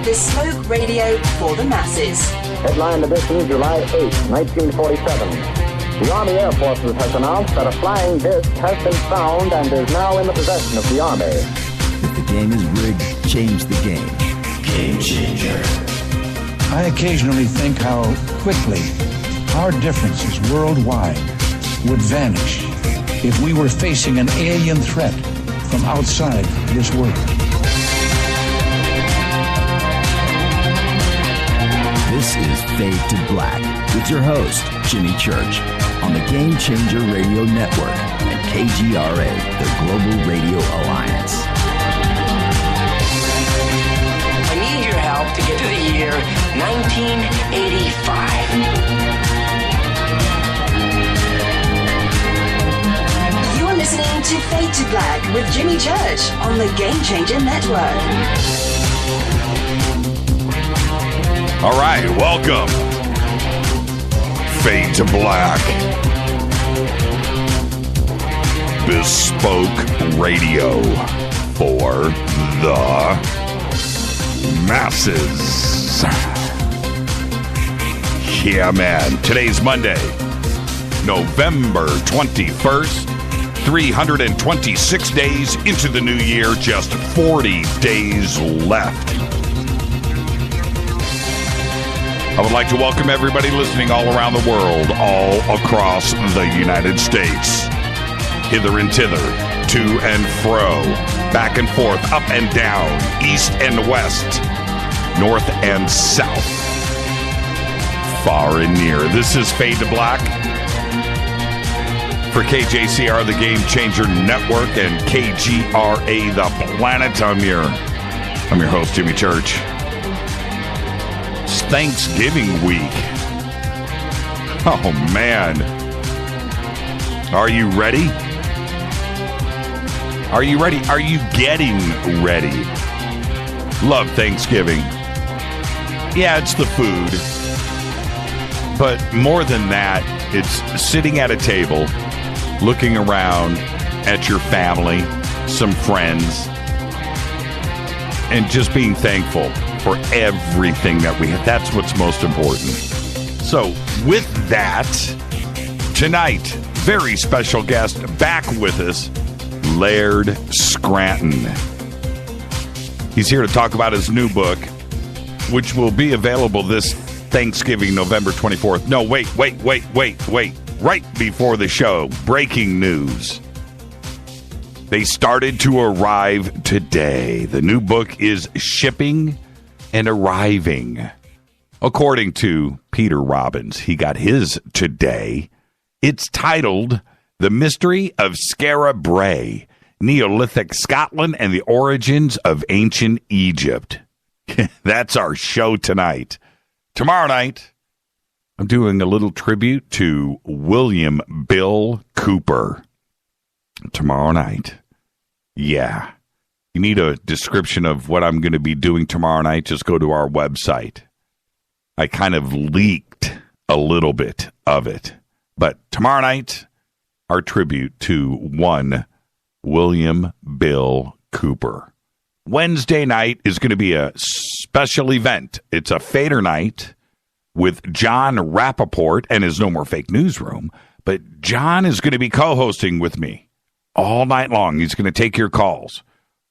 bespoke radio for the masses. Headline edition, July 8, 1947. The Army Air Forces has announced that a flying disc has been found and is now in the possession of the Army. If the game is rigged, change the game. Game changer. I occasionally think how quickly our differences worldwide would vanish if we were facing an alien threat from outside this world. This is Fade to Black with your host, Jimmy Church, on the Game Changer Radio Network and KGRA, the Global Radio Alliance. I need your help to get to the year 1985. You're listening to Fade to Black with Jimmy Church on the Game Changer Network. All right, welcome. Fade to Black. Bespoke radio for the masses. Yeah, man. Today's Monday, November 21st. 326 days into the new year, just 40 days left. I would like to welcome everybody listening all around the world, all across the United States. Hither and thither, to and fro, back and forth, up and down, east and west, north and south, far and near. This is Fade to Black for KJCR, the Game Changer Network, and KGRA, the Planet. I'm your host, Jimmy Church. It's Thanksgiving week. Oh, man. Are you ready? Are you ready? Are you getting ready? Love Thanksgiving. Yeah, it's the food. But more than that, it's sitting at a table, looking around at your family, some friends, and just being thankful for everything that we have. That's what's most important. So, with that, tonight, very special guest back with us, Laird Scranton. He's here to talk about his new book, which will be available this Thanksgiving, November 24th. No, wait. Right before the show, breaking news. They started to arrive today. The new book is shipping and arriving. According to Peter Robbins, he got his today. It's titled The Mystery of Skara Brae, Neolithic Scotland and the Origins of Ancient Egypt. That's our show tonight. Tomorrow night, I'm doing a little tribute to William Bill Cooper. Tomorrow night. Yeah. You need a description of what I'm going to be doing tomorrow night, just go to our website. I kind of leaked a little bit of it. But tomorrow night, our tribute to one William Bill Cooper. Wednesday night is going to be a special event. It's a Fader night with John Rappaport and his No More Fake Newsroom. But John is going to be co-hosting with me all night long. He's going to take your calls.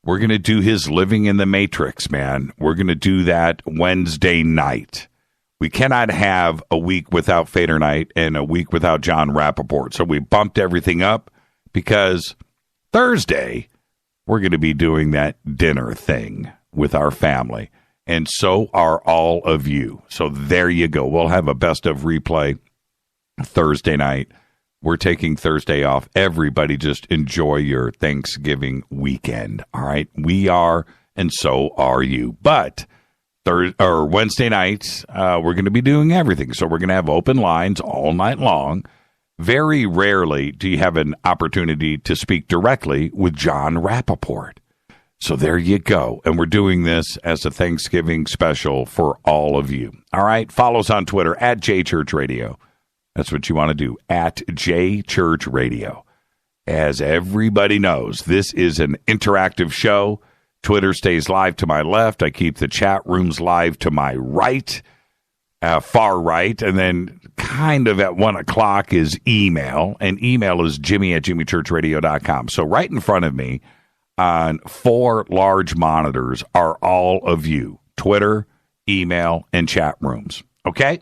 We're going to do his Living in the Matrix, man. We're going to do that Wednesday night. We cannot have a week without Fader night and a week without John Rappaport. So we bumped everything up because Thursday, we're going to be doing that dinner thing with our family. And so are all of you. So there you go. We'll have a best of replay Thursday night. We're taking Thursday off. Everybody just enjoy your Thanksgiving weekend. All right. We are, and so are you. But Wednesday nights, we're going to be doing everything. So we're going to have open lines all night long. Very rarely do you have an opportunity to speak directly with John Rappaport. So there you go. And we're doing this as a Thanksgiving special for all of you. All right. Follow us on Twitter at JChurchRadio. That's what you want to do, at JChurchRadio. As everybody knows, this is an interactive show. Twitter stays live to my left. I keep the chat rooms live to my right, far right. And then kind of at 1 o'clock is email. And email is jimmy@jimmychurchradio.com. So right in front of me on 4 large monitors are all of you. Twitter, email, and chat rooms. Okay?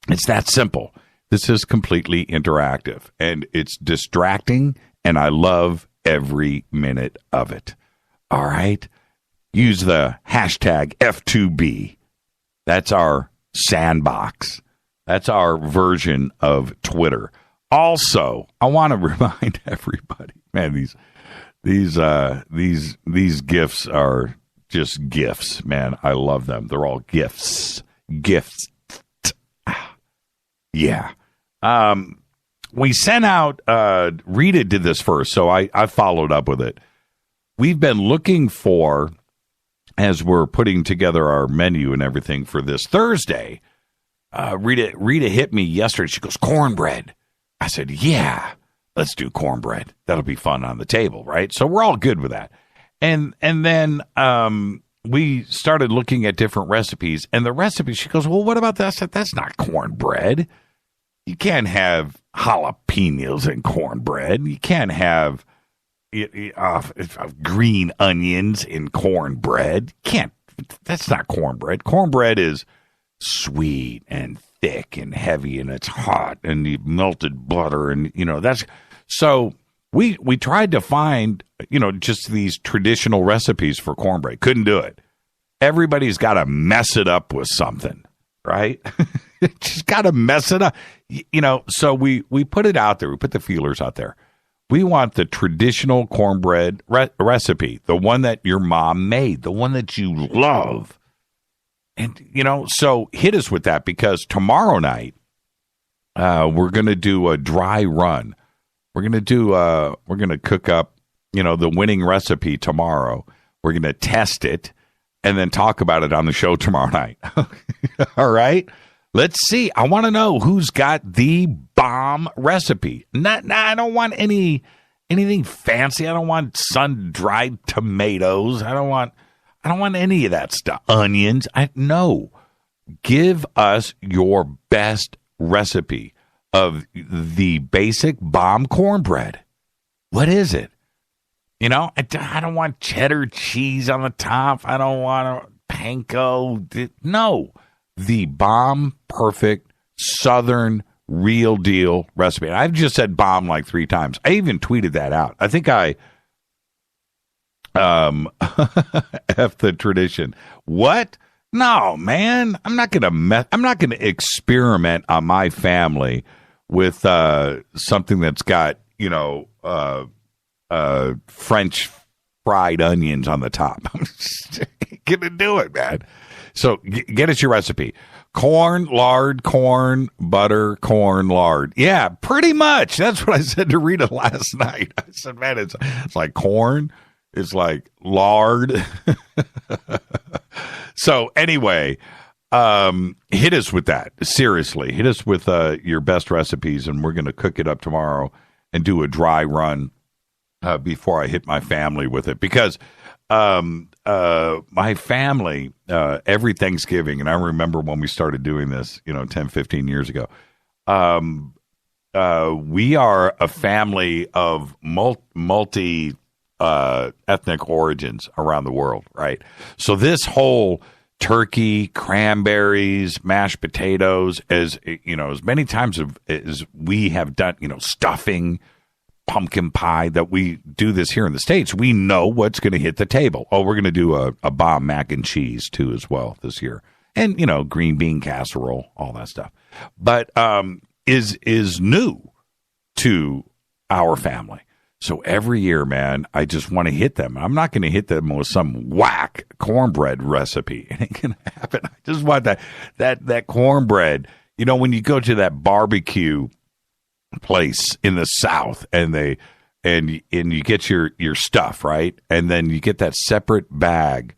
It's that simple. This is completely interactive. And it's distracting, and I love every minute of it. All right? Use the hashtag F2B. That's our sandbox. That's our version of Twitter. Also, I want to remind everybody, man, these gifts are just gifts, man. I love them. They're all gifts. Gifts. Yeah. We sent out, Rita did this first, so I followed up with it. We've been looking for, as we're putting together our menu and everything for this Thursday, Rita hit me yesterday. She goes, cornbread. I said, yeah, let's do cornbread. That'll be fun on the table, right? So we're all good with that. And then we started looking at different recipes. And the recipe, she goes, well, what about that? I said, that's not cornbread. You can't have jalapenos in cornbread. You can't have green onions in cornbread. That's not cornbread. Cornbread is sweet and thick and heavy, and it's hot, and the melted butter, and that's so we tried to find just these traditional recipes for cornbread. Couldn't do it. Everybody's got to mess it up with something, right? Just got to mess it up, so we put it out there. We put the feelers out there. We want the traditional cornbread recipe, the one that your mom made, the one that you love. And, so hit us with that, because tomorrow night we're going to do a dry run. We're going to cook up, the winning recipe tomorrow. We're going to test it and then talk about it on the show tomorrow night. All right. Let's see. I want to know who's got the bomb recipe. I don't want anything fancy. I don't want sun-dried tomatoes. I don't want any of that stuff. Onions. No. Give us your best recipe of the basic bomb cornbread. What is it? I don't want cheddar cheese on the top. I don't want a panko. No. The bomb perfect Southern real deal recipe. And I've just said bomb like 3 times. I even tweeted that out. I think I F the tradition. What? No, man. I'm not gonna experiment on my family with something that's got French fried onions on the top. I'm just gonna do it, man. So get us your recipe. Corn, lard, corn, butter, corn, lard. Yeah, pretty much. That's what I said to Rita last night. I said, man, it's like corn. It's like lard. So anyway, hit us with that. Seriously, hit us with your best recipes, and we're going to cook it up tomorrow and do a dry run before I hit my family with it. Because my family, every Thanksgiving, and I remember when we started doing this, 10, 15 years ago, we are a family of multi ethnic origins around the world, right? So this whole turkey, cranberries, mashed potatoes, as many times as we have done, stuffing, pumpkin pie, that we do this here in the States, we know what's going to hit the table. Oh, we're going to do a bomb mac and cheese too as well this year. And, green bean casserole, all that stuff. But is new to our family. So every year, man, I just want to hit them. I'm not going to hit them with some whack cornbread recipe. It ain't going to happen. I just want that cornbread. When you go to that barbecue place in the South and you get your stuff, right? And then you get that separate bag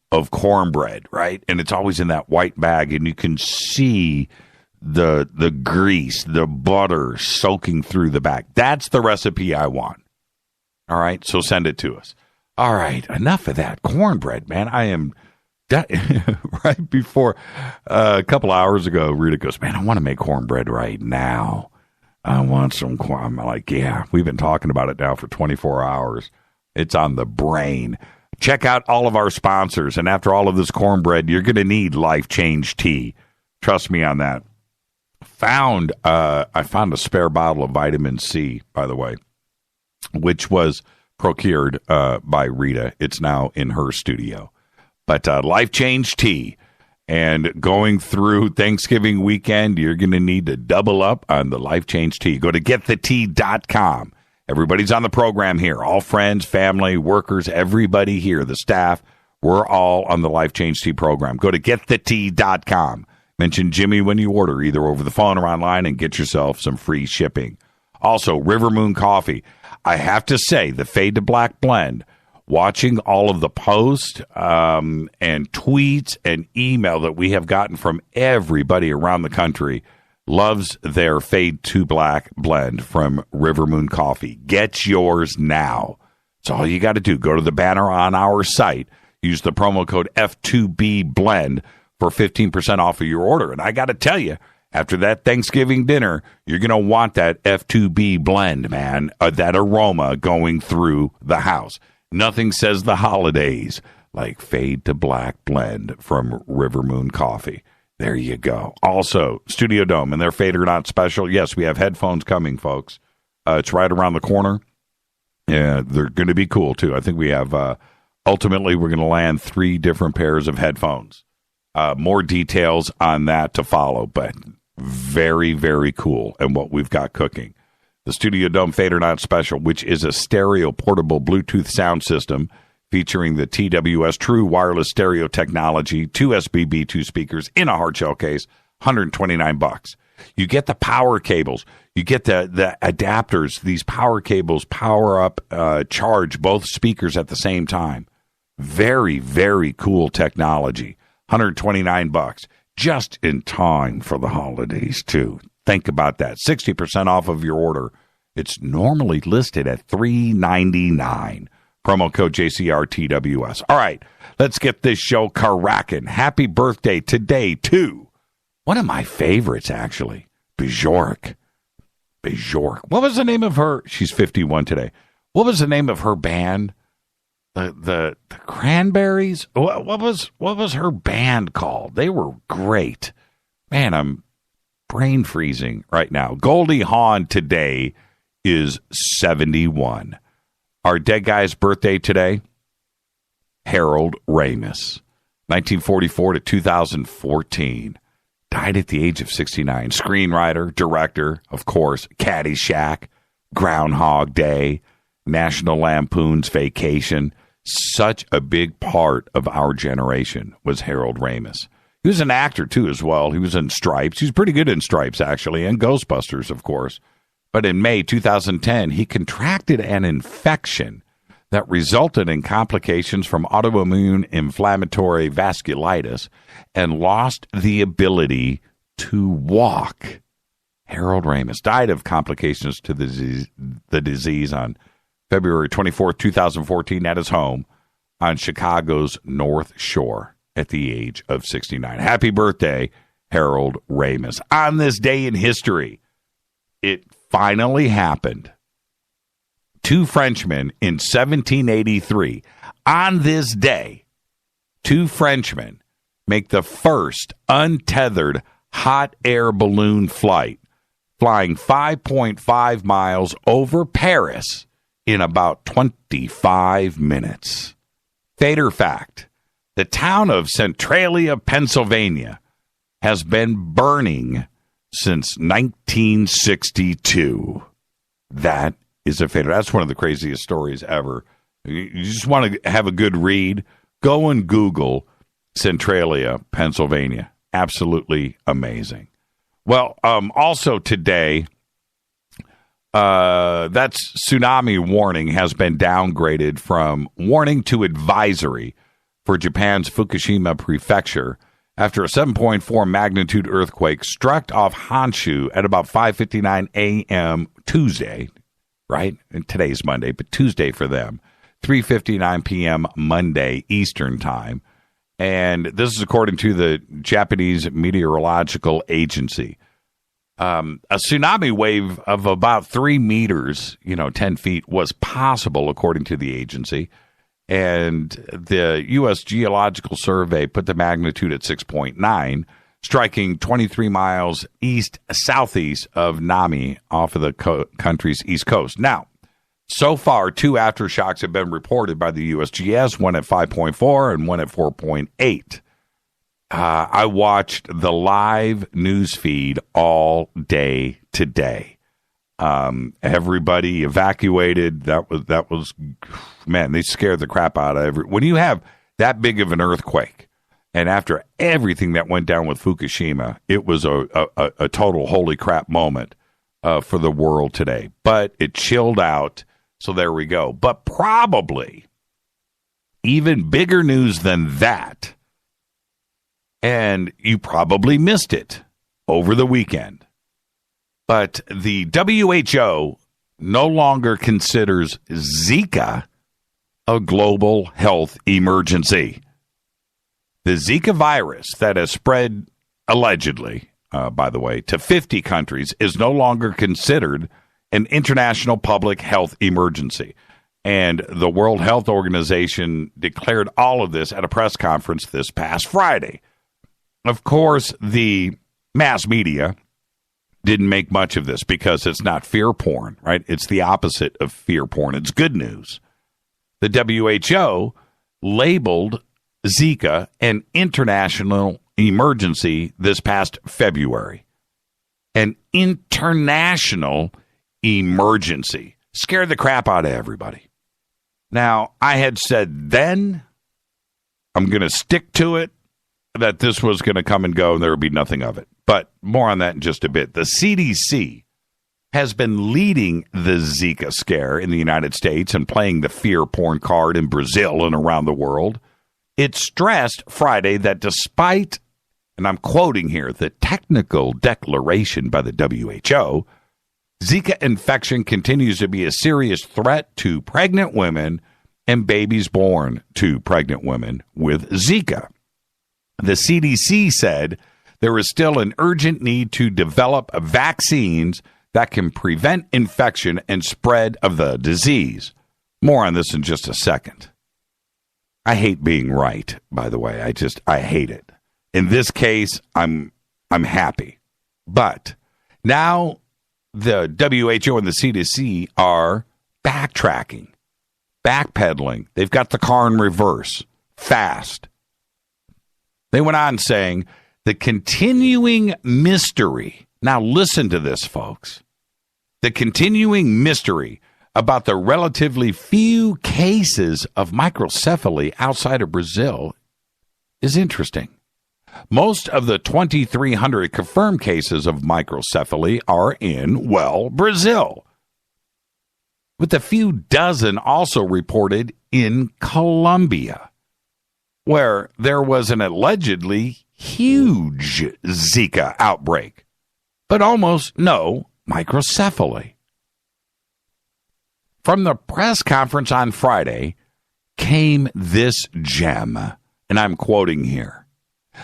of cornbread, right? And it's always in that white bag, and you can see the grease, the butter soaking through the bag. That's the recipe I want. All right, so send it to us. All right, enough of that cornbread, man. I am right before a couple hours ago. Rita goes, man, I want to make cornbread right now. I want some corn. I'm like, yeah, we've been talking about it now for 24 hours. It's on the brain. Check out all of our sponsors, and after all of this cornbread, you're going to need Life Change tea. Trust me on that. I found a spare bottle of vitamin C, by the way, which was procured by Rita. It's now in her studio. But Life Change tea. And going through Thanksgiving weekend, you're going to need to double up on the Life Change tea. Go to getthetea.com. Everybody's on the program here. All friends, family, workers, everybody here, the staff, we're all on the Life Change tea program. Go to getthetea.com. Mention Jimmy when you order, either over the phone or online, and get yourself some free shipping. Also, River Moon Coffee. I have to say, the Fade to Black blend, watching all of the posts and tweets and email that we have gotten from everybody around the country, loves their Fade to Black blend from River Moon Coffee. Get yours now. That's all you got to do. Go to the banner on our site. Use the promo code F2B blend for 15% off of your order. And I got to tell you, after that Thanksgiving dinner, you're going to want that F2B blend, man, that aroma going through the house. Nothing says the holidays like Fade to Black blend from River Moon Coffee. There you go. Also, Studio Dome and their Fade or Not special. Yes, we have headphones coming, folks. It's right around the corner. Yeah, they're going to be cool, too. I think we have, ultimately, we're going to land 3 different pairs of headphones. More details on that to follow, but very, very cool and what we've got cooking. The Studio Dome Fade or Not special, which is a stereo portable Bluetooth sound system featuring the TWS True Wireless Stereo technology, 2 SBB2 speakers in a hard shell case, $129. You get the power cables. You get the adapters. These power cables power up, charge both speakers at the same time. Very, very cool technology. $129, just in time for the holidays, too. Think about that. 60% off of your order. It's normally listed at $399. Promo code JCRTWS. All right, let's get this show cracking. Happy birthday today to one of my favorites, actually, Bjork. What was the name of her? She's 51 today. What was the name of her band? The Cranberries? What was her band called? They were great. Man, I'm brain freezing right now. Goldie Hawn today is 71. Our dead guy's birthday today, Harold Ramis, 1944 to 2014. Died at the age of 69. Screenwriter, director, of course, Caddyshack, Groundhog Day, National Lampoon's Vacation. Such a big part of our generation was Harold Ramis. He was an actor, too, as well. He was in Stripes. He was pretty good in Stripes, actually, and Ghostbusters, of course. But in May 2010, he contracted an infection that resulted in complications from autoimmune inflammatory vasculitis and lost the ability to walk. Harold Ramis died of complications to the disease on February 24th, 2014, at his home on Chicago's North Shore at the age of 69. Happy birthday, Harold Ramis. On this day in history, it finally happened. 2 Frenchmen in 1783. On this day, 2 Frenchmen make the first untethered hot air balloon flight, flying 5.5 miles over Paris in about 25 minutes. Fader fact, the town of Centralia, Pennsylvania, has been burning since 1962. That is a fader. That's one of the craziest stories ever. You just want to have a good read, go and Google Centralia, Pennsylvania. Absolutely amazing. Well, also today, that's tsunami warning has been downgraded from warning to advisory for Japan's Fukushima prefecture after a 7.4 magnitude earthquake struck off Honshu at about 5:59 a.m. Tuesday, right? And today's Monday, but Tuesday for them. 3:59 p.m. Monday Eastern Time. And this is according to the Japanese Meteorological Agency. A tsunami wave of about 3 meters, 10 feet, was possible, according to the agency. And the U.S. Geological Survey put the magnitude at 6.9, striking 23 miles southeast of Nami off of the country's east coast. Now, so far, 2 aftershocks have been reported by the USGS, one at 5.4 and one at 4.8. I watched the live news feed all day today. Everybody evacuated. That was, man, they scared the crap out of everyone. When you have that big of an earthquake, and after everything that went down with Fukushima, it was a total holy crap moment for the world today. But it chilled out, so there we go. But probably even bigger news than that, and you probably missed it over the weekend, but the WHO no longer considers Zika a global health emergency. The Zika virus that has spread, allegedly, by the way, to 50 countries is no longer considered an international public health emergency. And the World Health Organization declared all of this at a press conference this past Friday. Of course, the mass media didn't make much of this because it's not fear porn, right? It's the opposite of fear porn. It's good news. The WHO labeled Zika an international emergency this past February. An international emergency. Scared the crap out of everybody. Now, I had said then, I'm going to stick to it, that this was going to come and go and there would be nothing of it. But more on that in just a bit. The CDC has been leading the Zika scare in the United States and playing the fear porn card in Brazil and around the world. It stressed Friday that despite, and I'm quoting here, the technical declaration by the WHO, Zika infection continues to be a serious threat to pregnant women and babies born to pregnant women with Zika. The CDC said there is still an urgent need to develop vaccines that can prevent infection and spread of the disease. More on this in just a second. I hate being right, by the way. I hate it. In this case, I'm happy. But now the WHO and the CDC are backtracking, backpedaling. They've got the car in reverse, fast. They went on saying, the continuing mystery, now listen to this, folks, the continuing mystery about the relatively few cases of microcephaly outside of Brazil is interesting. Most of the 2,300 confirmed cases of microcephaly are in, well, Brazil, with a few dozen also reported in Colombia, where there was an allegedly huge Zika outbreak, but almost no microcephaly. From the press conference on Friday came this gem, and I'm quoting here.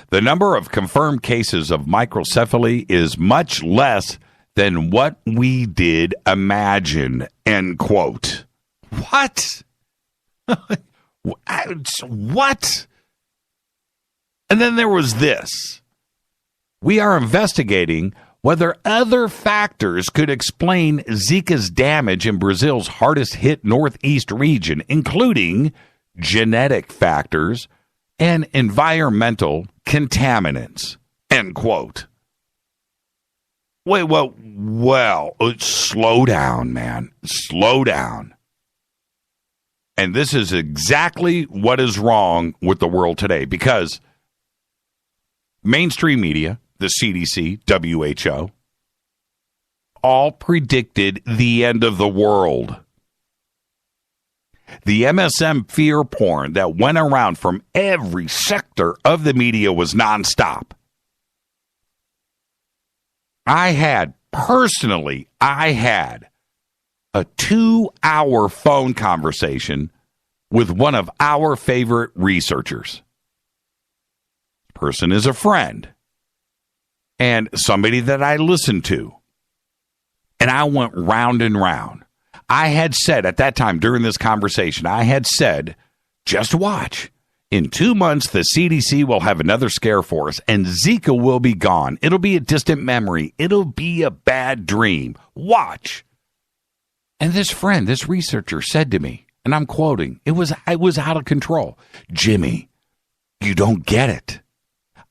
The number of confirmed cases of microcephaly is much less than what we did imagine, end quote. What? What? And then there was this. We are investigating whether other factors could explain Zika's damage in Brazil's hardest hit northeast region, including genetic factors and environmental contaminants, end quote. Wait, well, slow down, man. Slow down. And this is exactly what is wrong with the world today, because mainstream media, the CDC, WHO, all predicted the end of the world. The MSM fear porn that went around from every sector of the media was nonstop. I had a 2-hour phone conversation with one of our favorite researchers. Person is a friend and somebody that I listen to. And I went round and round. I had said at that time during this conversation, I had said, just watch. In 2 months, the CDC will have another scare for us, and Zika will be gone. It'll be a distant memory. It'll be a bad dream. Watch. And this friend, this researcher said to me, and I'm quoting, it was out of control. Jimmy, you don't get it.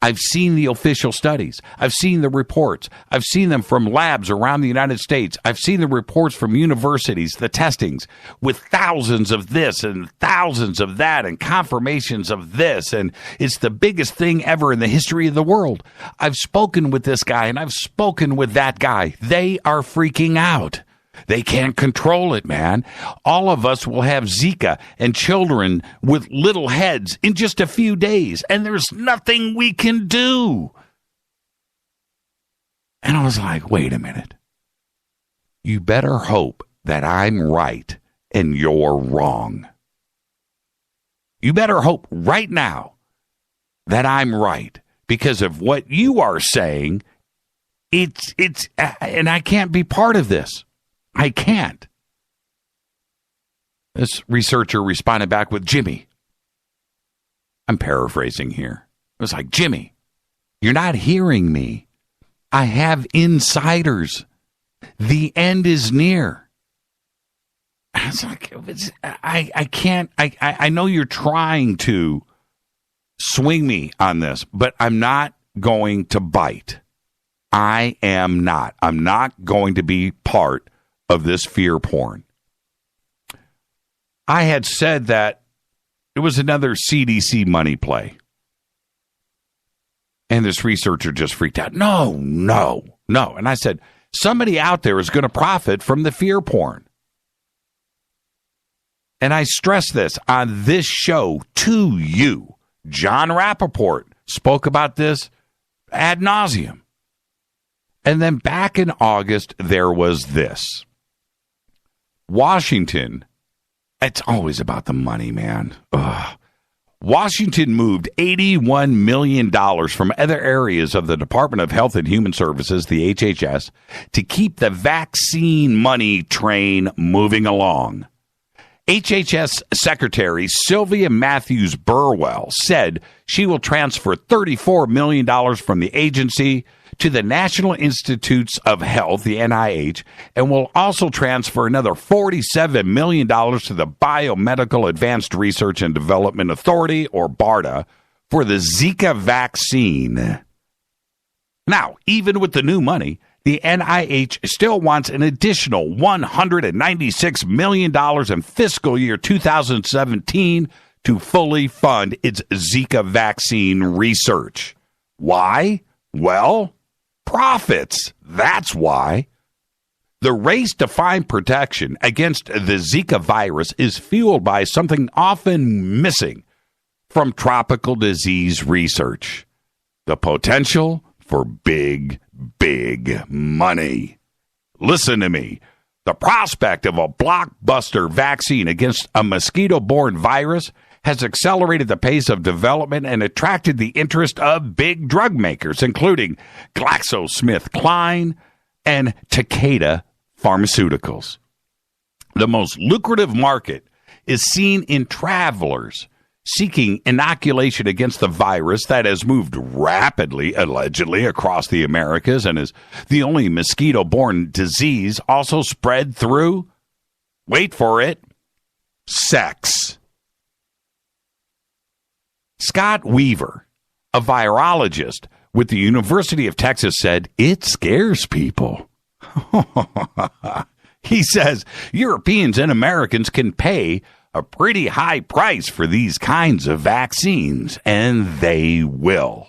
I've seen the official studies. I've seen the reports. I've seen them from labs around the United States. I've seen the reports from universities, the testings, with thousands of this and thousands of that and confirmations of this. And it's the biggest thing ever in the history of the world. I've spoken with this guy and I've spoken with that guy. They are freaking out. They can't control it, man. All of us will have Zika and children with little heads in just a few days, and there's nothing we can do. And I was like, wait a minute. You better hope that I'm right and you're wrong. You better hope right now that I'm right, because of what you are saying, it's and I can't be part of this. I can't. This researcher responded back with, Jimmy, I'm paraphrasing here. It was like, Jimmy, you're not hearing me. I have insiders. The end is near. I was like, I can't, I know you're trying to swing me on this, but I'm not going to bite. I am not. I'm not going to be part of this fear porn. I had said that it was another CDC money play. And this researcher just freaked out. No. And I said, somebody out there is going to profit from the fear porn. And I stress this on this show to you. John Rappaport spoke about this ad nauseum. And then back in August, there was this. Washington, it's always about the money, man. Ugh. Washington moved $81 million from other areas of the Department of Health and Human Services, the HHS, to keep the vaccine money train moving along. HHS Secretary Sylvia Matthews Burwell said she will transfer $34 million from the agency to the National Institutes of Health, the NIH, and will also transfer another $47 million to the Biomedical Advanced Research and Development Authority, or BARDA, for the Zika vaccine. Now, even with the new money, the NIH still wants an additional $196 million in fiscal year 2017 to fully fund its Zika vaccine research. Why? Well, profits. That's why. The race to find protection against the Zika virus is fueled by something often missing from tropical disease research: the potential for big money. Listen to me. The prospect of a blockbuster vaccine against a mosquito-borne virus has accelerated the pace of development and attracted the interest of big drug makers, including GlaxoSmithKline and Takeda Pharmaceuticals. The most lucrative market is seen in travelers seeking inoculation against the virus that has moved rapidly, allegedly, across the Americas and is the only mosquito-borne disease also spread through, wait for it, sex. Scott Weaver, a virologist with the University of Texas, said it scares people. He says Europeans and Americans can pay a pretty high price for these kinds of vaccines, and they will.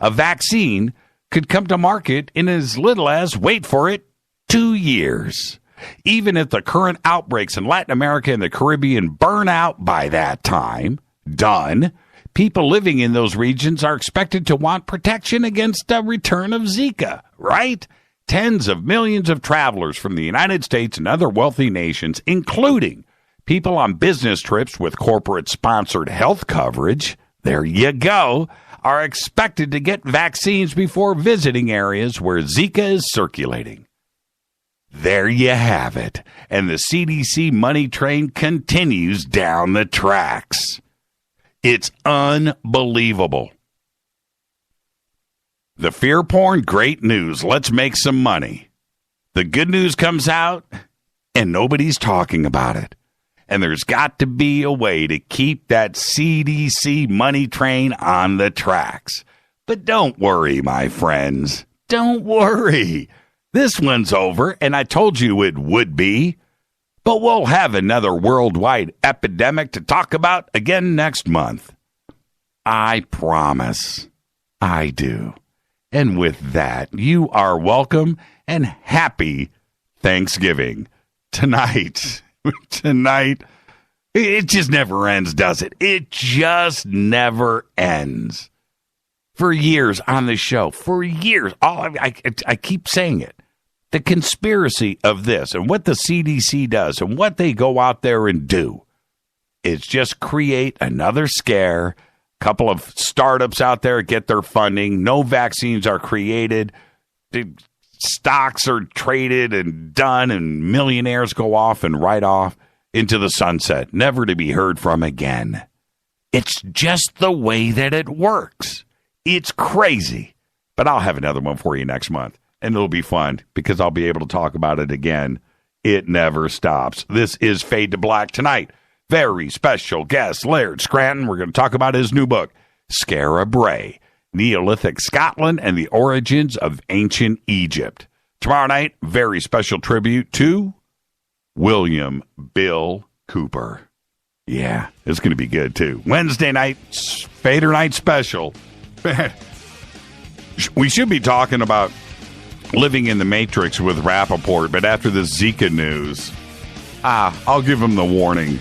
A vaccine could come to market in as little as, wait for it, 2 years. Even if the current outbreaks in Latin America and the Caribbean burn out by that time, done, people living in those regions are expected to want protection against a return of Zika, right? Tens of millions of travelers from the United States and other wealthy nations, including People on business trips with corporate-sponsored health coverage, there you go, are expected to get vaccines before visiting areas where Zika is circulating. There you have it. And the CDC money train continues down the tracks. It's unbelievable. The fear porn, great news. Let's make some money. The good news comes out, and nobody's talking about it. And there's got to be a way to keep that CDC money train on the tracks. But don't worry, my friends. Don't worry. This one's over, and I told you it would be. But we'll have another worldwide epidemic to talk about again next month. I promise. I do. And with that, you are welcome and happy Thanksgiving. Tonight, it just never ends, does it? It just never ends. For years on the show, for years, I keep saying it. The conspiracy of this and what the CDC does and what they go out there and do is just create another scare. A couple of startups out there get their funding. No vaccines are created. The stocks are traded and done, and millionaires go off and right off into the sunset, never to be heard from again. It's just the way that it works. It's crazy. But I'll have another one for you next month. And it'll be fun because I'll be able to talk about it again. It never stops. This is Fade to Black tonight. Very special guest, Laird Scranton. We're going to talk about his new book, Skara Brae, Neolithic Scotland and the Origins of Ancient Egypt. Tomorrow night, very special tribute to William Bill Cooper. Yeah, it's going to be good, too. Wednesday night, Fader Night Special. We should be talking about living in the Matrix with Rappaport, but after the Zika news, I'll give him the warning.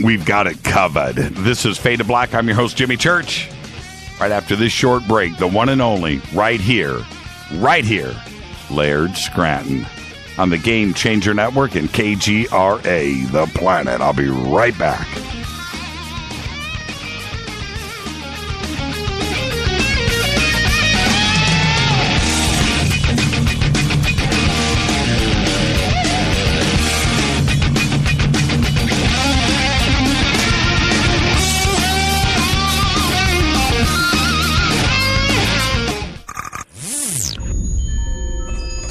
We've got it covered. This is Fade to Black. I'm your host, Jimmy Church. Right after this short break, the one and only, right here, Laird Scranton on the Game Changer Network and KGRA, The Planet. I'll be right back.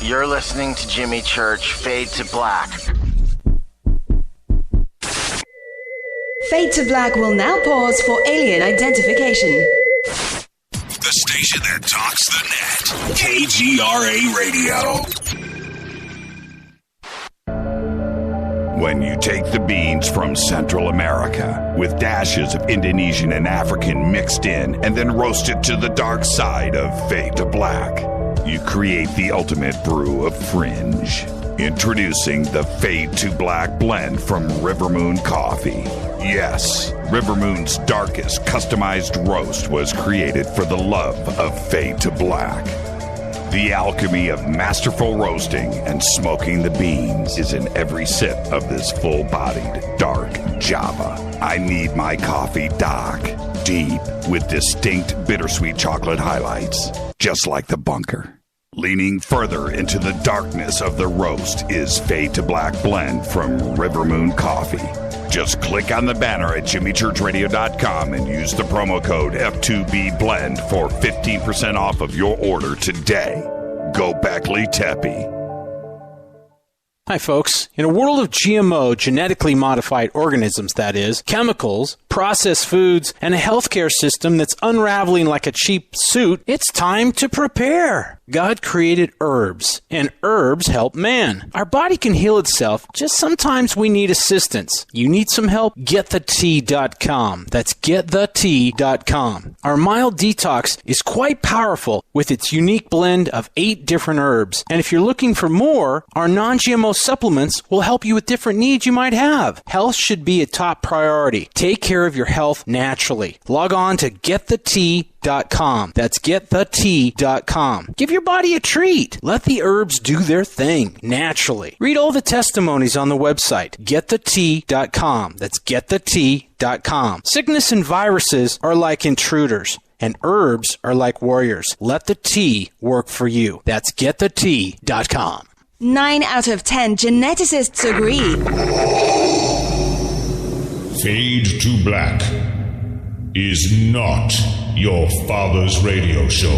You're listening to Jimmy Church, Fade to Black. Fade to Black will now pause for alien identification. The station that talks the net. KGRA Radio. When you take the beans from Central America with dashes of Indonesian and African mixed in and then roast it to the dark side of Fade to Black, you create the ultimate brew of fringe. Introducing the Fade to Black blend from Rivermoon Coffee. Yes, Rivermoon's darkest customized roast was created for the love of Fade to Black. The alchemy of masterful roasting and smoking the beans is in every sip of this full-bodied, dark Java. I need my coffee dark, deep, with distinct bittersweet chocolate highlights, just like the bunker. Leaning further into the darkness of the roast is Fade to Black blend from Rivermoon Coffee. Just click on the banner at jimmychurchradio.com and use the promo code F2BBLEND for 15% off of your order today. Gobekli Tepe. Hi, folks. In a world of GMO, genetically modified organisms, that is, chemicals, processed foods, and a healthcare system that's unraveling like a cheap suit, it's time to prepare. God created herbs, and herbs help man. Our body can heal itself, just sometimes we need assistance. You need some help? GetTheTea.com. That's GetTheTea.com. Our mild detox is quite powerful with its unique blend of 8 different herbs. And if you're looking for more, our non-GMO supplements will help you with different needs you might have. Health should be a top priority. Take care of your health naturally. Log on to getthetea.com. That's getthetea.com. Give your body a treat. Let the herbs do their thing naturally. Read all the testimonies on the website, getthetea.com. That's getthetea.com. Sickness and viruses are like intruders, and herbs are like warriors. Let the tea work for you. That's getthetea.com. 9 out of 10 geneticists agree. Fade to Black is not your father's radio show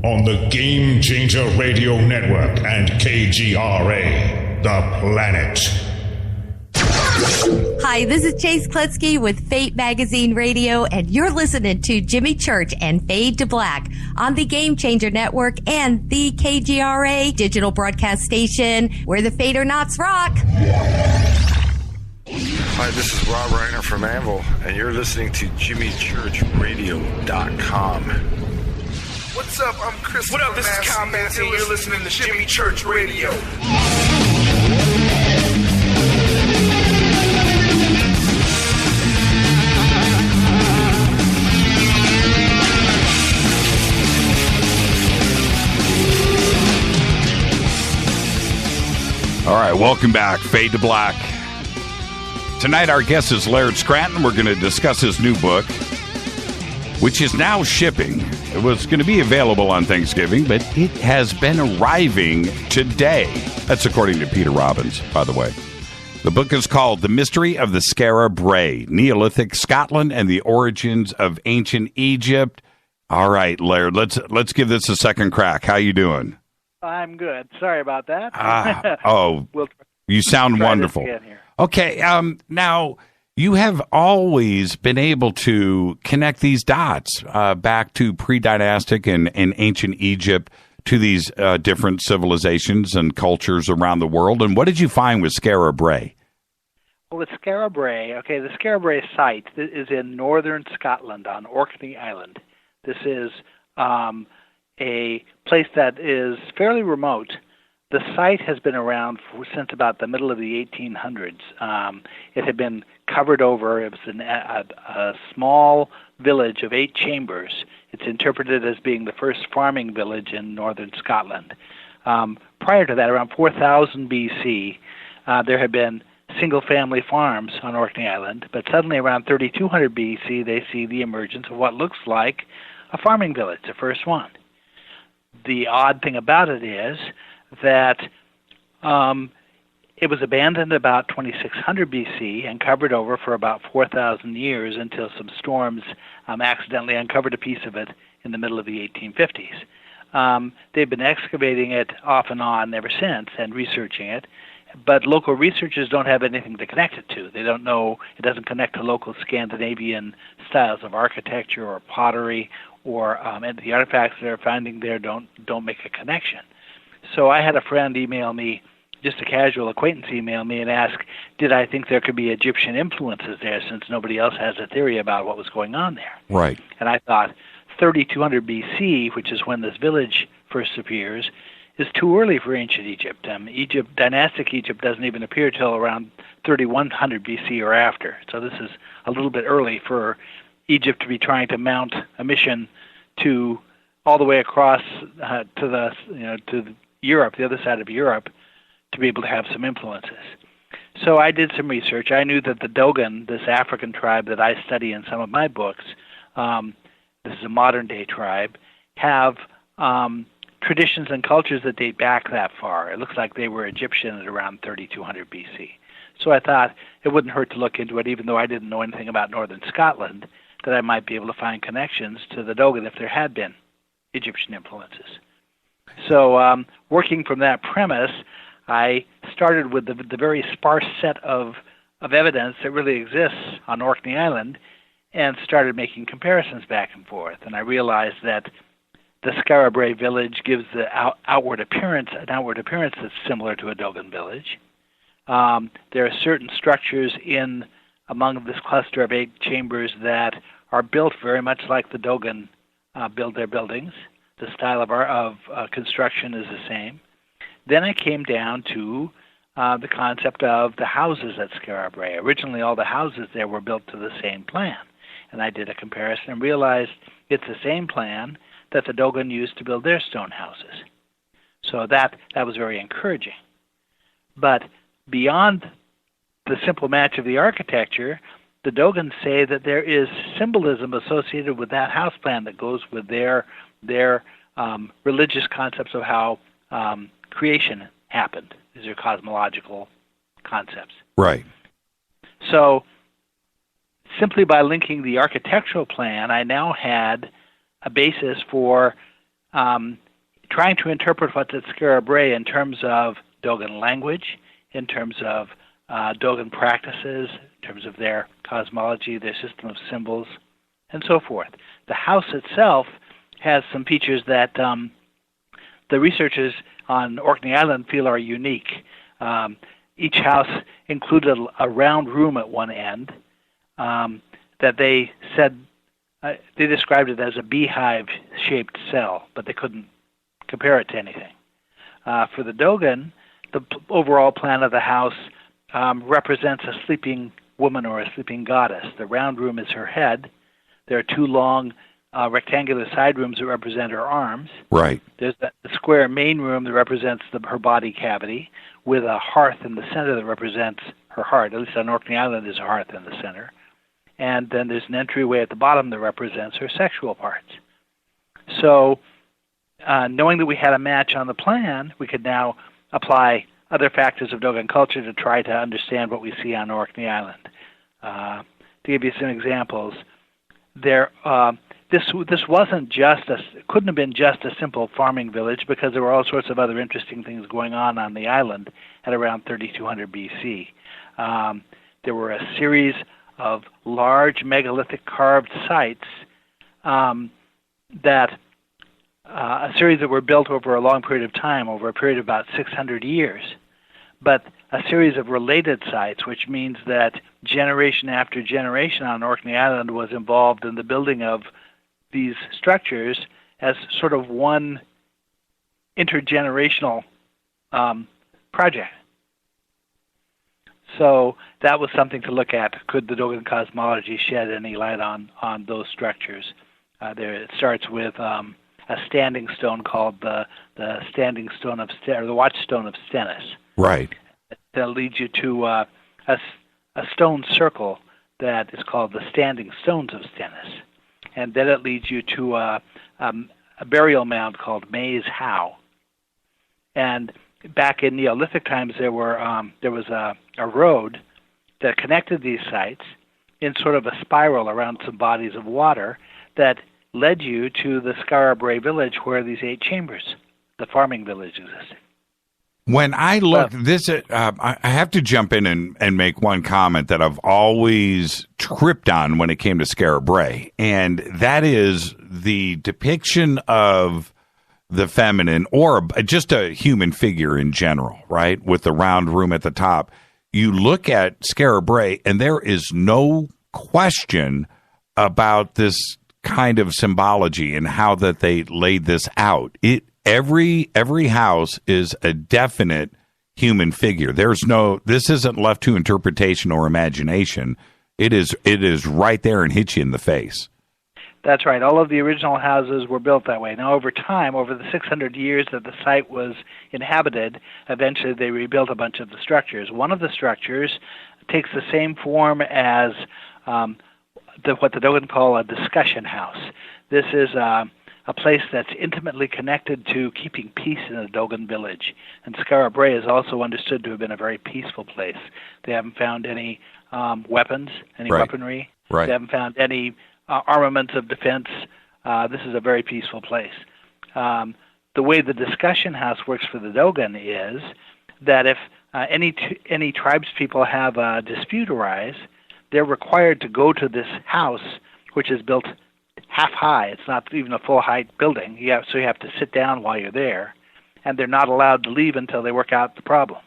on the Game Changer Radio Network and KGRA, The Planet. Hi, this is Chase Klutsky with Fate Magazine Radio, and you're listening to Jimmy Church and Fade to Black on the Game Changer Network and the KGRA digital broadcast station, where the Fade or Nots rock. Hi, this is Rob Reiner from Anvil, and you're listening to JimmyChurchRadio.com. What's up? I'm Chris. What up? This is Kyle Manson. You're listening to Jimmy Church Radio. All right, welcome back. Fade to Black. Tonight, our guest is Laird Scranton. We're going to discuss his new book, which is now shipping. It was going to be available on Thanksgiving, but it has been arriving today. That's according to Peter Robbins, by the way. The book is called The Mystery of the Skara Brae, Neolithic Scotland and the Origins of Ancient Egypt. All right, Laird, let's give this a second crack. How you doing? I'm good. Sorry about that. You sound wonderful. Okay, now, you have always been able to connect these dots back to pre-dynastic and ancient Egypt to these different civilizations and cultures around the world. And what did you find with Skara Brae? Well, with Skara Brae, the Skara Brae site is in northern Scotland on Orkney Island. This is a place that is fairly remote. The site has been around since about the middle of the 1800s. It had been covered over. It was a small village of 8 chambers. It's interpreted as being the first farming village in northern Scotland. Prior to that, around 4000 BC, there had been single-family farms on Orkney Island, but suddenly around 3200 BC, they see the emergence of what looks like a farming village, the first one. The odd thing about it is that it was abandoned about 2600 BC and covered over for about 4,000 years until some storms accidentally uncovered a piece of it in the middle of the 1850s. They've been excavating it off and on ever since and researching it, but local researchers don't have anything to connect it to. They don't know, it doesn't connect to local Scandinavian styles of architecture or pottery, or and the artifacts they're finding there don't make a connection. So I had a friend email me, just a casual acquaintance email me and ask, did I think there could be Egyptian influences there since nobody else has a theory about what was going on there? Right. And I thought 3200 BC, which is when this village first appears, is too early for ancient Egypt. Dynastic Egypt doesn't even appear till around 3100 BC or after. So this is a little bit early for Egypt to be trying to mount a mission to all the way across to Europe, the other side of Europe, to be able to have some influences. So I did some research. I knew that the Dogon, this African tribe that I study in some of my books, this is a modern-day tribe, have traditions and cultures that date back that far. It looks like they were Egyptian at around 3200 BC. So I thought it wouldn't hurt to look into it, even though I didn't know anything about northern Scotland, that I might be able to find connections to the Dogon if there had been Egyptian influences. So working from that premise, I started with the very sparse set of evidence that really exists on Orkney Island and started making comparisons back and forth. And I realized that the Skara Brae village gives the outward appearance that's similar to a Dogon village. There are certain structures among this cluster of 8 chambers that are built very much like the Dogon build their buildings. The style of construction is the same. Then I came down to the concept of the houses at Skara Brae. Originally, all the houses there were built to the same plan. And I did a comparison and realized it's the same plan that the Dogon used to build their stone houses. So that was very encouraging. But beyond the simple match of the architecture, the Dogons say that there is symbolism associated with that house plan that goes with their religious concepts of how creation happened. These are cosmological concepts. Right. So simply by linking the architectural plan, I now had a basis for trying to interpret what's at Skara Brae in terms of Dogon language, in terms of Dogon practices, in terms of their cosmology, their system of symbols, and so forth. The house itself has some features that the researchers on Orkney Island feel are unique. Each house included a round room at one end that they said, they described it as a beehive-shaped cell, but they couldn't compare it to anything. For the Dogon, the overall plan of the house represents a sleeping woman or a sleeping goddess. The round room is her head. There are two long rectangular side rooms that represent her arms. Right. There's the square main room that represents her body cavity, with a hearth in the center that represents her heart. At least on Orkney Island, there's a hearth in the center. And then there's an entryway at the bottom that represents her sexual parts. So knowing that we had a match on the plan, we could now apply other factors of Dogon culture to try to understand what we see on Orkney Island. To give you some examples, this wasn't couldn't have been just a simple farming village, because there were all sorts of other interesting things going on the island at around 3200 BC. There were a series of large megalithic carved sites that were built over a long period of time, over a period of about 600 years. But a series of related sites, which means that generation after generation on Orkney Island was involved in the building of these structures as sort of one intergenerational project. So that was something to look at. Could the Dogon cosmology shed any light on those structures? It starts with a standing stone called the standing stone of or the watchstone of Stennis. Right. That leads you to a stone circle that is called the standing stones of Stennis, and then it leads you to a burial mound called Maze How. And back in Neolithic times, there was a road that connected these sites in sort of a spiral around some bodies of water that led you to the Skara Brae village where these 8 chambers, the farming village, existed. When I look, I have to jump in and make one comment that I've always tripped on when it came to Skara Brae, and that is the depiction of the feminine, or just a human figure in general, right, with the round room at the top. You look at Skara Brae, and there is no question about this kind of symbology and how that they laid this out. Every house is a definite human figure. This isn't left to interpretation or imagination. It is right there and hits you in the face. That's right. All of the original houses were built that way. Now, over time, over the 600 years that the site was inhabited, eventually they rebuilt a bunch of the structures. One of the structures takes the same form as what the Dogon call a discussion house. This is a place that's intimately connected to keeping peace in the Dogon village. And Skara Brae is also understood to have been a very peaceful place. They haven't found any weapons, any weaponry. Right. They haven't found any armaments of defense. This is a very peaceful place. The way the discussion house works for the Dogon is that if any tribespeople have a dispute arise, they're required to go to this house, which is built half high. It's not even a full height building. So you have to sit down while you're there, and they're not allowed to leave until they work out the problem.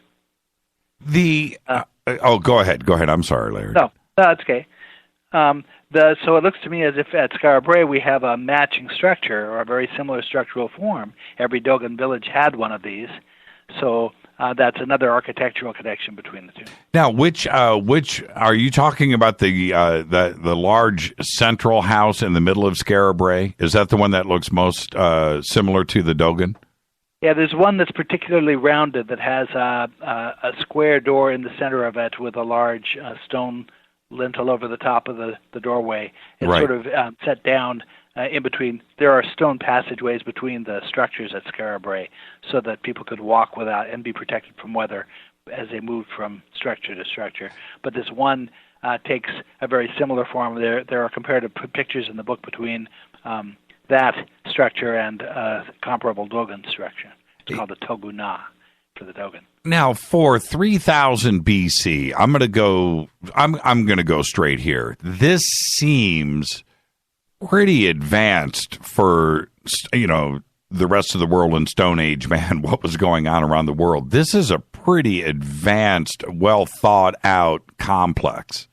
Go ahead. I'm sorry, Laird. No, it's okay. So it looks to me as if at Skara Brae we have a matching structure or a very similar structural form. Every Dogon village had one of these. So that's another architectural connection between the two. Now, which are you talking about? The large central house in the middle of Skara Brae? Is that the one that looks most similar to the Dogon? Yeah, there's one that's particularly rounded that has a square door in the center of it with a large stone lintel over the top of the doorway. It's right. sort of set down in between. There are stone passageways between the structures at Skara Brae so that people could walk without and be protected from weather as they moved from structure to structure. But this one takes a very similar form. There are comparative pictures in the book between that structure and comparable Dogon structure. It's called the Toguna for the Dogon. Now, for 3000 BC, I'm going to go straight here. This seems pretty advanced for, the rest of the world in Stone Age, man, what was going on around the world. This is a pretty advanced, well thought out complex.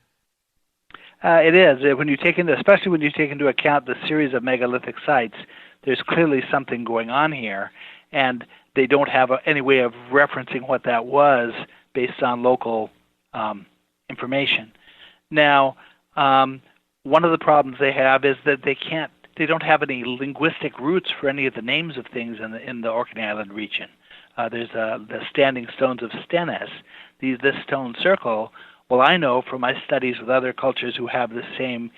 It is. Especially when you take into account the series of megalithic sites, there's clearly something going on here, and they don't have any way of referencing what that was based on local information. Now, one of the problems they have is that they don't have any linguistic roots for any of the names of things in the Orkney Island region. There's the standing stones of Stennis, this stone circle. Well, I know from my studies with other cultures who have these same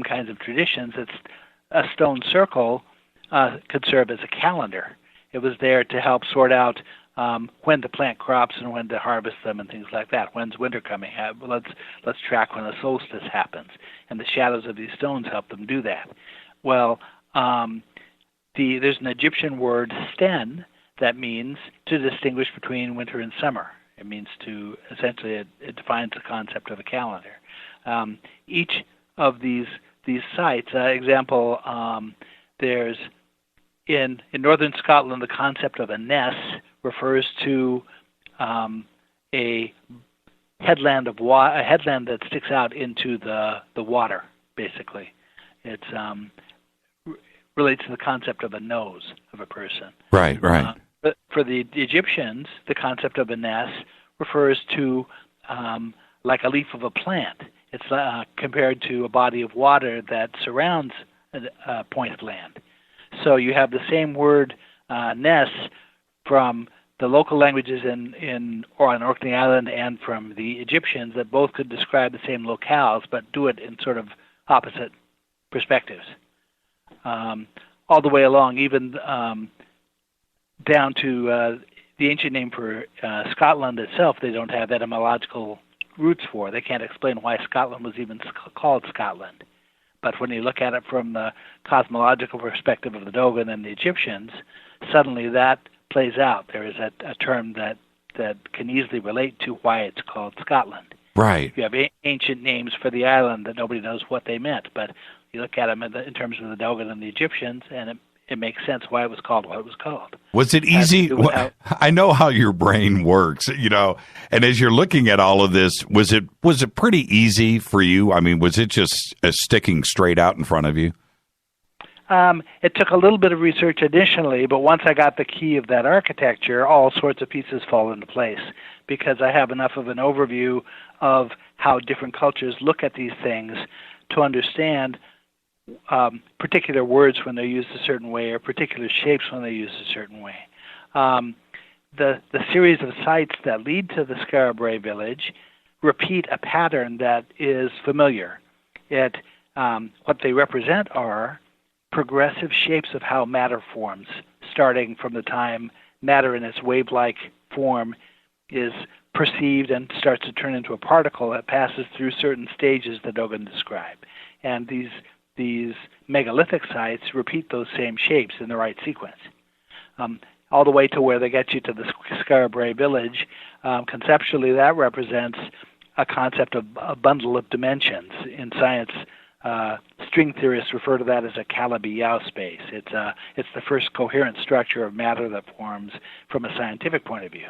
kinds of traditions, it's a stone circle could serve as a calendar. It was there to help sort out when to plant crops and when to harvest them and things like that. When's winter coming? Let's track when the solstice happens, and the shadows of these stones help them do that. Well, there's an Egyptian word sten that means to distinguish between winter and summer. It means to essentially it defines the concept of a calendar. Each of these sites, example, there's in northern Scotland, the concept of a ness refers to a headland that sticks out into the water. Basically, it relates to the concept of a nose of a person. Right. But for the Egyptians, the concept of a ness refers to like a leaf of a plant. It's compared to a body of water that surrounds a point of land. So you have the same word ness from the local languages on Orkney Island and from the Egyptians that both could describe the same locales but do it in sort of opposite perspectives. All the way along, even down to the ancient name for Scotland itself, they don't have etymological roots for. They can't explain why Scotland was even called Scotland. But when you look at it from the cosmological perspective of the Dogon and the Egyptians, suddenly that plays out. There is a term that can easily relate to why it's called Scotland. Right. You have ancient names for the island that nobody knows what they meant, but you look at them in terms of the Dogon and the Egyptians, and it makes sense why it was called what it was called. Was it easy? I know how your brain works, and as you're looking at all of this, was it pretty easy for you? I mean, was it just sticking straight out in front of you? It took a little bit of research initially, but once I got the key of that architecture, all sorts of pieces fall into place because I have enough of an overview of how different cultures look at these things to understand particular words when they're used a certain way or particular shapes when they're used a certain way. The series of sites that lead to the Skara Brae village repeat a pattern that is familiar. What they represent are progressive shapes of how matter forms, starting from the time matter in its wave-like form is perceived and starts to turn into a particle that passes through certain stages that Dogon described. And these megalithic sites repeat those same shapes in the right sequence. All the way to where they get you to the Skara Brae village, conceptually that represents a concept of a bundle of dimensions. In science, string theorists refer to that as a Calabi-Yau space. It's the first coherent structure of matter that forms from a scientific point of view.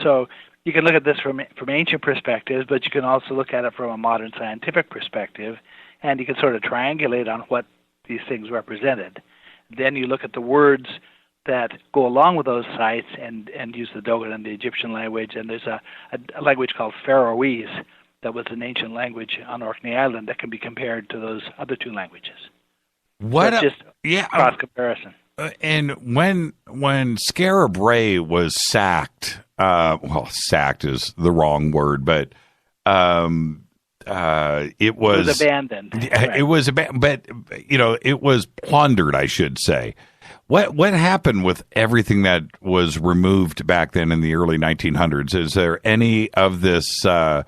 So you can look at this from ancient perspectives, but you can also look at it from a modern scientific perspective, and you can sort of triangulate on what these things represented. Then you look at the words that go along with those sites and use the Dogon and the Egyptian language. And there's a language called Faroese that was an ancient language on Orkney Island that can be compared to those other two languages. What? So just cross comparison. And when Skara Brae was sacked, sacked is the wrong word, but it was abandoned. It was abandoned, but it was plundered, I should say. What happened with everything that was removed back then in the early 1900s? Is there any of this stuff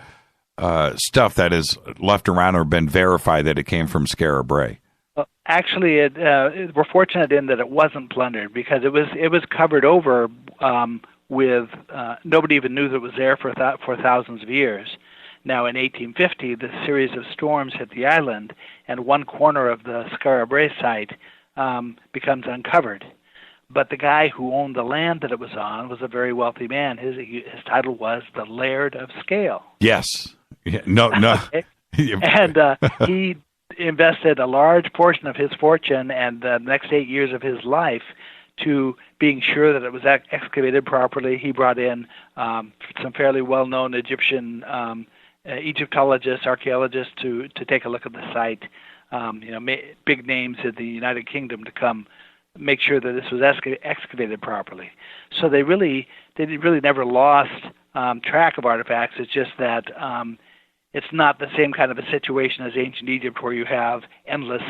that is left around or been verified that it came from Skara Brae? Well, actually, we're fortunate in that it wasn't plundered, because it was covered over with nobody even knew that it was there for thousands of years. Now, in 1850, the series of storms hit the island, and one corner of the Skara Brae site becomes uncovered. But the guy who owned the land that it was on was a very wealthy man. His title was the Laird of Scale. Yes. Yeah. No. Okay. And he invested a large portion of his fortune and the next 8 years of his life to being sure that it was excavated properly. He brought in some fairly well-known Egyptian Egyptologists, archaeologists to take a look at the site. Big names in the United Kingdom to come make sure that this was excavated properly. So they really never lost track of artifacts. It's just that it's not the same kind of a situation as ancient Egypt, where you have endless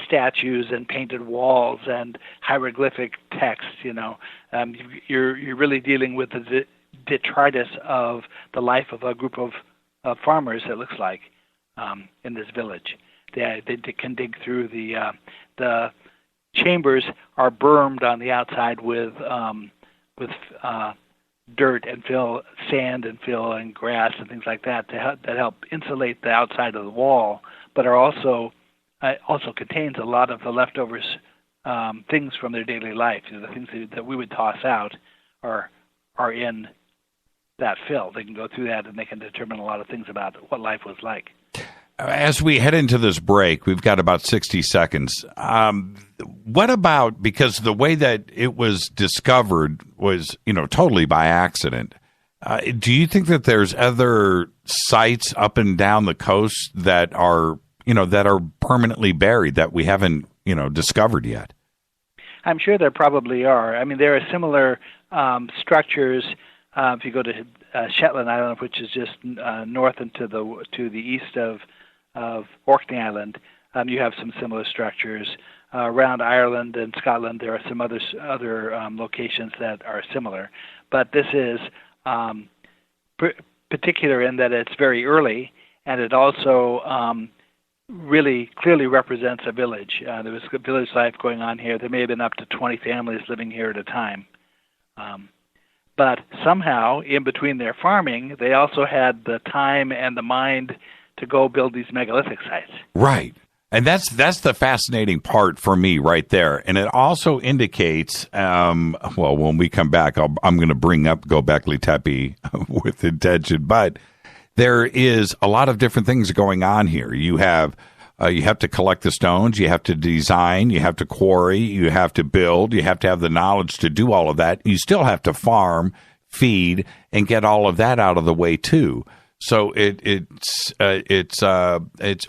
statues and painted walls and hieroglyphic text. You're really dealing with the detritus of the life of a group of farmers. It looks like in this village. They can dig through the chambers are bermed on the outside with dirt and sand and fill and grass and things like that that help insulate the outside of the wall, but are also contains a lot of the leftovers things from their daily life. The things that we would toss out are in that fill. They can go through that and they can determine a lot of things about what life was like. As we head into this break, we've got about 60 seconds. What about, because the way that it was discovered was, totally by accident. Do you think that there's other sites up and down the coast that are permanently buried that we haven't, discovered yet? I'm sure there probably are. I mean, there are similar structures. If you go to Shetland Island, which is just north and to the east of Orkney Island, you have some similar structures. Around Ireland and Scotland, there are some other locations that are similar. But this is particular in that it's very early, and it also really clearly represents a village. There was village life going on here. There may have been up to 20 families living here at a time. But somehow, in between their farming, they also had the time and the mind to go build these megalithic sites. Right. And that's the fascinating part for me right there. And it also indicates, when we come back, I'm going to bring up Gobekli Tepe with intention, but there is a lot of different things going on here. You have to collect the stones, you have to design, you have to quarry, you have to build, you have to have the knowledge to do all of that. You still have to farm, feed, and get all of that out of the way too. So it's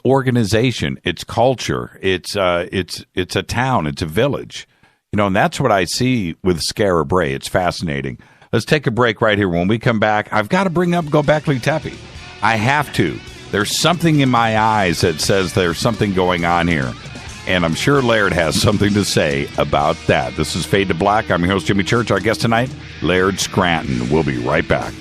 organization, it's culture, it's a town, it's a village, and that's what I see with Skara Brae. It's fascinating. Let's take a break right here. When we come back, I've got to bring up Gobekli Tepe. I have to. There's something in my eyes that says there's something going on here, and I'm sure Laird has something to say about that. This is Fade to Black. I'm your host, Jimmy Church. Our guest tonight, Laird Scranton. We'll be right back.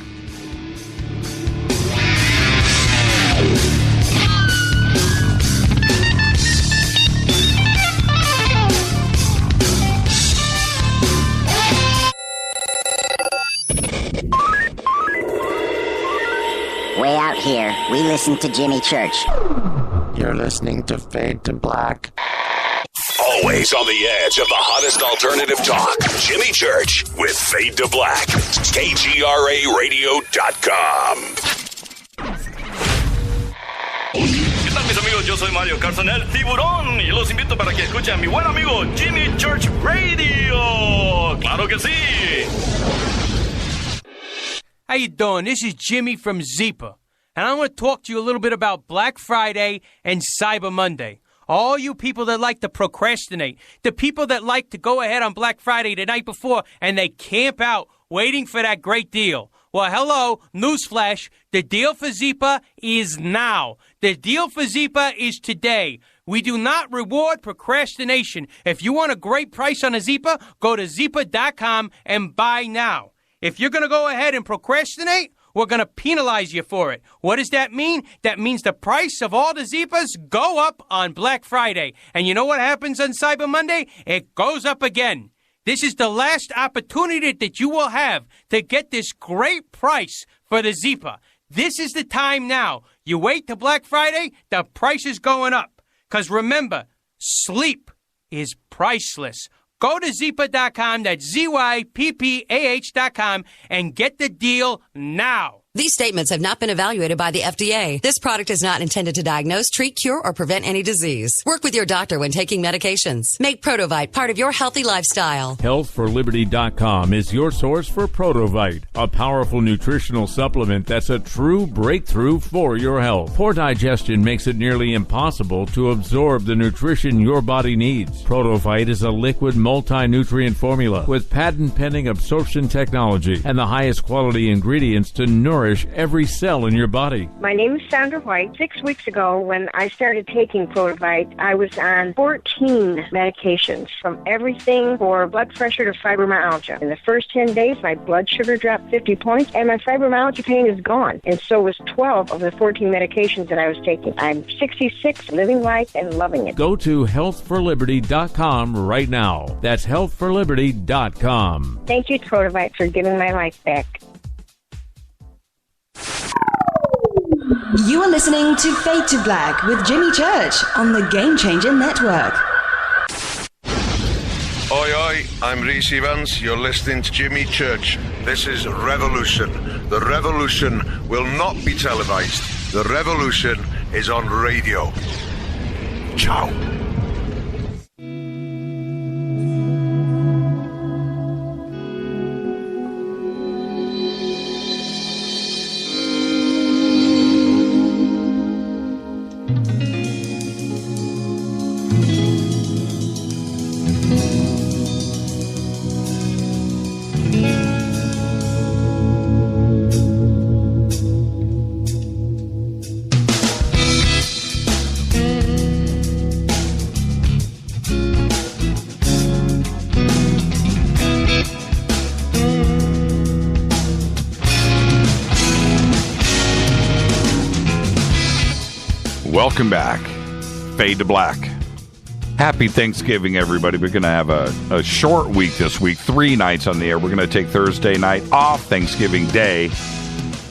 Way out here, we listen to Jimmy Church. You're listening to Fade to Black. Always on the edge of the hottest alternative talk. Jimmy Church with Fade to Black. KGRARadio.com. ¿Qué tal, mis amigos? Yo soy Mario Carson, el tiburón, y los invito para que escuchen a mi buen amigo Jimmy Church Radio. How you doing? This is Jimmy from Zepa, and I'm going to talk to you a little bit about Black Friday and Cyber Monday. All you people that like to procrastinate, the people that like to go ahead on Black Friday the night before and they camp out waiting for that great deal. Well, hello, newsflash, the deal for Zepa is now. The deal for Zepa is today. We do not reward procrastination. If you want a great price on a Zepa, go to Zepa.com and buy now. If you're going to go ahead and procrastinate, we're going to penalize you for it. What does that mean? That means the price of all the Zepas go up on Black Friday. And you know what happens on Cyber Monday? It goes up again. This is the last opportunity that you will have to get this great price for the Zepa. This is the time now. You wait till Black Friday, the price is going up. Because remember, sleep is priceless. Go to Zepa.com, that's ZYPPAH.com, and get the deal now. These statements have not been evaluated by the FDA. This product is not intended to diagnose, treat, cure, or prevent any disease. Work with your doctor when taking medications. Make Protovite part of your healthy lifestyle. HealthForLiberty.com is your source for Protovite, a powerful nutritional supplement that's a true breakthrough for your health. Poor digestion makes it nearly impossible to absorb the nutrition your body needs. Protovite is a liquid multi-nutrient formula with patent-pending absorption technology and the highest quality ingredients to nourish every cell in your body. My name is Sandra White. 6 weeks ago, when I started taking Protovite, I was on 14 medications, from everything for blood pressure to fibromyalgia. In the first 10 days, my blood sugar dropped 50 points, and my fibromyalgia pain is gone. And so was 12 of the 14 medications that I was taking. I'm 66, living life and loving it. Go to HealthForLiberty.com right now. That's HealthForLiberty.com. Thank you, Protovite, for giving my life back. You are listening to Fade to Black with Jimmy Church on the Game Changer Network. Oi, oi, I'm Reese Evans. You're listening to Jimmy Church. This is Revolution. The revolution will not be televised. The revolution is on radio. Ciao. Welcome back. Fade to Black. Happy Thanksgiving, everybody. We're going to have a short week this week, 3 nights on the air. We're going to take Thursday night off, Thanksgiving Day.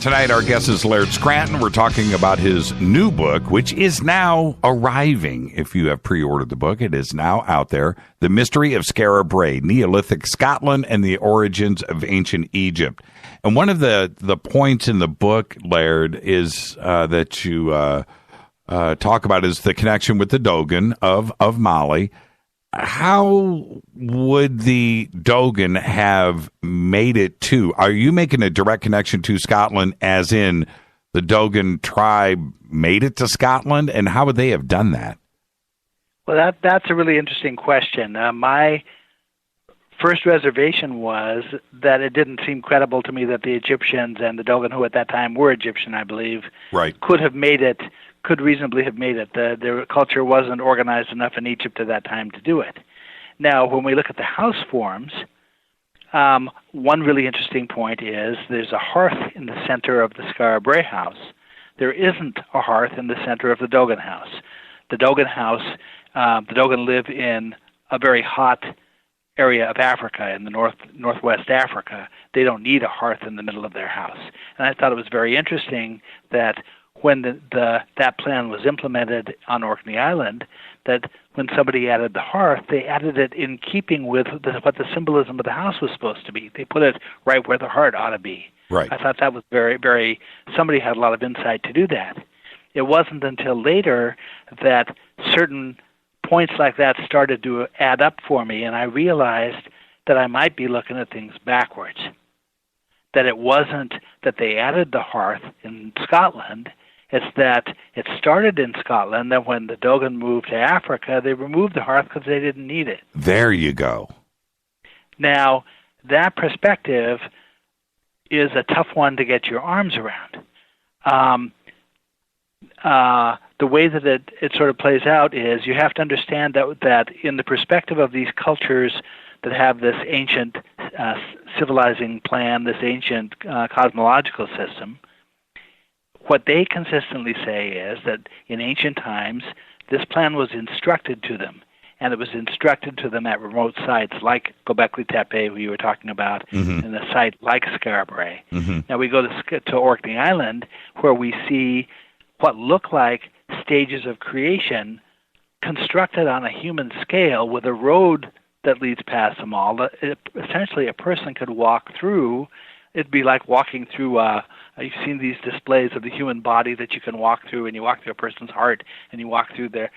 Tonight, our guest is Laird Scranton. We're talking about his new book, which is now arriving. If you have pre-ordered the book, it is now out there. The Mystery of Skara Brae, Neolithic Scotland and the Origins of Ancient Egypt. And one of the points in the book, Laird, is that you talk about is the connection with the Dogon of Mali. How would the Dogon have made it to? Are you making a direct connection to Scotland, as in the Dogon tribe made it to Scotland, and how would they have done that? Well, that's a really interesting question. My first reservation was that it didn't seem credible to me that the Egyptians and the Dogon, who at that time were Egyptian, I believe, right, could reasonably have made it. Their culture wasn't organized enough in Egypt at that time to do it. Now, when we look at the house forms, one really interesting point is there's a hearth in the center of the Skara Brae house. There isn't a hearth in the center of the Dogon house. The Dogon live in a very hot area of Africa, in the northwest Africa. They don't need a hearth in the middle of their house. And I thought it was very interesting that when that plan was implemented on Orkney Island, that when somebody added the hearth, they added it in keeping with what the symbolism of the house was supposed to be. They put it right where the heart ought to be. Right. I thought that was very, very, somebody had a lot of insight to do that. It wasn't until later that certain points like that started to add up for me, and I realized that I might be looking at things backwards. that it wasn't that they added the hearth in Scotland. It's that it started in Scotland, then when the Dogon moved to Africa, they removed the hearth because they didn't need it. There you go. Now, that perspective is a tough one to get your arms around. The way that it sort of plays out is you have to understand that in the perspective of these cultures that have this ancient civilizing plan, this ancient cosmological system, what they consistently say is that in ancient times, this plan was instructed to them, and it was instructed to them at remote sites like Gobekli Tepe, who you were talking about, and a site like Skara Brae. Now we go to Orkney Island, where we see what look like stages of creation constructed on a human scale with a road that leads past them all. Essentially, a person could walk through. It'd be like walking through, you've seen these displays of the human body that you can walk through, and you walk through a person's heart, and you walk through their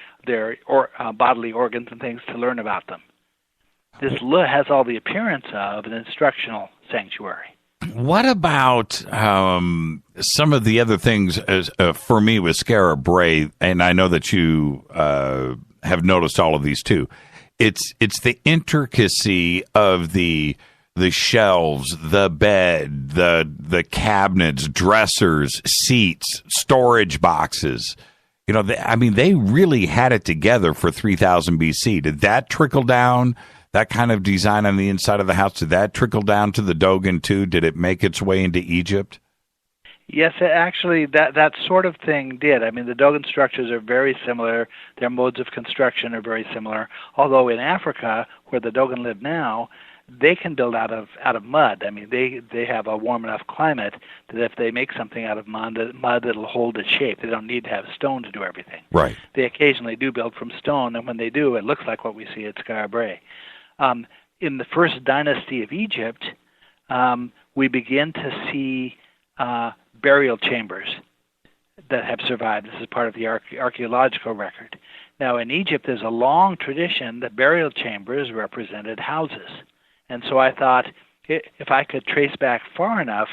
bodily organs and things to learn about them. This has all the appearance of an instructional sanctuary. What about some of the other things for me with Skara Brae, and I know that you have noticed all of these too. It's the intricacy of the shelves, the bed, the cabinets, dressers, seats, storage boxes. You know, they really had it together for 3000 BC. Did that trickle down? That kind of design on the inside of the house, did that trickle down to the Dogon too? Did it make its way into Egypt? Yes, actually, that sort of thing did. I mean, the Dogon structures are very similar. Their modes of construction are very similar. Although in Africa, where the Dogon live now, they can build out of mud. I mean, they have a warm enough climate that if they make something out of mud, it'll hold its shape. They don't need to have stone to do everything. Right. They occasionally do build from stone, and when they do, it looks like what we see at Skara Brae. In the first dynasty of Egypt, we begin to see burial chambers that have survived. This is part of the archaeological record. Now, in Egypt, there's a long tradition that burial chambers represented houses. And so I thought, if I could trace back far enough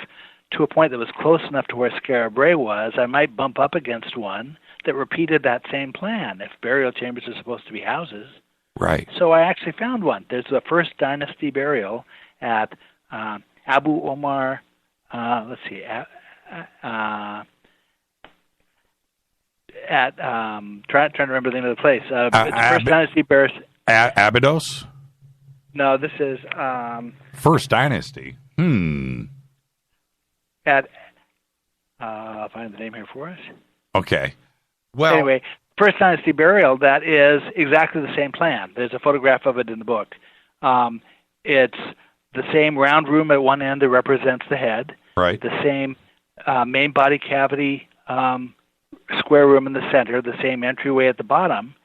to a point that was close enough to where Skara Brae was, I might bump up against one that repeated that same plan. If burial chambers are supposed to be houses, right. So I actually found one. There's the first dynasty burial at Abu Omar. Trying to remember the name of the place. First dynasty burial. Abydos? No, this is First Dynasty. I'll find the name here for us. Okay. Well, anyway, First Dynasty burial, that is exactly the same plan. There's a photograph of it in the book. It's the same round room at one end that represents the head. Right. The same main body cavity square room in the center, the same entryway at the bottom.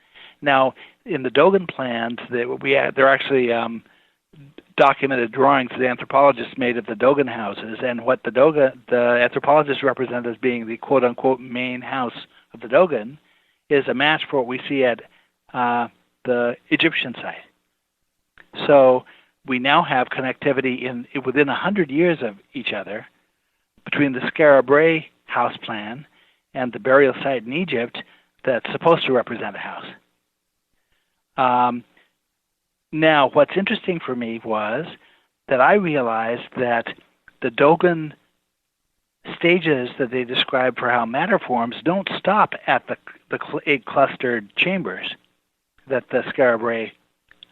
Now, in the Dogon plans, there are actually documented drawings the anthropologists made of the Dogon houses, and what the anthropologists represent as being the quote-unquote main house of the Dogon is a match for what we see at the Egyptian site. So we now have connectivity within 100 years of each other between the Skara Brae house plan and the burial site in Egypt that's supposed to represent a house. Now, what's interesting for me was that I realized that the Dogon stages that they describe for how matter forms don't stop at the 8 clustered chambers that the Skara Brae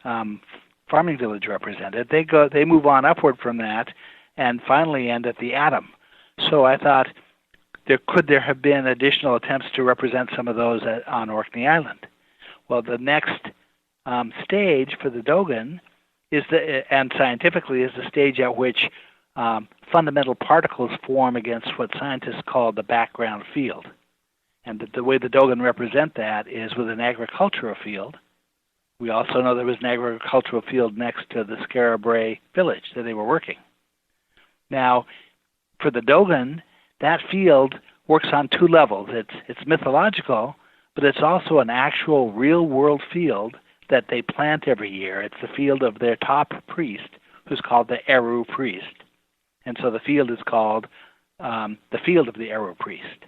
farming village represented. They move on upward from that and finally end at the atom. So I thought, could there have been additional attempts to represent some of those on Orkney Island? Well, the next stage for the Dogon and scientifically is the stage at which fundamental particles form against what scientists call the background field. And the way the Dogon represent that is with an agricultural field. We also know there was an agricultural field next to the Skara Brae village that they were working. Now, for the Dogon, that field works on 2 levels. It's mythological, but it's also an actual real-world field that they plant every year. It's the field of their top priest, who's called the Eru priest. And so the field is called the field of the Eru priest.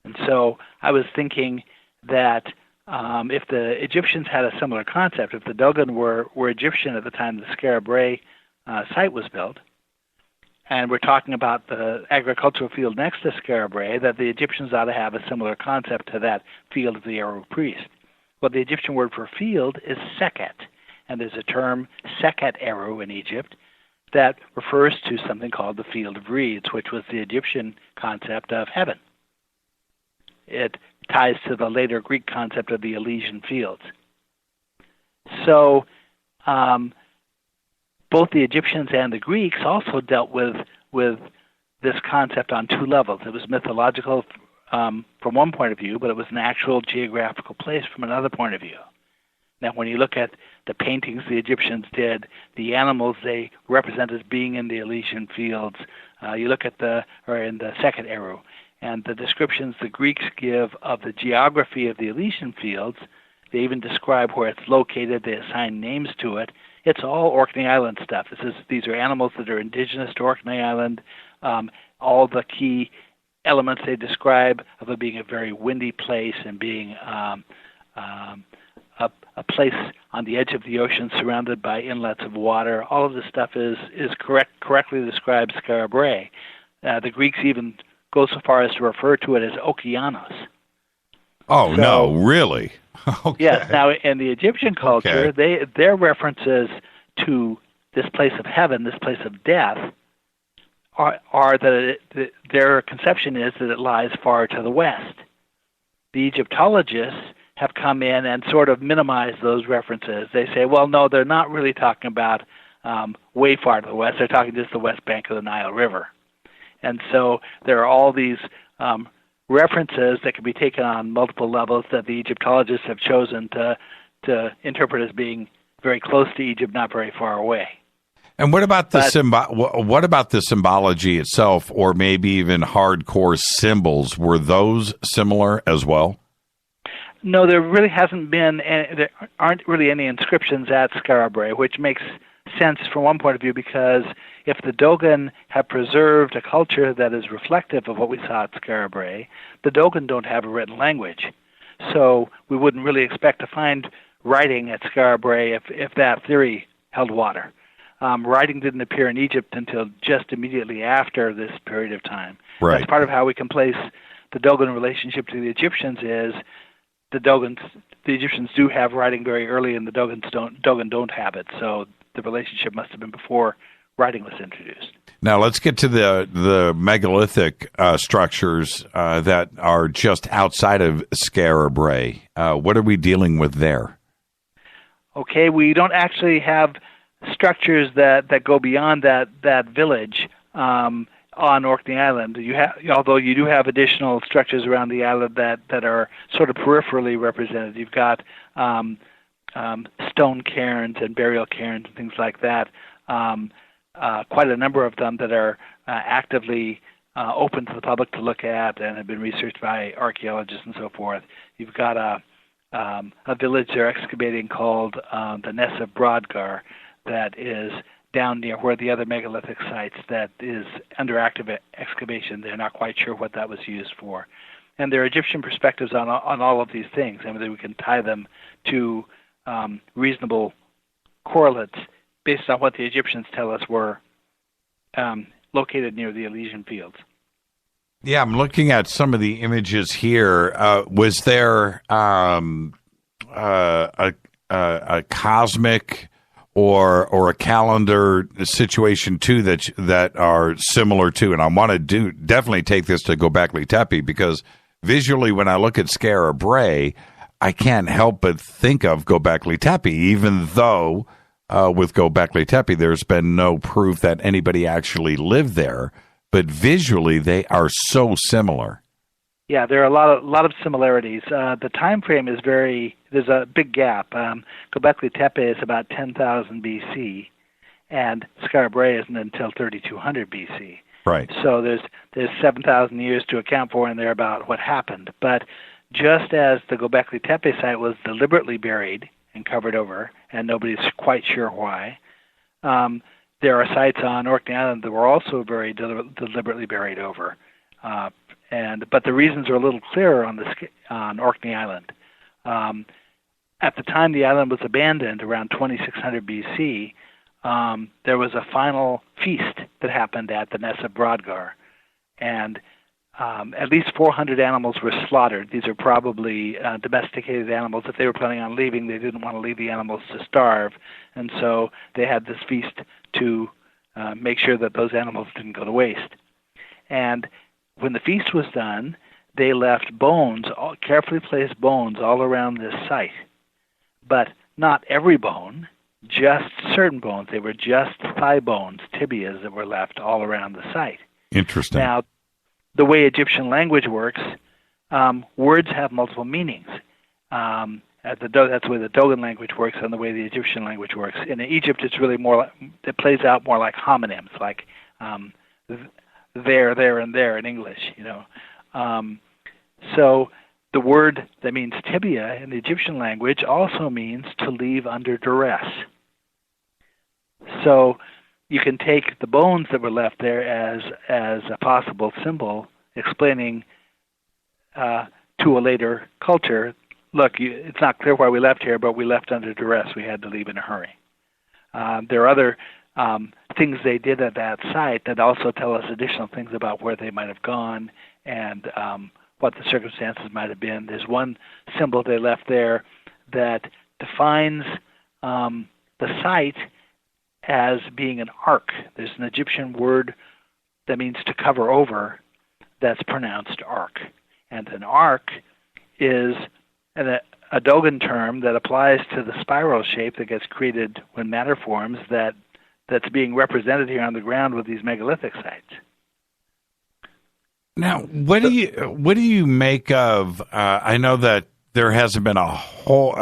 And so I was thinking that if the Egyptians had a similar concept, if the Dogon were Egyptian at the time the Skara Brae site was built, and we're talking about the agricultural field next to Skara Brae, that the Egyptians ought to have a similar concept to that field of the Eru priest. Well, the Egyptian word for field is seket, and there's a term seket Eru in Egypt that refers to something called the field of reeds, which was the Egyptian concept of heaven. It ties to the later Greek concept of the Elysian fields. So both the Egyptians and the Greeks also dealt with this concept on two levels. It was mythological from one point of view, but it was an actual geographical place from another point of view. Now, when you look at the paintings the Egyptians did, the animals they represent as being in the Elysian fields, you look at in the second Eru, and the descriptions the Greeks give of the geography of the Elysian fields, they even describe where it's located, they assign names to it. It's all Orkney Island stuff. These are animals that are indigenous to Orkney Island. All the key elements they describe of it being a very windy place and being a place on the edge of the ocean surrounded by inlets of water. All of this stuff is correctly describes Skara Brae. The Greeks even go so far as to refer to it as Okeanos. Oh, so, no, really? Okay. Yes. Now, in the Egyptian culture, their references to this place of heaven, this place of death, are that their conception is that it lies far to the west. The Egyptologists have come in and sort of minimized those references. They say, well, no, they're not really talking about way far to the west. They're talking just the west bank of the Nile River. And so there are all these references that can be taken on multiple levels that the Egyptologists have chosen to interpret as being very close to Egypt, not very far away. And what about the symbology itself, or maybe even hardcore symbols? Were those similar as well? No, there really hasn't been. There aren't really any inscriptions at Skara Brae, which makes sense from one point of view, because if the Dogon have preserved a culture that is reflective of what we saw at Skara Brae, the Dogon don't have a written language. So we wouldn't really expect to find writing at Skara Brae if that theory held water. Writing didn't appear in Egypt until just immediately after this period of time. Right. That's part of how we can place the Dogon relationship to the Egyptians is the Egyptians do have writing very early, and the Dogon don't have it. So the relationship must have been before writing was introduced. Now let's get to the megalithic structures that are just outside of Skara Brae. What are we dealing with there? Okay, we don't actually have structures that go beyond that village on Orkney Island. Although you do have additional structures around the island that are sort of peripherally represented. You've got stone cairns and burial cairns and things like that. Quite a number of them that are actively open to the public to look at and have been researched by archaeologists and so forth. You've got a village they're excavating called the Ness of Brodgar that is down near where the other megalithic sites that is under active excavation. They're not quite sure what that was used for. And there are Egyptian perspectives on all of these things. I mean, we can tie them to reasonable correlates based on what the Egyptians tell us were located near the Elysian fields. Yeah, I'm looking at some of the images here. Was there a cosmic or a calendar situation too that are similar to? And I want to definitely take this to Gobekli Tepe, because visually, when I look at Skara Brae, I can't help but think of Gobekli Tepe, even though with Gobekli Tepe, there's been no proof that anybody actually lived there. But visually, they are so similar. Yeah, there are a lot of similarities. The time frame is there's a big gap. Gobekli Tepe is about 10,000 BC, and Skara Brae isn't until 3,200 BC. Right. So there's 7,000 years to account for in there about what happened. But just as the Gobekli Tepe site was deliberately buried and covered over, and nobody's quite sure why, there are sites on Orkney Island that were also very deliberately buried over. But the reasons are a little clearer on Orkney Island. At the time the island was abandoned, around 2600 BC, there was a final feast that happened at the Ness of Brodgar, and at least 400 animals were slaughtered. These are probably domesticated animals. If they were planning on leaving, they didn't want to leave the animals to starve, and so they had this feast to make sure that those animals didn't go to waste. And when the feast was done, they left bones, carefully placed bones, all around this site. But not every bone, just certain bones. They were just thigh bones, tibias, that were left all around the site. Interesting. Now, the way Egyptian language works, words have multiple meanings. That's the way the Dogon language works and the way the Egyptian language works. In Egypt, it's really more, it plays out more like homonyms, like there, and there in English, So the word that means tibia in the Egyptian language also means to leave under duress. So you can take the bones that were left there as a possible symbol explaining to a later culture, look, it's not clear why we left here, but we left under duress. We had to leave in a hurry. There are other things they did at that site that also tell us additional things about where they might have gone and what the circumstances might have been. There's one symbol they left there that defines the site as being an ark. There's an Egyptian word that means to cover over that's pronounced ark. And an ark is a Dogon term that applies to the spiral shape that gets created when matter forms that's being represented here on the ground with these megalithic sites. Now, what do you make of? I know that there hasn't been a whole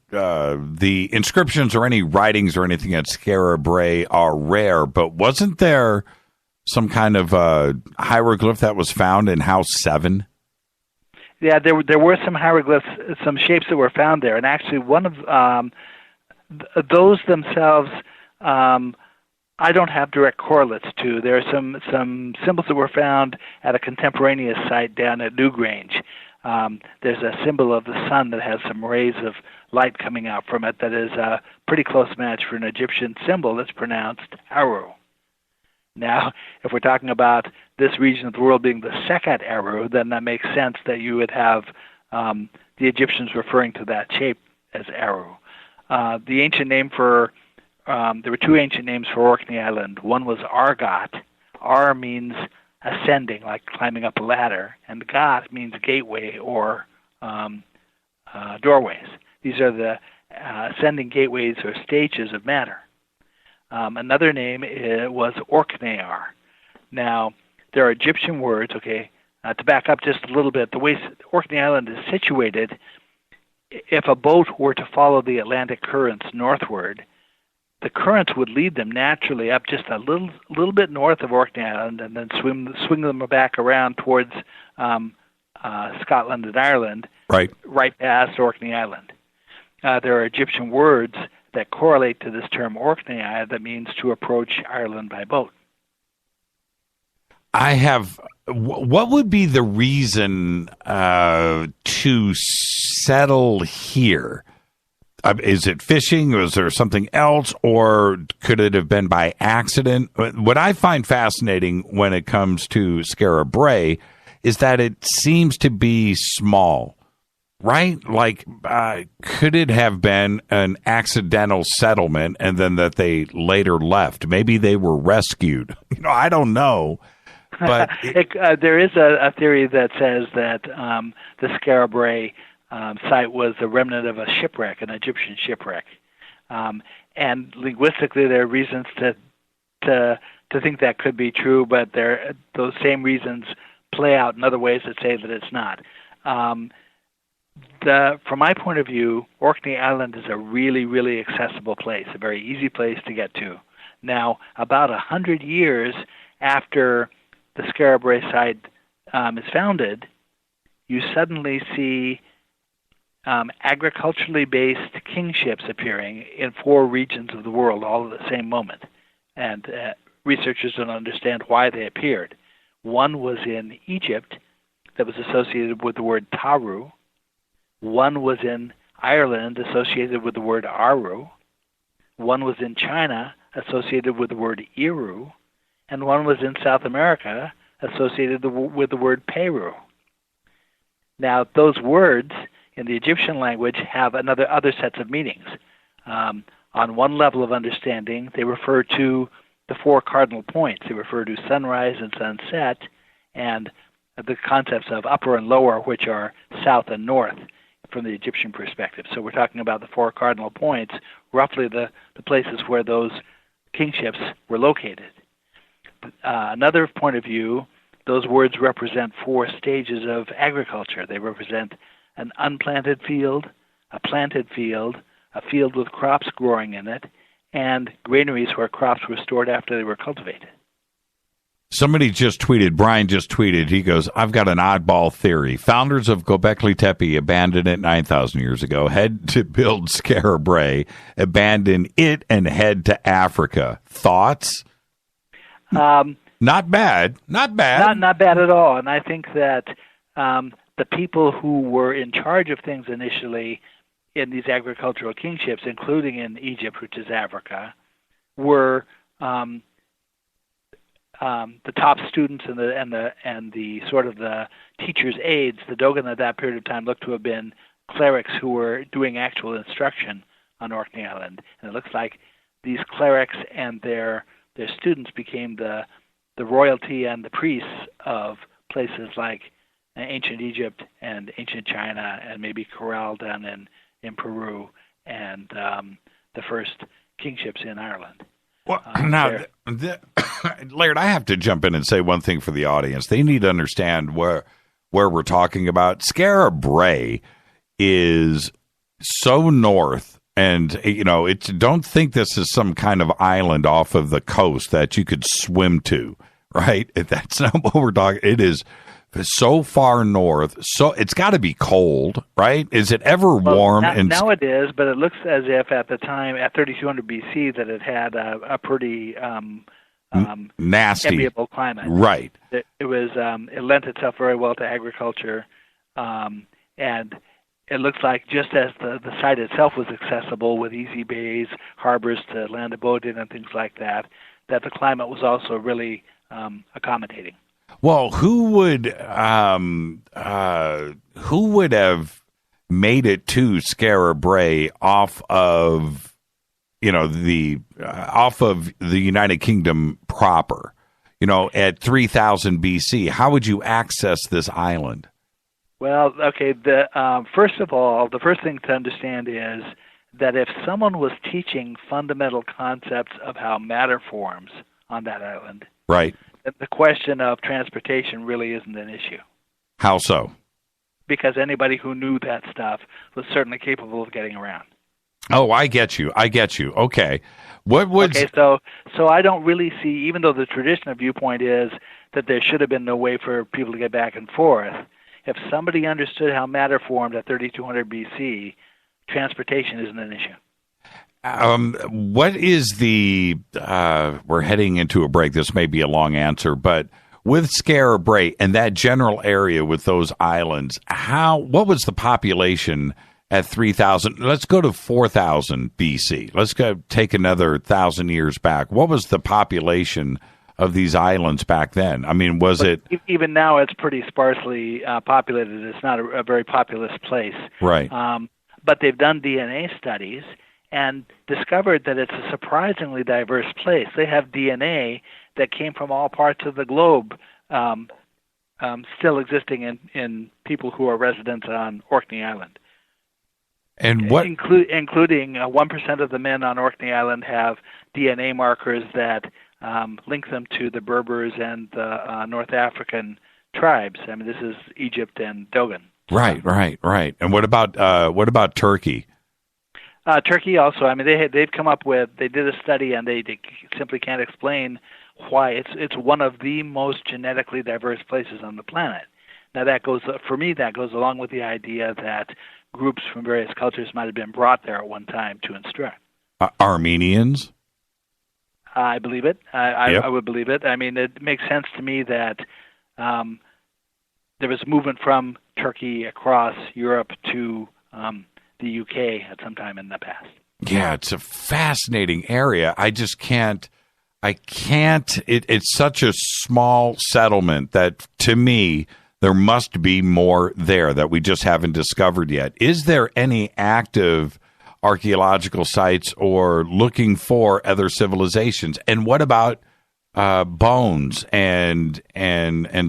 the inscriptions or any writings or anything at Skara Brae are rare, but wasn't there some kind of hieroglyph that was found in House 7? Yeah, there were some hieroglyphs, some shapes that were found there, and actually one of those themselves. I don't have direct correlates to. There are some symbols that were found at a contemporaneous site down at Newgrange. There's a symbol of the sun that has some rays of light coming out from it that is a pretty close match for an Egyptian symbol that's pronounced Aru. Now, if we're talking about this region of the world being the Sekhet Aru, then that makes sense that you would have the Egyptians referring to that shape as Aru. The ancient name for there were two ancient names for Orkney Island. One was Argot. Ar means ascending, like climbing up a ladder, and Got means gateway or doorways. These are the ascending gateways or stages of matter. Another name was Orkneyar. Now, there are Egyptian words, to back up just a little bit, the way Orkney Island is situated, if a boat were to follow the Atlantic currents northward, the currents would lead them naturally up just a little bit north of Orkney Island and then swing them back around towards Scotland and Ireland, right past Orkney Island. There are Egyptian words that correlate to this term Orkney that means to approach Ireland by boat. What would be the reason to settle here? Is it fishing? Was there something else? Or could it have been by accident? What I find fascinating when it comes to Skara Brae is that it seems to be small, right? Like, could it have been an accidental settlement and then that they later left? Maybe they were rescued. I don't know. But there is a theory that says that the Skara Brae site was a remnant of a shipwreck, an Egyptian shipwreck, and linguistically there are reasons to think that could be true, but those same reasons play out in other ways that say that it's not. From my point of view, Orkney Island is a really, really accessible place, a very easy place to get to. Now, about 100 years after the Skara Brae site is founded, you suddenly see agriculturally based kingships appearing in 4 regions of the world all at the same moment. and researchers don't understand why they appeared. One was in Egypt that was associated with the word Taru. One was in Ireland associated with the word Aru. One was in China associated with the word Iru. And one was in South America associated with the word Peru. Now, those words in the Egyptian language have other sets of meanings. On one level of understanding, they refer to the four cardinal points. They refer to sunrise and sunset, and the concepts of upper and lower, which are south and north from the Egyptian perspective. So we're talking about the four cardinal points, roughly the places where those kingships were located. Another point of view, those words represent four stages of agriculture. They represent an unplanted field, a planted field, a field with crops growing in it, and granaries where crops were stored after they were cultivated. Somebody just tweeted, Brian just tweeted, he goes, I've got an oddball theory. Founders of Gobekli Tepe abandoned it 9,000 years ago, head to build Skara Brae, abandon it, and head to Africa. Thoughts? Not bad. Not bad. Not bad at all. And I think that the people who were in charge of things initially in these agricultural kingships, including in Egypt, which is Africa, were the top students and the sort of the teachers' aides. The Dogon at that period of time looked to have been clerics who were doing actual instruction on Orkney Island. And it looks like these clerics and their students became the royalty and the priests of places like ancient Egypt and ancient China and maybe Corral down in Peru and the first kingships in Ireland. Well, now, Laird, I have to jump in and say one thing for the audience. They need to understand where we're talking about. Skara Brae is so north, and don't think this is some kind of island off of the coast that you could swim to, right? That's not what we're talking. It is so far north, so it's got to be cold, right? Is it ever warm? Now it is, but it looks as if at the time, at 3200 BC, that it had a pretty nasty, enviable climate. Right. It was. It lent itself very well to agriculture, and it looks like just as the site itself was accessible with easy bays, harbors to land a boat in, and things like that, that the climate was also really accommodating. Well, who would have made it to Skara Brae off of the United Kingdom proper? At 3000 BC, how would you access this island? Well, okay. First of all, the first thing to understand is that if someone was teaching fundamental concepts of how matter forms on that island, right, the question of transportation really isn't an issue. How so? Because anybody who knew that stuff was certainly capable of getting around. Oh, I get you. Okay. So I don't really see, even though the traditional viewpoint is that there should have been no way for people to get back and forth, if somebody understood how matter formed at 3200 BC, transportation isn't an issue. What is we're heading into a break. This may be a long answer, but with Skara Brae and that general area with those islands, what was the population at 3000? Let's go to 4000 BC. Let's go take another 1,000 years back. What was the population of these islands back then? I mean, even now it's pretty sparsely populated. It's not a very populous place. Right. But they've done DNA studies and discovered that it's a surprisingly diverse place. They have DNA that came from all parts of the globe, still existing in people who are residents on Orkney Island. And what, including 1% of the men on Orkney Island have DNA markers that link them to the Berbers and the North African tribes. I mean, this is Egypt and Dogon. Right. And what about Turkey? Turkey also. I mean, they've come up with. They did a study, and they simply can't explain why it's one of the most genetically diverse places on the planet. Now that goes along with the idea that groups from various cultures might have been brought there at one time to instruct. Armenians? I believe it. I would believe it. I mean, it makes sense to me that there was a movement from Turkey across Europe to the UK at some time in the past. Yeah, it's a fascinating area. I just can't. It's such a small settlement that, to me, there must be more there that we just haven't discovered yet. Is there any active archaeological sites or looking for other civilizations? And what about bones and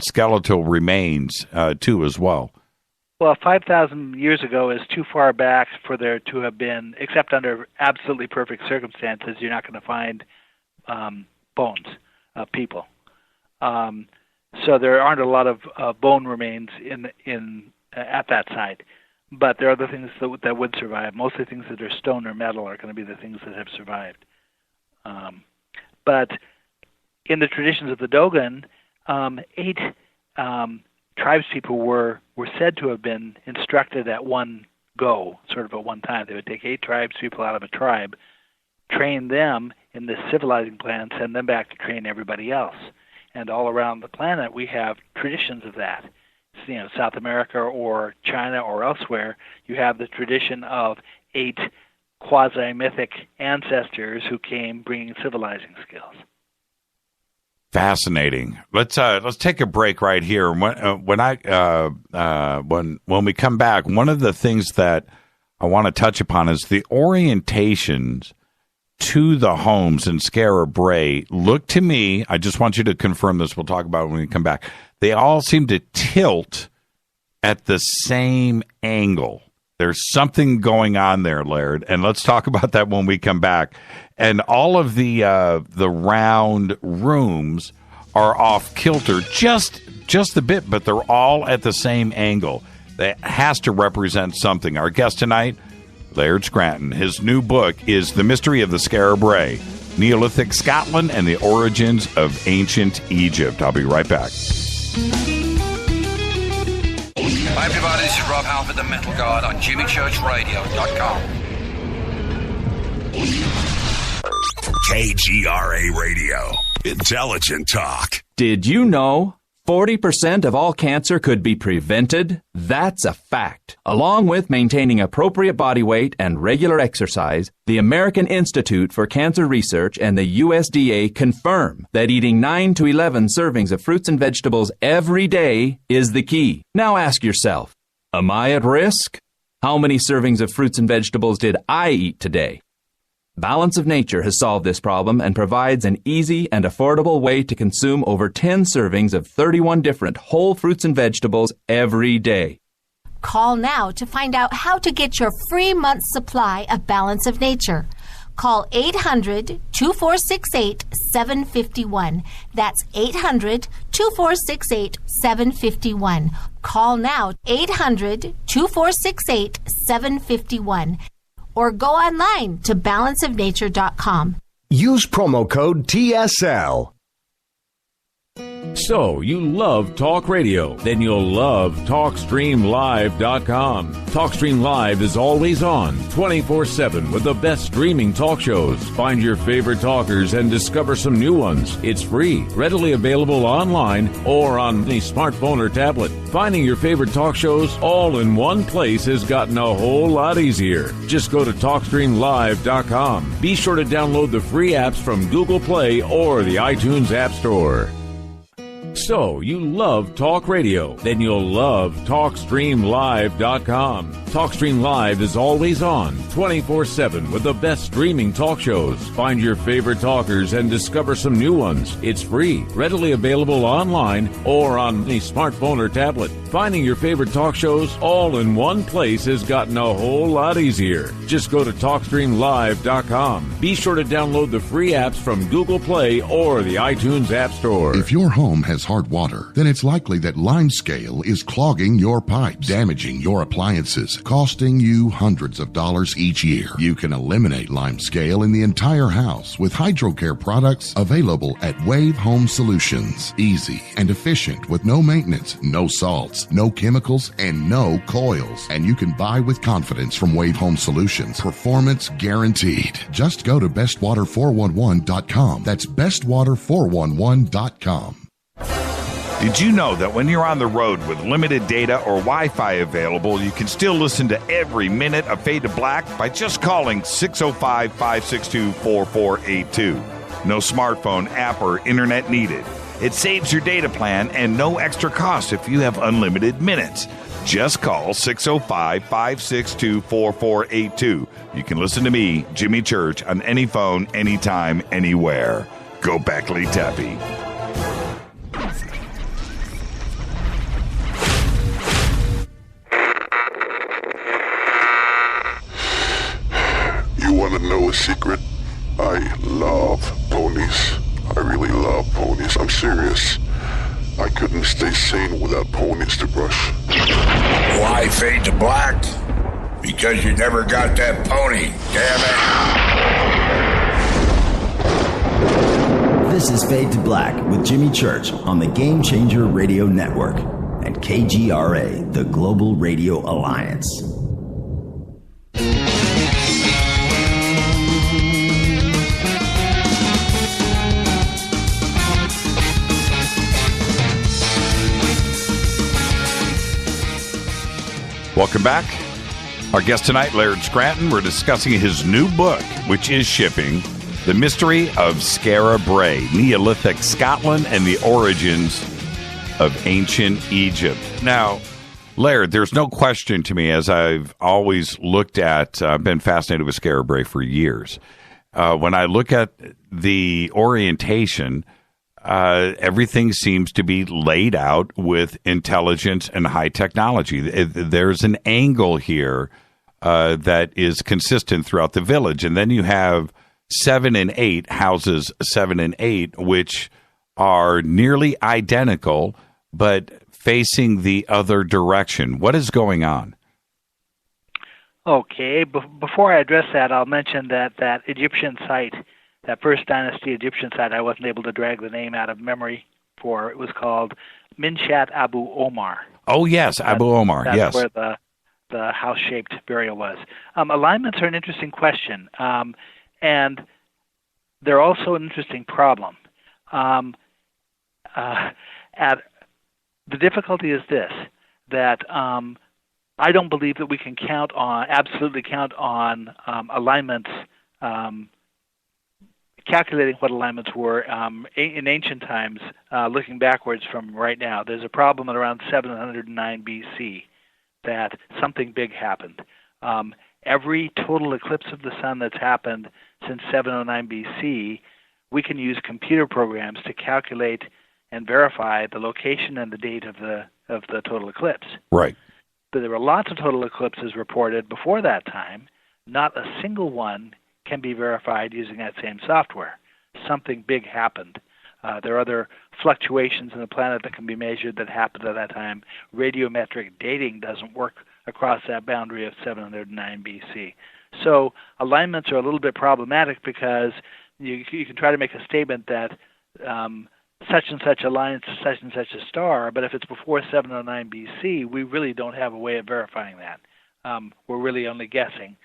skeletal remains too as well? Well, 5,000 years ago is too far back for there to have been, except under absolutely perfect circumstances, you're not going to find bones of people. So there aren't a lot of bone remains at that site. But there are other things that would survive. Mostly things that are stone or metal are going to be the things that have survived. But in the traditions of the Dogon, 8 tribespeople were said to have been instructed at one go, sort of at one time. They would take 8 tribespeople out of a tribe, train them in this civilizing plan, send them back to train everybody else. And all around the planet, we have traditions of that. South America or China or elsewhere, you have the tradition of 8 quasi-mythic ancestors who came bringing civilizing skills. Fascinating. Let's take a break right here. When we come back, one of the things that I want to touch upon is the orientations to the homes in Skara Brae. Look to me, I just want you to confirm this. We'll talk about it when we come back. They all seem to tilt at the same angle. There's something going on there, Laird, and let's talk about that when we come back. And all of the round rooms are off kilter just a bit, but they're all at the same angle. That has to represent something. Our guest tonight, Laird Scranton. His new book is The Mystery of the Skara Brae, Neolithic Scotland and the Origins of Ancient Egypt. I'll be right back. Hi everybody, this is Rob Halford, the Metal Guard on JimmyChurchRadio.com. KGRA Radio. Intelligent talk. Did you know 40% of all cancer could be prevented? That's a fact. Along with maintaining appropriate body weight and regular exercise, the American Institute for Cancer Research and the USDA confirm that eating 9 to 11 servings of fruits and vegetables every day is the key. Now ask yourself, am I at risk? How many servings of fruits and vegetables did I eat today? Balance of Nature has solved this problem and provides an easy and affordable way to consume over 10 servings of 31 different whole fruits and vegetables every day. Call now to find out how to get your free month's supply of Balance of Nature. Call 800-2468-751. That's 800-2468-751. Call now, 800-2468-751. Or go online to balanceofnature.com. Use promo code TSL. So, you love talk radio? Then you'll love TalkStreamLive.com. TalkStream Live is always on, 24/7 with the best streaming talk shows. Find your favorite talkers and discover some new ones. It's free, readily available online or on any smartphone or tablet. Finding your favorite talk shows all in one place has gotten a whole lot easier. Just go to TalkStreamLive.com. Be sure to download the free apps from Google Play or the iTunes App Store. So, you love talk radio? Then you'll love TalkStreamLive.com. TalkStream Live is always on, 24/7 with the best streaming talk shows. Find your favorite talkers and discover some new ones. It's free, readily available online or on any smartphone or tablet. Finding your favorite talk shows all in one place has gotten a whole lot easier. Just go to TalkStreamLive.com. Be sure to download the free apps from Google Play or the iTunes App Store. If your home has hard water, then it's likely that limescale is clogging your pipes, damaging your appliances, costing you hundreds of dollars each year. You can eliminate lime scale in the entire house with HydroCare products available at Wave Home Solutions. Easy and efficient with no maintenance, no salts, no chemicals, and no coils. And you can buy with confidence from Wave Home Solutions. Performance guaranteed. Just go to bestwater411.com. That's bestwater411.com. Did you know that when you're on the road with limited data or Wi-Fi available, you can still listen to every minute of Fade to Black by just calling 605-562-4482. No smartphone, app, or internet needed. It saves your data plan and no extra cost if you have unlimited minutes. Just call 605-562-4482. You can listen to me, Jimmy Church, on any phone, anytime, anywhere. Gobekli Tepe. You want to know a secret? I love ponies. I really love ponies. I'm serious. I couldn't stay sane without ponies to brush. Why Fade to Black? Because you never got that pony, damn it. This is Fade to Black with Jimmy Church on the Game Changer Radio Network and KGRA, the Global Radio Alliance. Welcome back. Our guest tonight, Laird Scranton. We're discussing his new book, which is shipping, The Mystery of Skara Brae, Neolithic Scotland and the Origins of Ancient Egypt. Now, Laird, there's no question to me, as I've always looked at, I've been fascinated with Skara Brae for years. When I look at the orientation, everything seems to be laid out with intelligence and high technology. There's an angle here that is consistent throughout the village. And then you have 7 and 8, houses 7 and 8, which are nearly identical, but facing the other direction. What is going on? Okay, before I address that, I'll mention that Egyptian site, that First Dynasty Egyptian site, I wasn't able to drag the name out of memory for. It was called Minshat Abu Omar. Oh, yes, Abu Omar, yes. That's where the house-shaped burial was. Alignments are an interesting question, and they're also an interesting problem. The difficulty is this, that I don't believe that we can absolutely count on alignments, calculating what alignments were in ancient times, looking backwards from right now. There's a problem at around 709 BC that something big happened. Every total eclipse of the sun that's happened since 709 BC, we can use computer programs to calculate and verify the location and the date of the total eclipse. Right. But there were lots of total eclipses reported before that time. Not a single one can be verified using that same software. Something big happened. There are other fluctuations in the planet that can be measured that happened at that time. Radiometric dating doesn't work across that boundary of 709 BC. So alignments are a little bit problematic because you can try to make a statement that such and such aligns to such and such a star, but if it's before 709 BC, we really don't have a way of verifying that. We're really only guessing,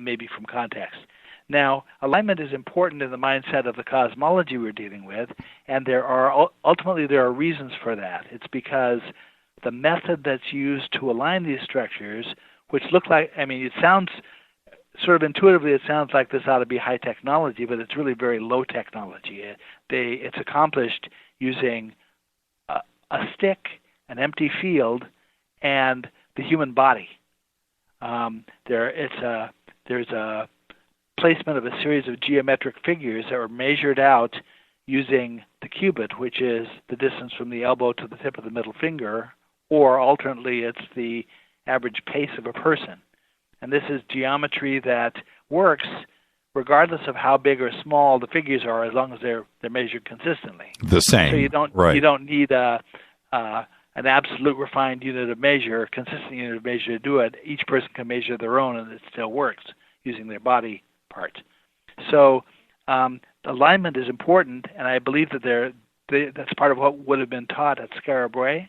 maybe from context. Now, alignment is important in the mindset of the cosmology we're dealing with, and ultimately there are reasons for that. It's because the method that's used to align these structures, which look like, it sounds sort of intuitively, it sounds like this ought to be high technology, but it's really very low technology. It's accomplished using a stick, an empty field, and the human body. There's a placement of a series of geometric figures that were measured out using the cubit, which is the distance from the elbow to the tip of the middle finger, or alternately it's the average pace of a person. And this is geometry that works regardless of how big or small the figures are, as long as they're measured consistently. The same. So you don't right. you don't need an absolute refined unit of measure, consistent unit of measure to do it. Each person can measure their own, and it still works using their body parts. So alignment is important, and I believe that that's part of what would have been taught at Skara Brae.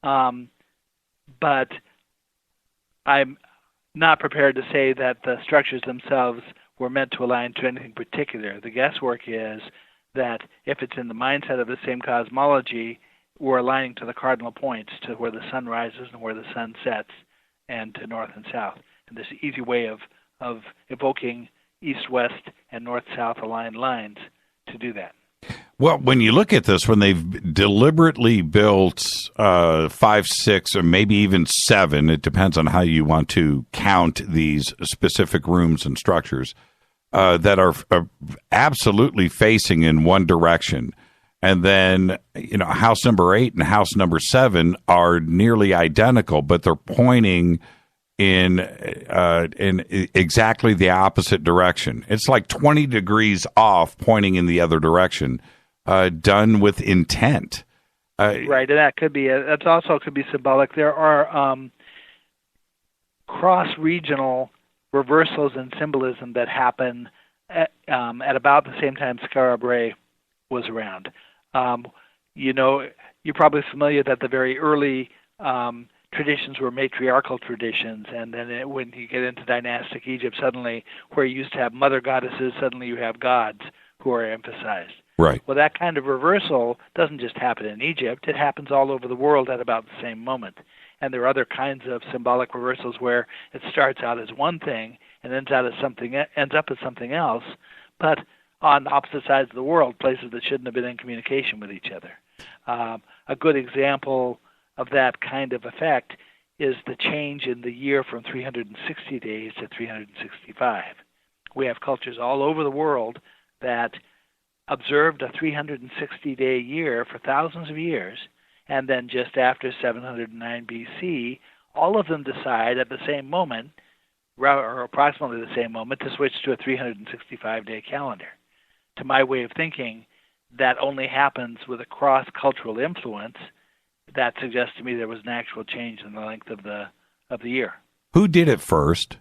But I'm not prepared to say that the structures themselves were meant to align to anything particular. The guesswork is that if it's in the mindset of the same cosmology, we're aligning to the cardinal points, to where the sun rises and where the sun sets, and to north and south. And this easy way of evoking east-west and north-south aligned lines to do that. Well, when you look at this, when they've deliberately built 5, 6, or maybe even 7, it depends on how you want to count these specific rooms and structures, that are absolutely facing in one direction. And then, house number 8 and house number 7 are nearly identical, but they're pointing in exactly the opposite direction. It's like 20 degrees off, pointing in the other direction, done with intent. Right, and that also could be symbolic. There are cross-regional reversals in symbolism that happen at about the same time Skara Brae was around. You're probably familiar that the very early traditions were matriarchal traditions, and then when you get into dynastic Egypt, suddenly where you used to have mother goddesses, suddenly you have gods who are emphasized. Right. Well, that kind of reversal doesn't just happen in Egypt. It happens all over the world at about the same moment. And there are other kinds of symbolic reversals where it starts out as one thing and ends up as something else, but on opposite sides of the world, places that shouldn't have been in communication with each other. A good example of that kind of effect is the change in the year from 360 days to 365. We have cultures all over the world that observed a 360-day year for thousands of years, and then just after 709 BC, all of them decide at the same moment, or approximately the same moment, to switch to a 365-day calendar. To my way of thinking, that only happens with a cross-cultural influence. That suggests to me there was an actual change in the length of the year. Who did it first?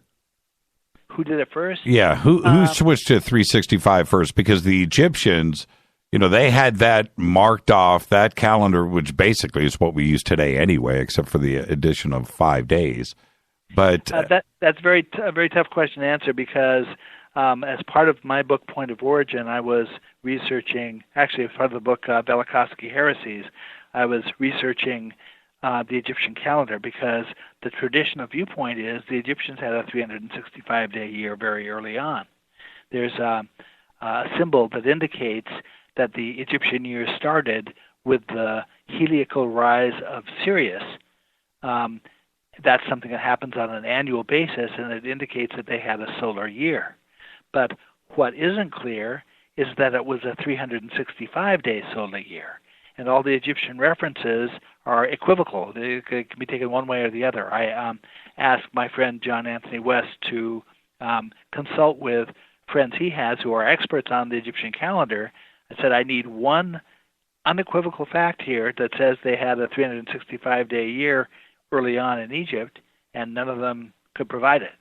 Who did it first? Yeah, who switched to 365 first? Because the Egyptians, they had that marked off, that calendar, which basically is what we use today anyway, except for the addition of 5 days. But that's a very tough question to answer, because as part of my book, Point of Origin, I was researching, actually as part of the book, Velikovsky Heresies, I was researching the Egyptian calendar, because the traditional viewpoint is the Egyptians had a 365-day year very early on. There's a symbol that indicates that the Egyptian year started with the heliacal rise of Sirius. That's something that happens on an annual basis, and it indicates that they had a solar year. But what isn't clear is that it was a 365-day solar year. And all the Egyptian references are equivocal. They can be taken one way or the other. I asked my friend John Anthony West to consult with friends he has who are experts on the Egyptian calendar. I said, I need one unequivocal fact here that says they had a 365-day year early on in Egypt, and none of them could provide it.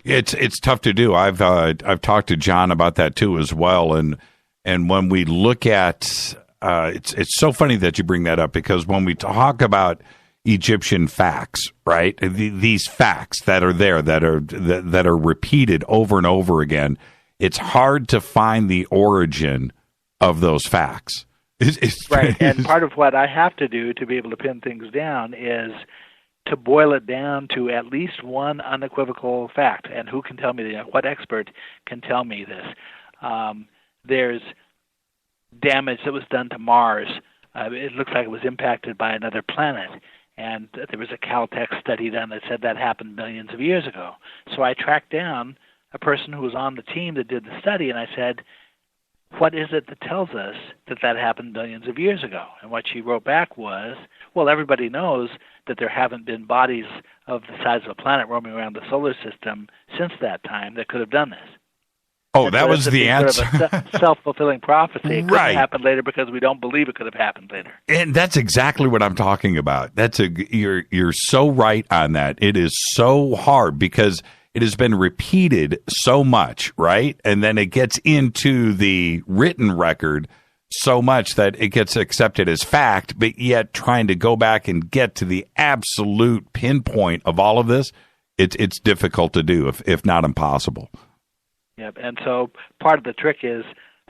It's tough to do. I've talked to John about that too as well, and when we look at it's so funny that you bring that up, because when we talk about Egyptian facts, right, these facts that are there that are repeated over and over again, it's hard to find the origin of those facts. Right, and part of what I have to do to be able to pin things down is to boil it down to at least one unequivocal fact. And who can tell me that? What expert can tell me this? There's damage that was done to Mars. It looks like it was impacted by another planet. And there was a Caltech study done that said that happened millions of years ago. So I tracked down a person who was on the team that did the study, and I said, what is it that tells us that that happened millions of years ago? And what she wrote back was, well, everybody knows that there haven't been bodies of the size of a planet roaming around the solar system since that time that could have done this. Oh, And that so was it's the answer. Sort of a self-fulfilling prophecy. It couldn't Right. happen later because we don't believe it could have happened later. And that's exactly what I'm talking about. You're so right on that. It is so hard because it has been repeated so much, right? And then it gets into the written record so much that it gets accepted as fact, but yet trying to go back and get to the absolute pinpoint of all of this, it's difficult to do, if not impossible. Yep. And so part of the trick is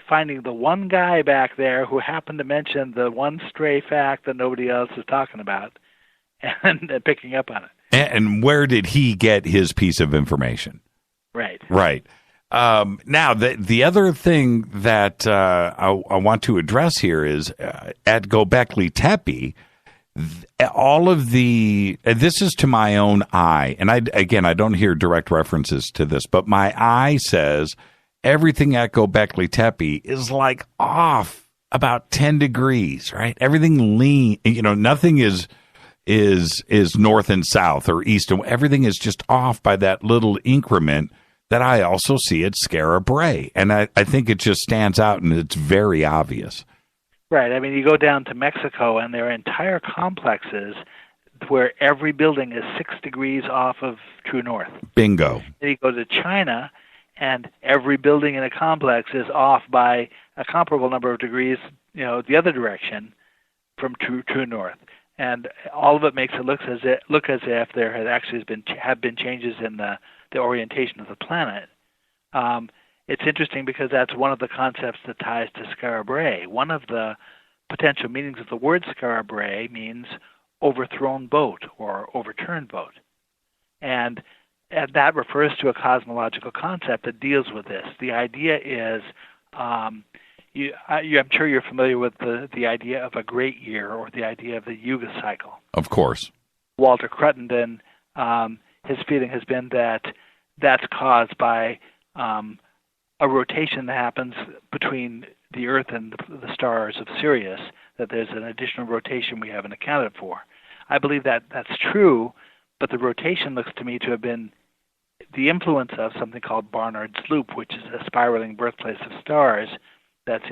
finding the one guy back there who happened to mention the one stray fact that nobody else is talking about, and picking up on it. And where did he get his piece of information? Right. Right. Now, the other thing that I want to address here is at Gobekli Tepe, all of this is to my own eye, and I don't hear direct references to this, but my eye says everything at Gobekli Tepe is like off about 10 degrees, right? Everything lean, nothing is north and south or east, and everything is just off by that little increment that I also see at Skara Brae. And I think it just stands out, and it's very obvious. Right. I mean, you go down to Mexico, and there are entire complexes where every building is 6 degrees off of true north. Bingo. Then you go to China, and every building in a complex is off by a comparable number of degrees, the other direction from true north. And all of it makes it look as if there had actually have been changes in the orientation of the planet. It's interesting because that's one of the concepts that ties to Skara Brae. One of the potential meanings of the word Skara Brae means overthrown boat or overturned boat. And that refers to a cosmological concept that deals with this. The idea is, I'm sure you're familiar with the idea of a great year or the idea of the Yuga cycle. Of course. Walter Cruttenden, his feeling has been that that's caused by a rotation that happens between the Earth and the stars of Sirius, that there's an additional rotation we haven't accounted for. I believe that that's true, but the rotation looks to me to have been the influence of something called Barnard's Loop, which is a spiraling birthplace of stars that's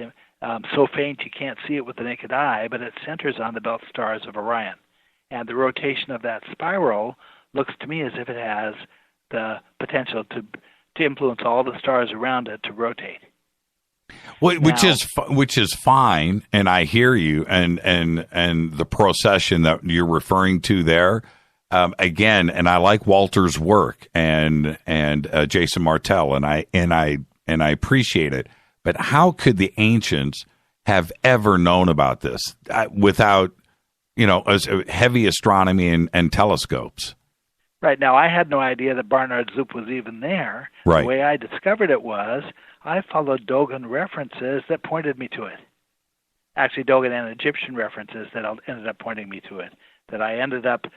so faint you can't see it with the naked eye, but it centers on the belt stars of Orion. And the rotation of that spiral looks to me as if it has the potential to influence all the stars around it to rotate. Which is fine, and I hear you, and the procession that you're referring to there, again, and I like Walter's work and Jason Martell, and I appreciate it. But how could the ancients have ever known about this without heavy astronomy and telescopes? Right. Now, I had no idea that Barnard's Loop was even there. Right. The way I discovered it was I followed Dogon references that pointed me to it. Actually, Dogon and Egyptian references that ended up pointing me to it. That I ended up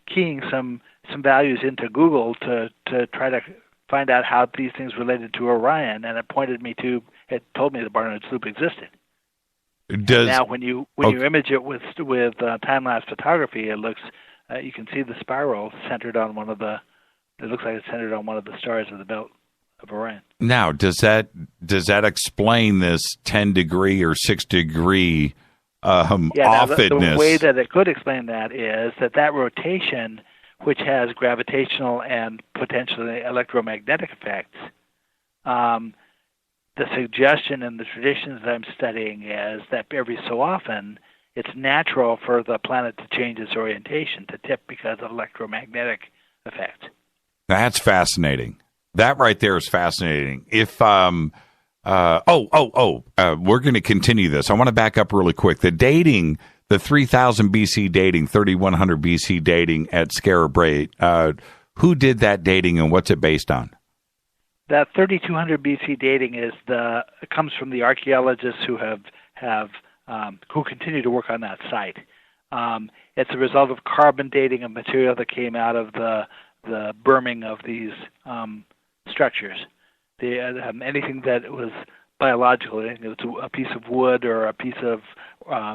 keying some values into Google to try to find out how these things related to Orion, and it told me that Barnard's Loop existed. Now, when you image it with time-lapse photography, it looks you can see the spiral centered on it looks like it's centered on one of the stars of the belt of Orion. Now, does that explain this 10 degree or 6 degree offness? The way that it could explain that is that rotation, which has gravitational and potentially electromagnetic effects, the suggestion in the traditions that I'm studying is that every so often it's natural for the planet to change its orientation, to tip because of electromagnetic effect. That's fascinating. That right there is fascinating. If we're going to continue this. I want to back up really quick. The dating, the 3000 BC dating, 3100 BC dating at Skara Brae, who did that dating and what's it based on? That 3200 BC dating comes from the archaeologists who who continue to work on that site. It's a result of carbon dating of material that came out of the burning of these structures. Anything that was biological, anything that was a piece of wood or a piece of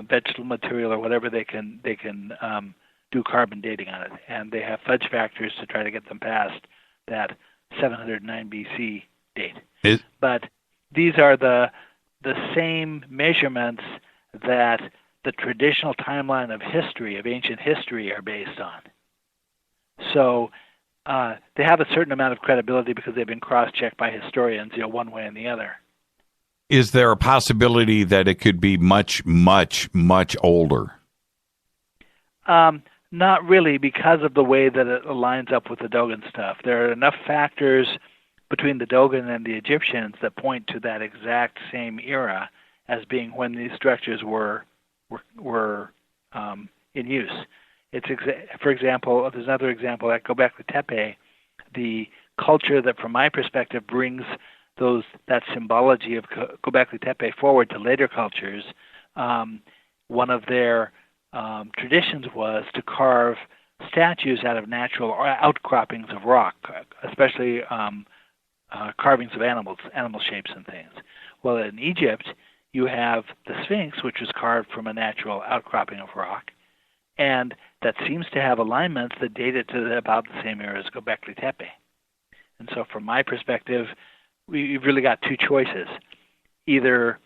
vegetable material or whatever, they can do carbon dating on it, and they have fudge factors to try to get them past that 709 BC date. But these are the same measurements that the traditional timeline of history, of ancient history, are based on. So they have a certain amount of credibility because they've been cross-checked by historians, one way and the other. Is there a possibility that it could be much, much, much older? Not really, because of the way that it lines up with the Dogon stuff. There are enough factors between the Dogon and the Egyptians that point to that exact same era as being when these structures were in use. For example, there's another example at Gobekli Tepe, the culture that, from my perspective, brings that symbology of Gobekli Tepe forward to later cultures. One of their traditions was to carve statues out of natural outcroppings of rock, especially carvings of animal shapes and things. Well, in Egypt, you have the Sphinx, which was carved from a natural outcropping of rock, and that seems to have alignments that date it to about the same era as Gobekli Tepe. And so from my perspective, we've really got two choices. Either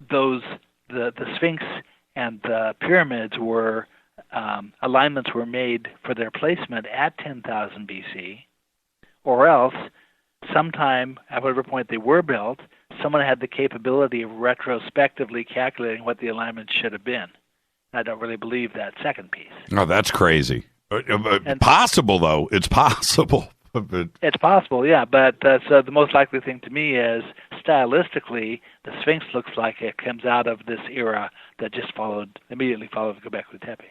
the Sphinx and the pyramids were alignments were made for their placement at 10,000 BC, or else sometime, at whatever point they were built, someone had the capability of retrospectively calculating what the alignments should have been. I don't really believe that second piece. Oh, that's crazy. Possible, though. It's possible. It's possible, yeah. But so the most likely thing to me is, stylistically, the Sphinx looks like it comes out of this era that just immediately followed Gobekli Tepe.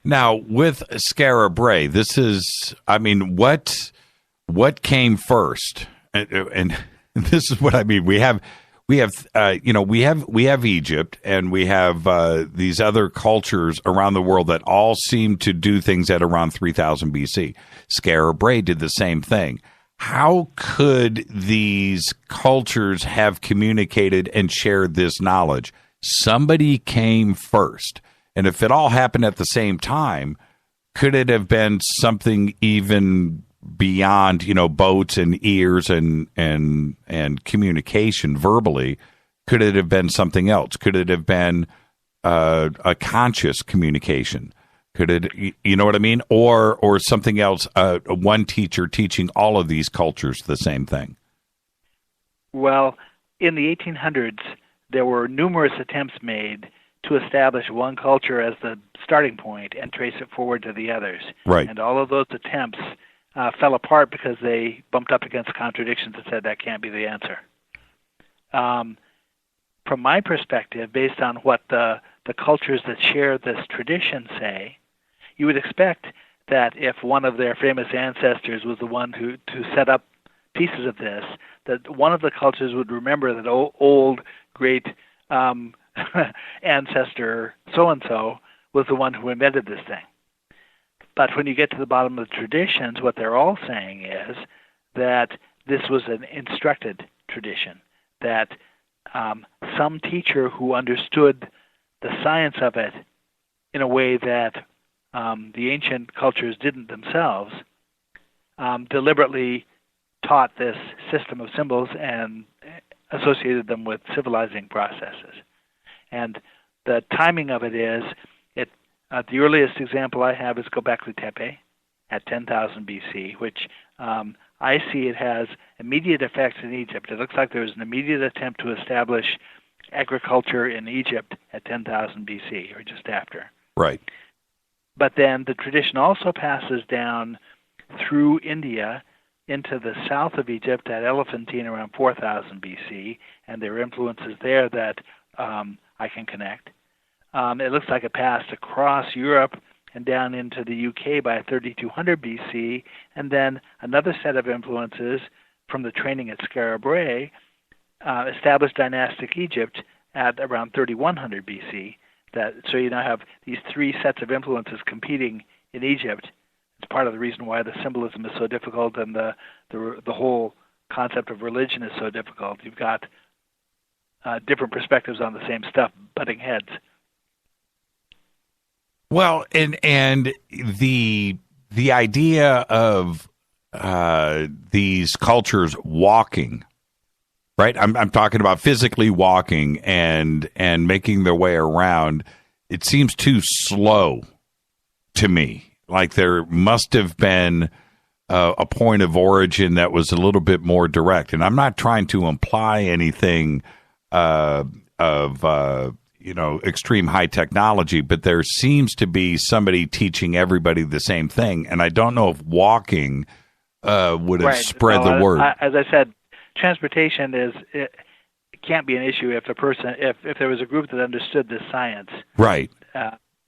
Now, with Skara Brae, this is, what came first? And this is what I mean. We have Egypt, and we have these other cultures around the world that all seem to do things at around 3000 BC. Skara Brae did the same thing. How could these cultures have communicated and shared this knowledge? Somebody came first. And if it all happened at the same time, could it have been something even beyond, boats and ears and communication verbally? Could it have been something else? Could it have been a conscious communication? Could it, you know what I mean? Or something else, one teacher teaching all of these cultures the same thing? Well, in the 1800s, there were numerous attempts made to establish one culture as the starting point and trace it forward to the others. Right. And all of those attempts fell apart because they bumped up against contradictions and said that can't be the answer. From my perspective, based on what the cultures that share this tradition say, you would expect that if one of their famous ancestors was the one to set up pieces of this, that one of the cultures would remember that old great ancestor so-and-so was the one who invented this thing. But when you get to the bottom of the traditions, what they're all saying is that this was an instructed tradition, that some teacher who understood the science of it in a way that the ancient cultures didn't themselves, deliberately taught this system of symbols and associated them with civilizing processes. And the timing of it is, the earliest example I have is Gobekli Tepe at 10,000 BC, which I see it has immediate effects in Egypt. It looks like there was an immediate attempt to establish agriculture in Egypt at 10,000 BC, or just after. Right. But then the tradition also passes down through India into the south of Egypt at Elephantine around 4,000 BC, and there are influences there that I can connect. It looks like it passed across Europe and down into the UK by 3200 BC, and then another set of influences from the training at Skara Brae established dynastic Egypt at around 3100 BC. So you now have these three sets of influences competing in Egypt. It's part of the reason why the symbolism is so difficult and the whole concept of religion is so difficult. You've got different perspectives on the same stuff butting heads. Well, and the idea of these cultures walking, right? I'm talking about physically walking and making their way around. It seems too slow to me. Like there must have been a point of origin that was a little bit more direct. And I'm not trying to imply anything of extreme high technology, but there seems to be somebody teaching everybody the same thing. And I don't know if walking would have spread the word. As I said, transportation it can't be an issue if if there was a group that understood this science. Right.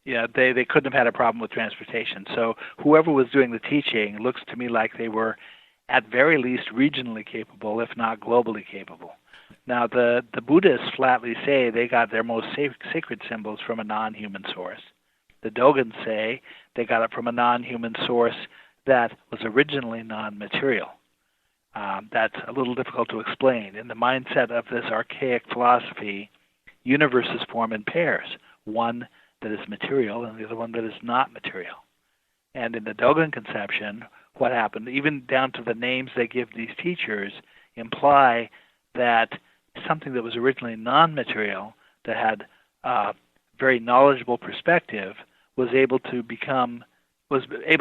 They couldn't have had a problem with transportation. So whoever was doing the teaching looks to me like they were at very least regionally capable, if not globally capable. Now, the Buddhists flatly say they got their most sacred symbols from a non-human source. The Dogon say they got it from a non-human source that was originally non-material. That's a little difficult to explain. In the mindset of this archaic philosophy, universes form in pairs, one that is material and the other one that is not material. And in the Dogon conception, what happened, even down to the names they give these teachers, imply that something that was originally non-material, that had a very knowledgeable perspective, was able to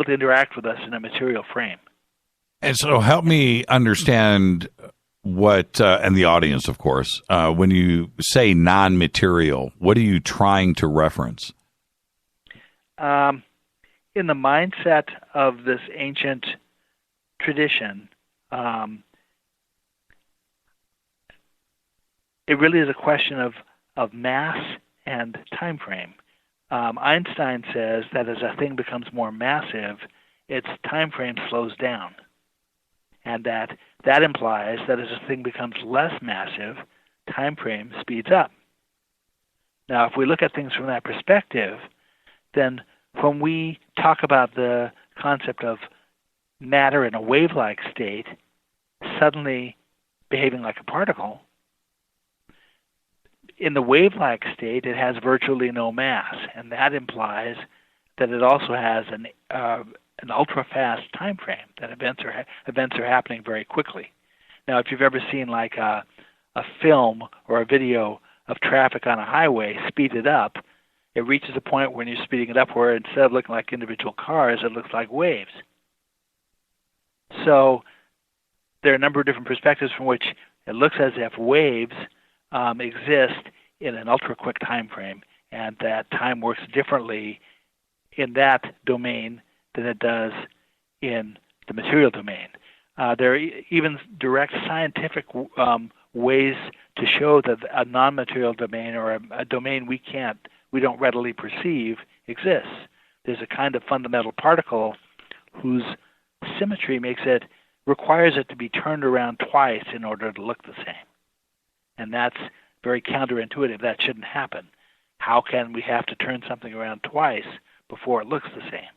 interact with us in a material frame. And so help me understand what, and the audience, of course, when you say non-material, what are you trying to reference? In the mindset of this ancient tradition, it really is a question of mass and time frame. Einstein says that as a thing becomes more massive, its time frame slows down. And that implies that as a thing becomes less massive, time frame speeds up. Now, if we look at things from that perspective, then when we talk about the concept of matter in a wave-like state suddenly behaving like a particle, in the wave-like state, it has virtually no mass, and that implies that it also has an ultra-fast time frame, that events are happening very quickly. Now, if you've ever seen like a film or a video of traffic on a highway speeded up, it reaches a point when you're speeding it up where instead of looking like individual cars, it looks like waves. So there are a number of different perspectives from which it looks as if waves exist in an ultra-quick time frame, and that time works differently in that domain than it does in the material domain. There are even direct scientific ways to show that a non-material domain or a domain we don't readily perceive exists. There's a kind of fundamental particle whose symmetry requires it to be turned around twice in order to look the same. And that's very counterintuitive. That shouldn't happen. How can we have to turn something around twice before it looks the same?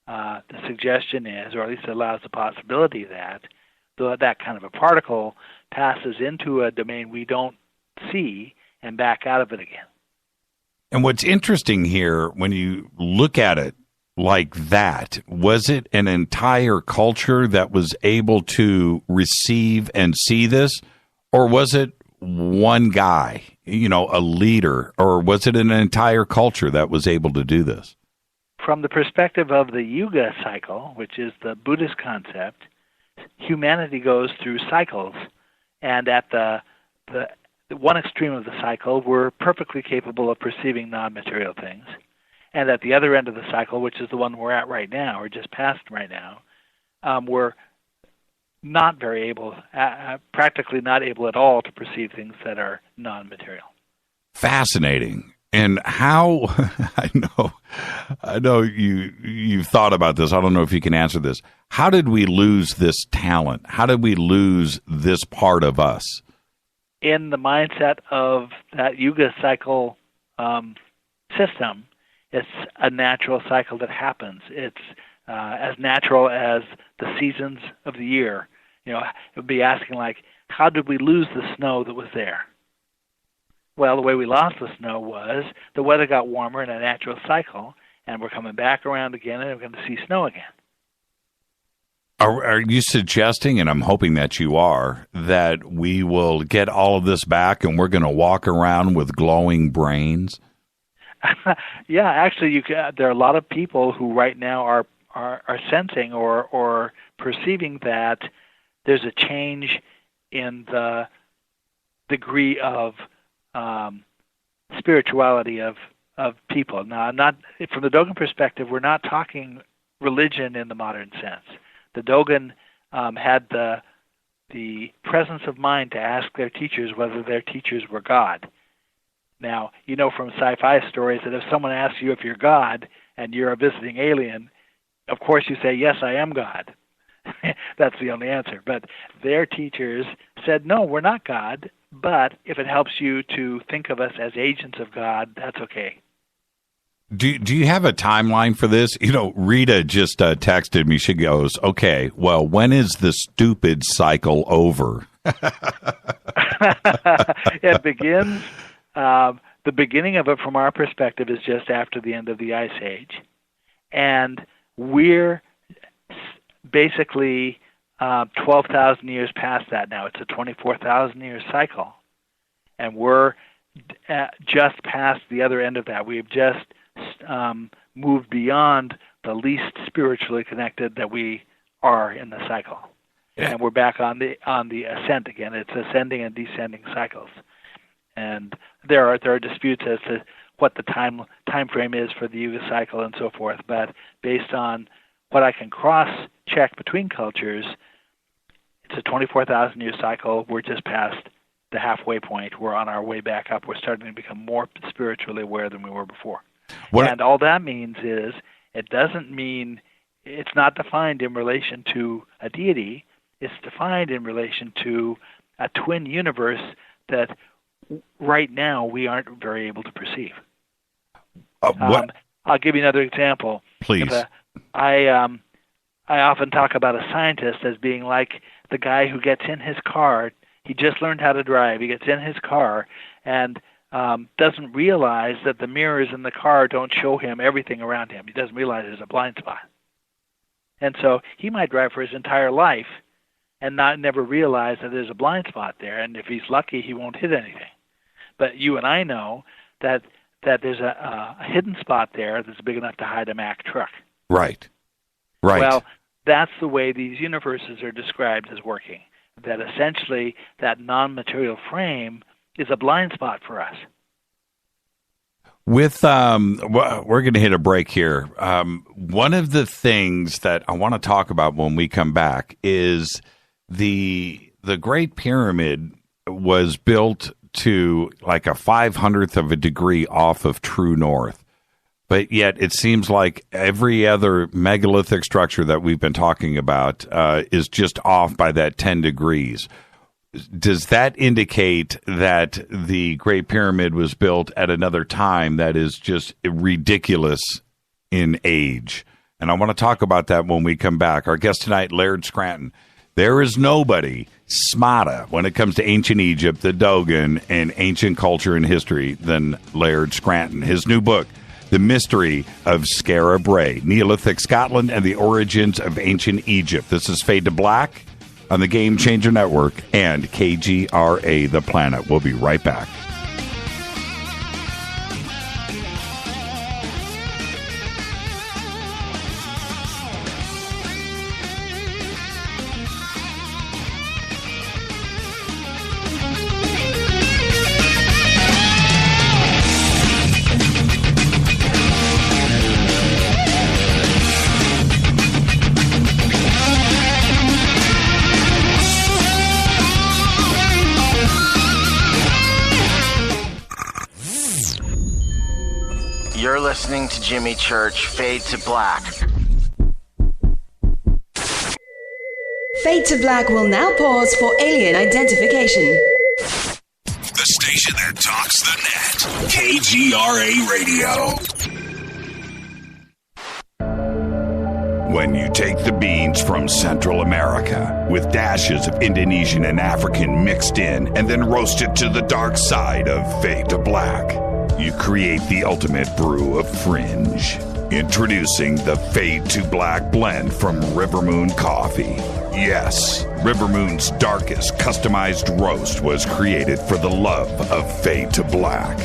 The suggestion is, or at least allows the possibility that that kind of a particle passes into a domain we don't see and back out of it again. And what's interesting here, when you look at it like that, was it an entire culture that was able to receive and see this? Or was it one guy, a leader? Or was it an entire culture that was able to do this? From the perspective of the Yuga cycle, which is the Buddhist concept, humanity goes through cycles. And at the one extreme of the cycle, we're perfectly capable of perceiving non-material things. And at the other end of the cycle, which is the one we're at right now, or just past right now, we're not very able, practically not able at all to perceive things that are non-material. Fascinating. And how, I know you've thought about this. I don't know if you can answer this. How did we lose this talent? How did we lose this part of us? In the mindset of that Yuga cycle system, it's a natural cycle that happens. It's as natural as the seasons of the year. It would be asking like, how did we lose the snow that was there? Well, the way we lost the snow was the weather got warmer in a natural cycle, and we're coming back around again, and we're going to see snow again. Are you suggesting, and I'm hoping that you are, that we will get all of this back and we're going to walk around with glowing brains? Yeah, actually, there are a lot of people who right now are sensing or perceiving that there's a change in the degree of spirituality of people. Now, not from the Dogon perspective, we're not talking religion in the modern sense. The Dogon had the presence of mind to ask their teachers whether their teachers were God. Now, you know from sci-fi stories that if someone asks you if you're God and you're a visiting alien, of course you say, yes, I am God. That's the only answer. But their teachers said, no, we're not God, but if it helps you to think of us as agents of God, that's okay. Do you have a timeline for this? You know, Rita just texted me. She goes, okay, well, when is the stupid cycle over? It begins, the beginning of it from our perspective is just after the end of the Ice Age. And we're basically 12,000 years past that now. It's a 24,000-year cycle. And we're just past the other end of that. We've just moved beyond the least spiritually connected that we are in the cycle. Yeah. And we're back on the ascent again. It's ascending and descending cycles. And there are disputes as to what the time frame is for the Yuga cycle and so forth, but based on what I can cross-check between cultures, it's a 24,000-year cycle. We're just past the halfway point. We're on our way back up. We're starting to become more spiritually aware than we were before. And all that means is it doesn't mean it's not defined in relation to a deity. It's defined in relation to a twin universe that right now we aren't very able to perceive. I'll give you another example. Please. I often talk about a scientist as being like the guy who gets in his car. He just learned how to drive. He gets in his car and doesn't realize that the mirrors in the car don't show him everything around him. He doesn't realize there's a blind spot. And so he might drive for his entire life and never realize that there's a blind spot there. And if he's lucky, he won't hit anything. But you and I know that there's a hidden spot there that's big enough to hide a Mack truck. Right. Well, that's the way these universes are described as working, that essentially that non-material frame is a blind spot for us. With we're going to hit a break here. One of the things that I want to talk about when we come back is the Great Pyramid was built to like a 500th of a degree off of true north. But yet it seems like every other megalithic structure that we've been talking about is just off by that 10 degrees. Does that indicate that the Great Pyramid was built at another time that is just ridiculous in age? And I want to talk about that when we come back. Our guest tonight, Laird Scranton. There is nobody smarter when it comes to ancient Egypt, the Dogon, and ancient culture and history than Laird Scranton. His new book, The Mystery of Skara Brae, Neolithic Scotland and the Origins of Ancient Egypt. This is Fade to Black on the Game Changer Network and KGRA The Planet. We'll be right back. You're listening to Jimmy Church, Fade to Black. Fade to Black will now pause for alien identification. The station that talks the net. KGRA Radio. When you take the beans from Central America with dashes of Indonesian and African mixed in and then roast it to the dark side of Fade to Black, you create the ultimate brew of fringe. Introducing the Fade to Black blend from Rivermoon Coffee. Yes, Rivermoon's darkest customized roast was created for the love of Fade to Black.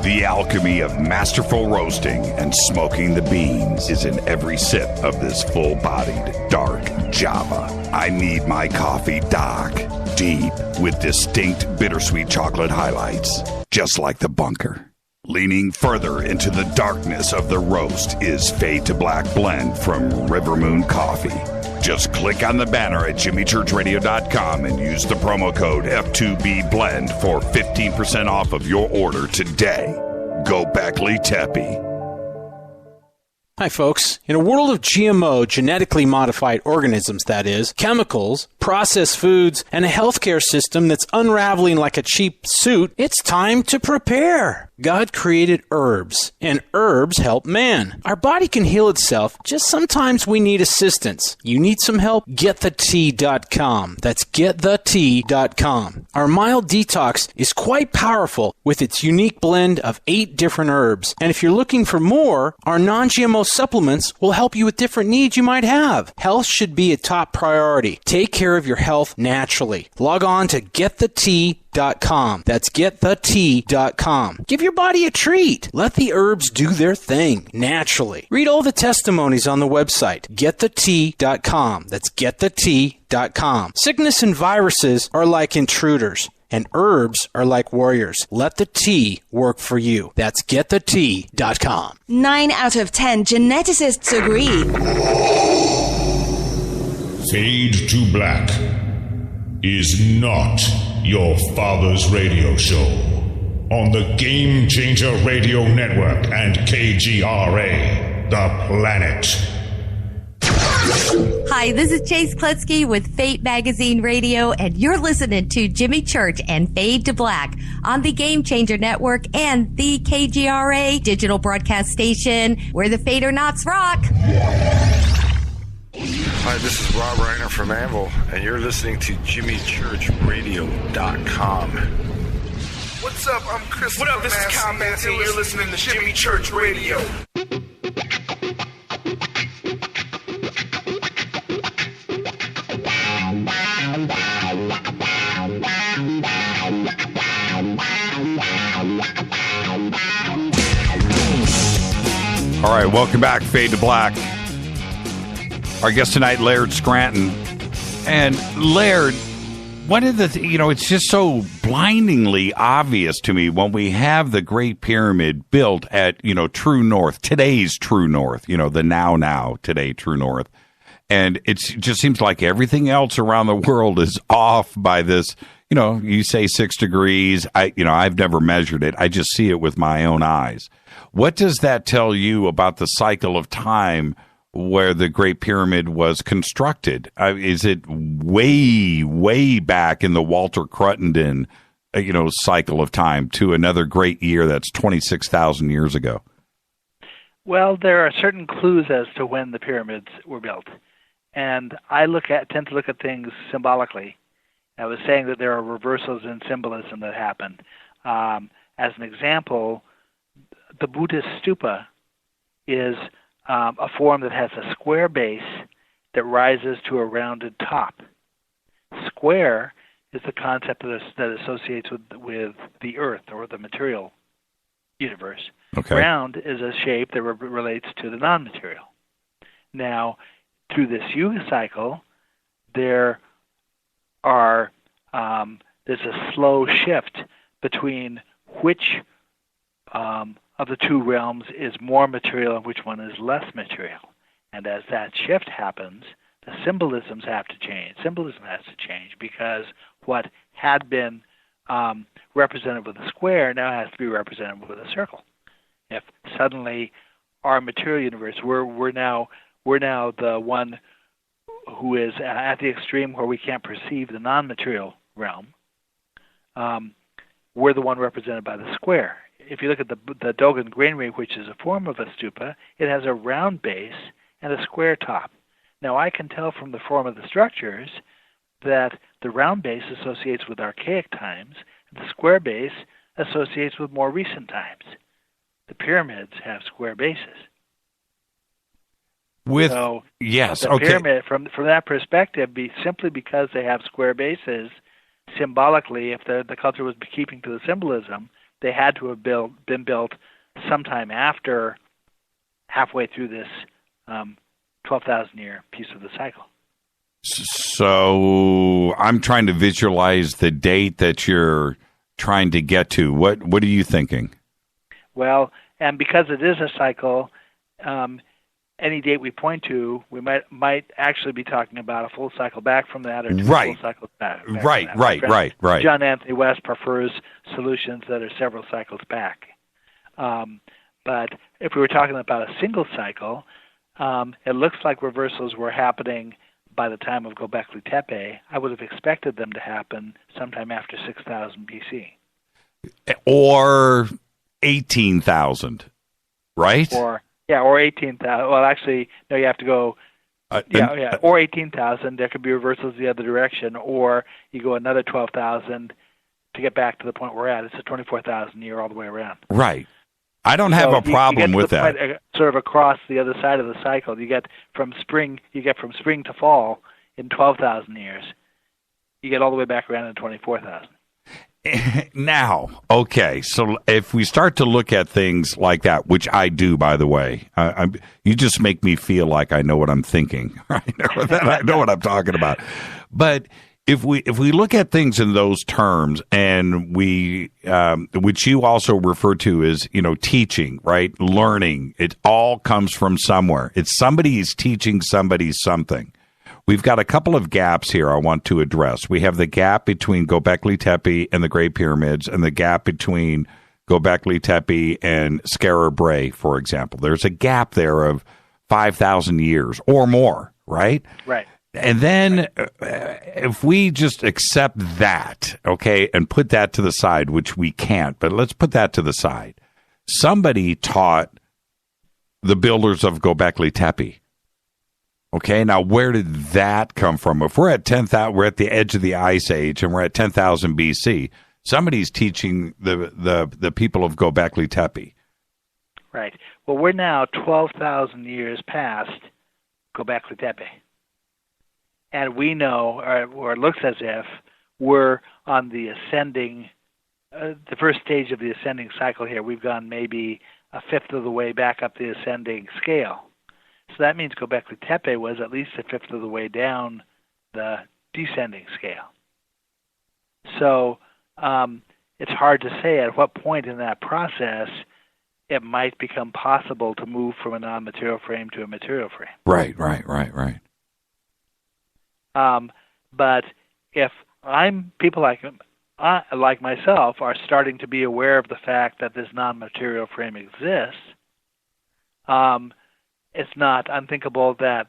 The alchemy of masterful roasting and smoking the beans is in every sip of this full-bodied, dark Java. I need my coffee dark, deep, with distinct bittersweet chocolate highlights, just like the bunker. Leaning further into the darkness of the roast is Fade to Black blend from Rivermoon Coffee. Just click on the banner at jimmychurchradio.com and use the promo code F2BBLEND for 15% off of your order today. Gobekli Tepe. Hi, folks. In a world of GMO, genetically modified organisms, that is, chemicals, processed foods, and a healthcare system that's unraveling like a cheap suit, it's time to prepare. God created herbs, and herbs help man. Our body can heal itself, just sometimes we need assistance. You need some help? GetTheTea.com. That's GetTheTea.com. Our mild detox is quite powerful with its unique blend of 8 different herbs. And if you're looking for more, our non-GMO supplements will help you with different needs you might have. Health should be a top priority. Take care of your health naturally. Log on to GetTheTea.com. That's GetTheTea.com. Give your body a treat. Let the herbs do their thing naturally. Read all the testimonies on the website, GetTheTea.com. That's GetTheTea.com. Sickness and viruses are like intruders, and herbs are like warriors. Let the tea work for you. That's GetTheTea.com. 9 out of 10 geneticists agree. Fade to Black is not your father's radio show on the Game Changer Radio Network and KGRA, The Planet. Hi, this is Chase Klutsky with Fate Magazine Radio, and you're listening to Jimmy Church and Fade to Black on the Game Changer Network and the KGRA digital broadcast station where the Fadernauts rock. Hi, this is Rob Reiner from Anvil, and you're listening to JimmyChurchRadio.com. What's up? I'm Chris. What up? This is Kyle Manson. You're listening to Jimmy Church Radio. All right, welcome back, Fade to Black. Our guest tonight, Laird Scranton. And Laird, one of the, it's just so blindingly obvious to me when we have the Great Pyramid built at, True North, today's True North, the now, today True North. And it just seems like everything else around the world is off by this, you say 6 degrees. I've never measured it. I just see it with my own eyes. What does that tell you about the cycle of time where the Great Pyramid was constructed? Is it way, way back in the Walter Cruttenden, cycle of time to another great year that's 26,000 years ago? Well, there are certain clues as to when the pyramids were built. And I tend to look at things symbolically. I was saying that there are reversals in symbolism that happen. As an example, the Buddhist stupa is a form that has a square base that rises to a rounded top. Square is the concept that associates with the earth or the material universe. Okay. Round is a shape that relates to the non-material. Now, through this Yuga cycle, there's a slow shift between which of the two realms is more material and which one is less material. And as that shift happens, the symbolisms have to change. Symbolism has to change because what had been represented with a square now has to be represented with a circle. If suddenly our material universe, we're now the one who is at the extreme where we can't perceive the non-material realm, we're the one represented by the square. If you look at the Dogon granary, which is a form of a stupa, it has a round base and a square top. Now I can tell from the form of the structures that the round base associates with archaic times, and the square base associates with more recent times. The pyramids have square bases. Yes, the okay. pyramid, from that perspective, simply because they have square bases, symbolically, if the culture was keeping to the symbolism, they had to have been built sometime after, halfway through this 12,000-year piece of the cycle. So I'm trying to visualize the date that you're trying to get to. What are you thinking? Well, and because it is a cycle, any date we point to, we might actually be talking about a full cycle back from that, or two full cycles back. Right. John Anthony West prefers solutions that are several cycles back. But if we were talking about a single cycle, it looks like reversals were happening by the time of Gobekli Tepe. I would have expected them to happen sometime after 6,000 BC. Or 18,000, right? Or 18,000. Well, actually, no, you have to go, or 18,000. There could be reversals the other direction, or you go another 12,000 to get back to the point we're at. It's a 24,000 year all the way around. Right. I don't have a problem with that. Point, sort of across the other side of the cycle, you get from spring to fall in 12,000 years. You get all the way back around in 24,000. Now, okay, so if we start to look at things like that, which I do, by the way, you just make me feel like I know what I'm thinking. I know what I'm talking about. But if we look at things in those terms, and we, which you also refer to as, teaching, right? Learning, it all comes from somewhere. It's somebody's teaching somebody something. We've got a couple of gaps here I want to address. We have the gap between Gobekli Tepe and the Great Pyramids, and the gap between Gobekli Tepe and Skara Brae, for example. There's a gap there of 5,000 years or more, right? Right. And then if we just accept that, okay, and put that to the side, which we can't, but let's put that to the side. Somebody taught the builders of Gobekli Tepe. Okay, now where did that come from? If we're at 10,000, we're at the edge of the Ice Age, and we're at 10,000 BC. Somebody's teaching the people of Gobekli Tepe. Right. Well, we're now 12,000 years past Gobekli Tepe, and we know, or it looks as if we're on the ascending, the first stage of the ascending cycle here. We've gone maybe a fifth of the way back up the ascending scale. So that means Gobekli Tepe was at least a fifth of the way down the descending scale. So it's hard to say at what point in that process it might become possible to move from a non-material frame to a material frame. Right. But if people like myself are starting to be aware of the fact that this non-material frame exists, it's not unthinkable that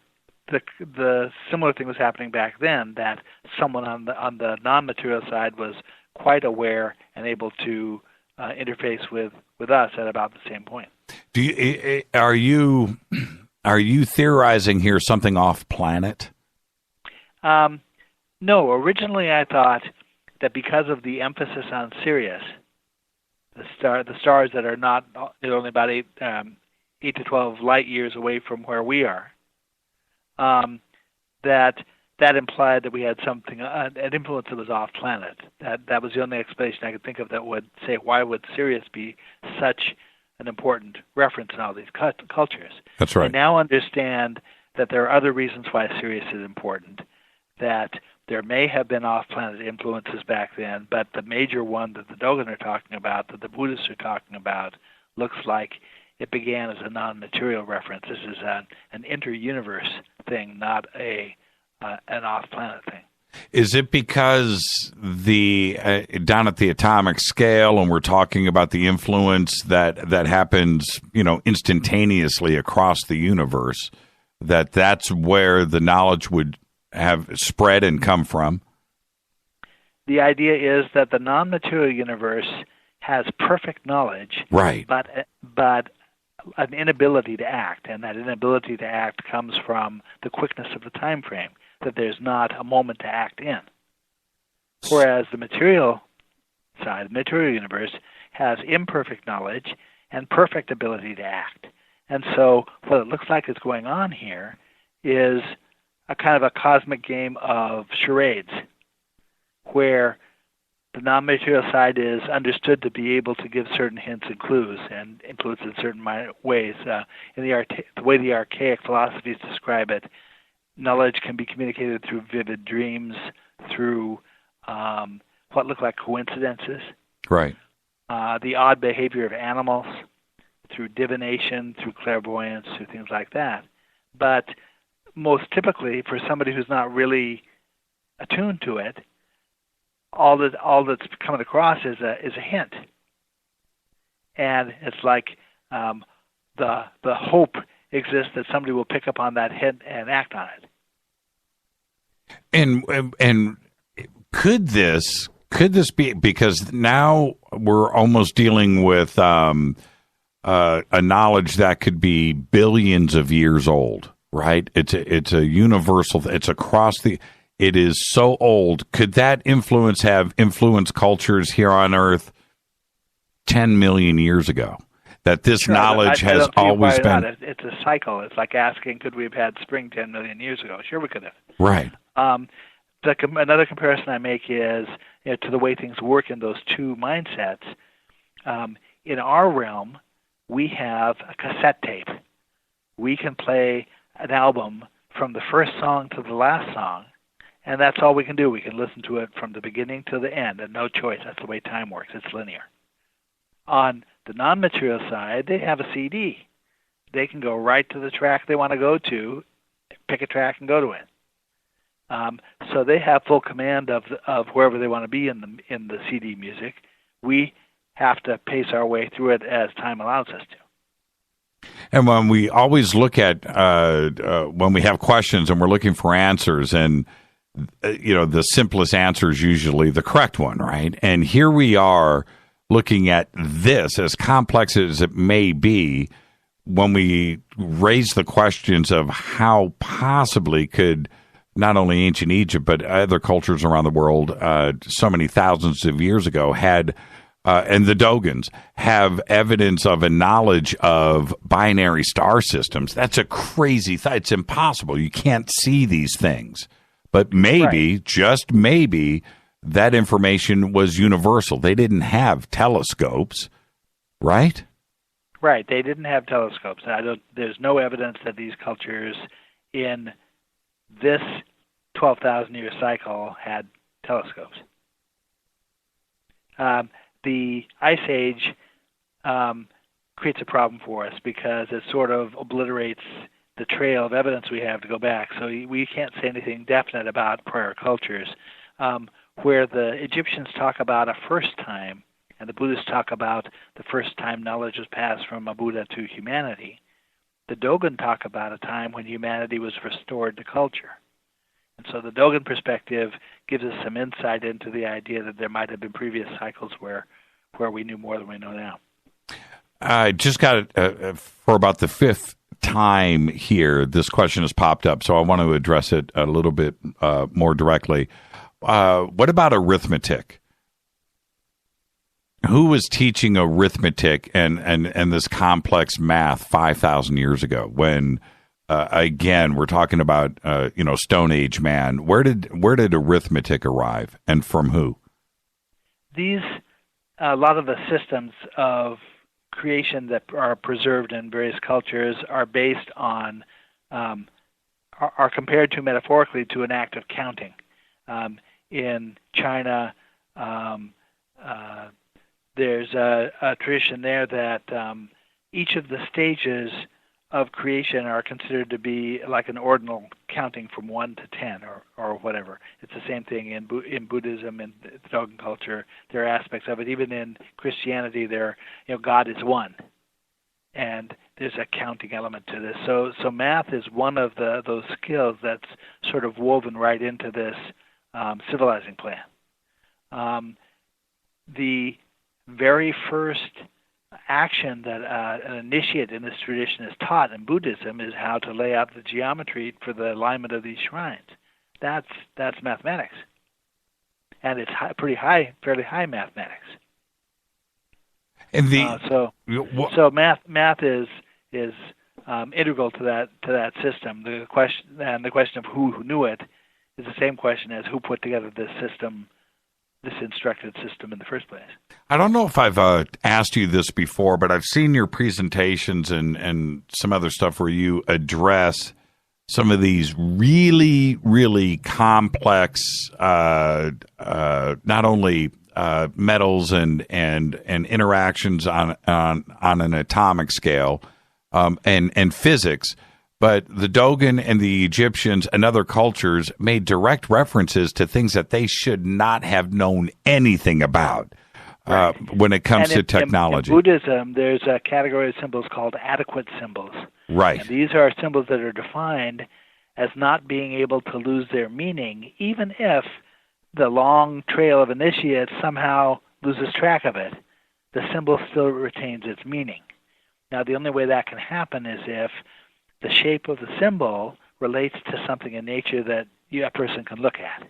the similar thing was happening back then, that someone on the non-material side was quite aware and able to interface with us at about the same point. Are you theorizing here something off planet? No. Originally, I thought that because of the emphasis on Sirius, the stars that are not only about 8 to 12 light years away from where we are, that implied that we had something, an influence that was off planet. That was the only explanation I could think of that would say, why would Sirius be such an important reference in all these cultures? That's right. I now understand that there are other reasons why Sirius is important, that there may have been off-planet influences back then, but the major one that the Dogon are talking about, that the Buddhists are talking about, looks like it began as a non-material reference. This is an inter-universe thing, not an off-planet thing. Is it because down at the atomic scale, and we're talking about the influence that happens, instantaneously across the universe, that's where the knowledge would have spread and come from? The idea is that the non-material universe has perfect knowledge, right? But an inability to act, and that inability to act comes from the quickness of the time frame, that there's not a moment to act in. Whereas the material side, the material universe, has imperfect knowledge and perfect ability to act. And so what it looks like is going on here is a kind of a cosmic game of charades, where the non-material side is understood to be able to give certain hints and clues, and includes in certain ways. In the way the archaic philosophies describe it, knowledge can be communicated through vivid dreams, through what look like coincidences. Right. The odd behavior of animals, through divination, through clairvoyance, through things like that. But most typically, for somebody who's not really attuned to it, all that's coming across is a hint, and it's like the hope exists that somebody will pick up on that hint and act on it. And could this be, because now we're almost dealing with a knowledge that could be billions of years old, right? It's a universal. It's across the. It is so old. Could that have influenced cultures here on Earth 10 million years ago? That this knowledge has always been. It's a cycle. It's like asking, could we have had spring 10 million years ago? Sure, we could have. Right. Another comparison I make is to the way things work in those two mindsets. In our realm, we have a cassette tape. We can play an album from the first song to the last song, and that's all we can do. We can listen to it from the beginning to the end, and no choice. That's the way time works. It's linear. On the non-material side, they have a CD. They can go right to the track they want to go to, pick a track and go to it. So they have full command of wherever they want to be in the CD music. We have to pace our way through it as time allows us to. And when we always look at when we have questions and we're looking for answers, and the simplest answer is usually the correct one, right? And here we are looking at this, as complex as it may be, when we raise the questions of how possibly could not only ancient Egypt, but other cultures around the world so many thousands of years ago had, and the Dogons, have evidence of a knowledge of binary star systems. That's a crazy thought. It's impossible. You can't see these things. But maybe, just maybe, that information was universal. They didn't have telescopes, right? Right. They didn't have telescopes. There's no evidence that these cultures in this 12,000-year cycle had telescopes. The Ice Age creates a problem for us because it sort of obliterates the trail of evidence we have to go back. So we can't say anything definite about prior cultures. Where the Egyptians talk about a first time, and the Buddhists talk about the first time knowledge was passed from a Buddha to humanity, the Dogon talk about a time when humanity was restored to culture. And so the Dogon perspective gives us some insight into the idea that there might have been previous cycles where we knew more than we know now. I just got it for about the fifth time here. This question has popped up, so I want to address it a little bit more directly. What about arithmetic? Who was teaching arithmetic and this complex math 5,000 years ago? When again, we're talking about Stone Age man. Where did arithmetic arrive, and from who? A lot of the systems of creation that are preserved in various cultures are based on are compared to metaphorically to an act of counting. In China, there's a tradition there that each of the stages of creation are considered to be like an ordinal counting from 1 to 10 or whatever. It's the same thing in Buddhism and the Dogon culture. There are aspects of it. Even in Christianity, God is one, and there's a counting element to this. So math is one of those skills that's sort of woven right into this civilizing plan. The very first action that an initiate in this tradition is taught in Buddhism is how to lay out the geometry for the alignment of these shrines. That's mathematics, and it's fairly high mathematics. And so math is integral to that system. The question of who knew it is the same question as who put together this system, this instructed system in the first place. I don't know if I've asked you this before, but I've seen your presentations and some other stuff where you address some of these really, really complex, not only metals and interactions on an atomic scale and physics, but the Dogon and the Egyptians and other cultures made direct references to things that they should not have known anything about when it comes to technology. In Buddhism, there's a category of symbols called adequate symbols. Right. And these are symbols that are defined as not being able to lose their meaning, even if the long trail of initiates somehow loses track of it. The symbol still retains its meaning. Now, the only way that can happen is if the shape of the symbol relates to something in nature that a person can look at.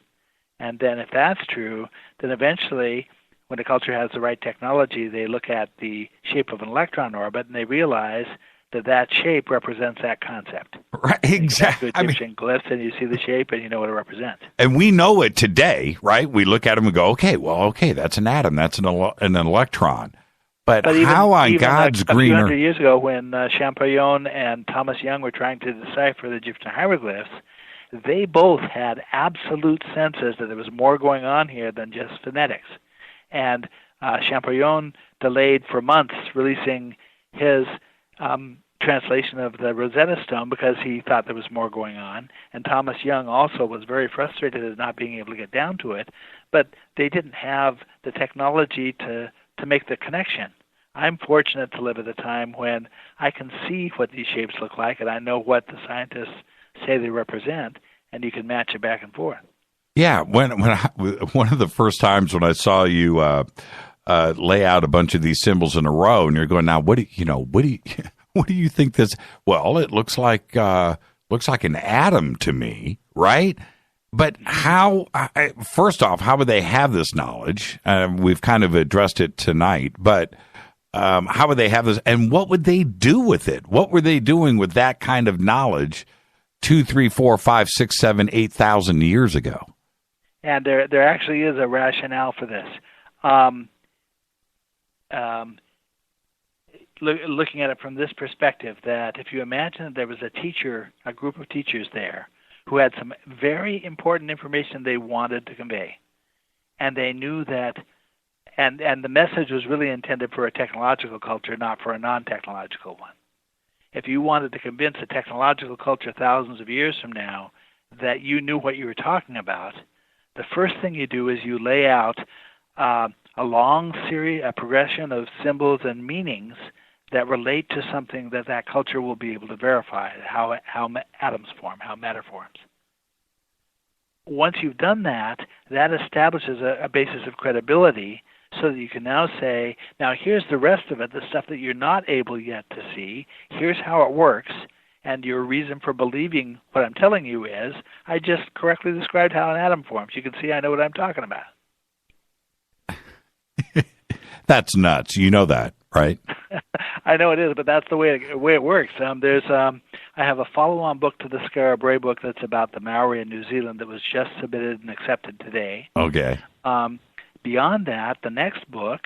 And then if that's true, then eventually, when a culture has the right technology, they look at the shape of an electron orbit and they realize that shape represents that concept. Right, exactly. Egyptian glyphs, and you see the shape and you know what it represents. And we know it today, right? We look at them and go, okay, that's an atom, that's an electron. But how on God's green earth? 100 years ago, when Champollion and Thomas Young were trying to decipher the Egyptian hieroglyphs, they both had absolute senses that there was more going on here than just phonetics. And Champollion delayed for months releasing his translation of the Rosetta Stone because he thought there was more going on. And Thomas Young also was very frustrated at not being able to get down to it. But they didn't have the technology to make the connection. I'm fortunate to live at a time when I can see what these shapes look like, and I know what the scientists say they represent, and you can match it back and forth. Yeah, one of the first times when I saw you lay out a bunch of these symbols in a row, and you're going, now what do you think this? Well, it looks like an atom to me, right? But how? First off, how would they have this knowledge? We've kind of addressed it tonight, but how would they have this? And what would they do with it? What were they doing with that kind of knowledge 2, 3, 4, 5, 6, 7, 8,000 years ago? And there actually is a rationale for this. Looking at it from this perspective, that if you imagine that there was a group of teachers there who had some very important information they wanted to convey, and they knew that, and the message was really intended for a technological culture, not for a non-technological one. If you wanted to convince a technological culture thousands of years from now that you knew what you were talking about, the first thing you do is you lay out a long series, a progression of symbols and meanings that relate to something that culture will be able to verify, how atoms form, how matter forms. Once you've done that, that establishes a basis of credibility so that you can now say, now here's the rest of it, the stuff that you're not able yet to see, here's how it works, and your reason for believing what I'm telling you is, I just correctly described how an atom forms. You can see I know what I'm talking about. That's nuts. You know that, right? I know it is, but that's the way it works. I have a follow-on book to the Skara Brae book that's about the Maori in New Zealand that was just submitted and accepted today. Okay. Beyond that, the next book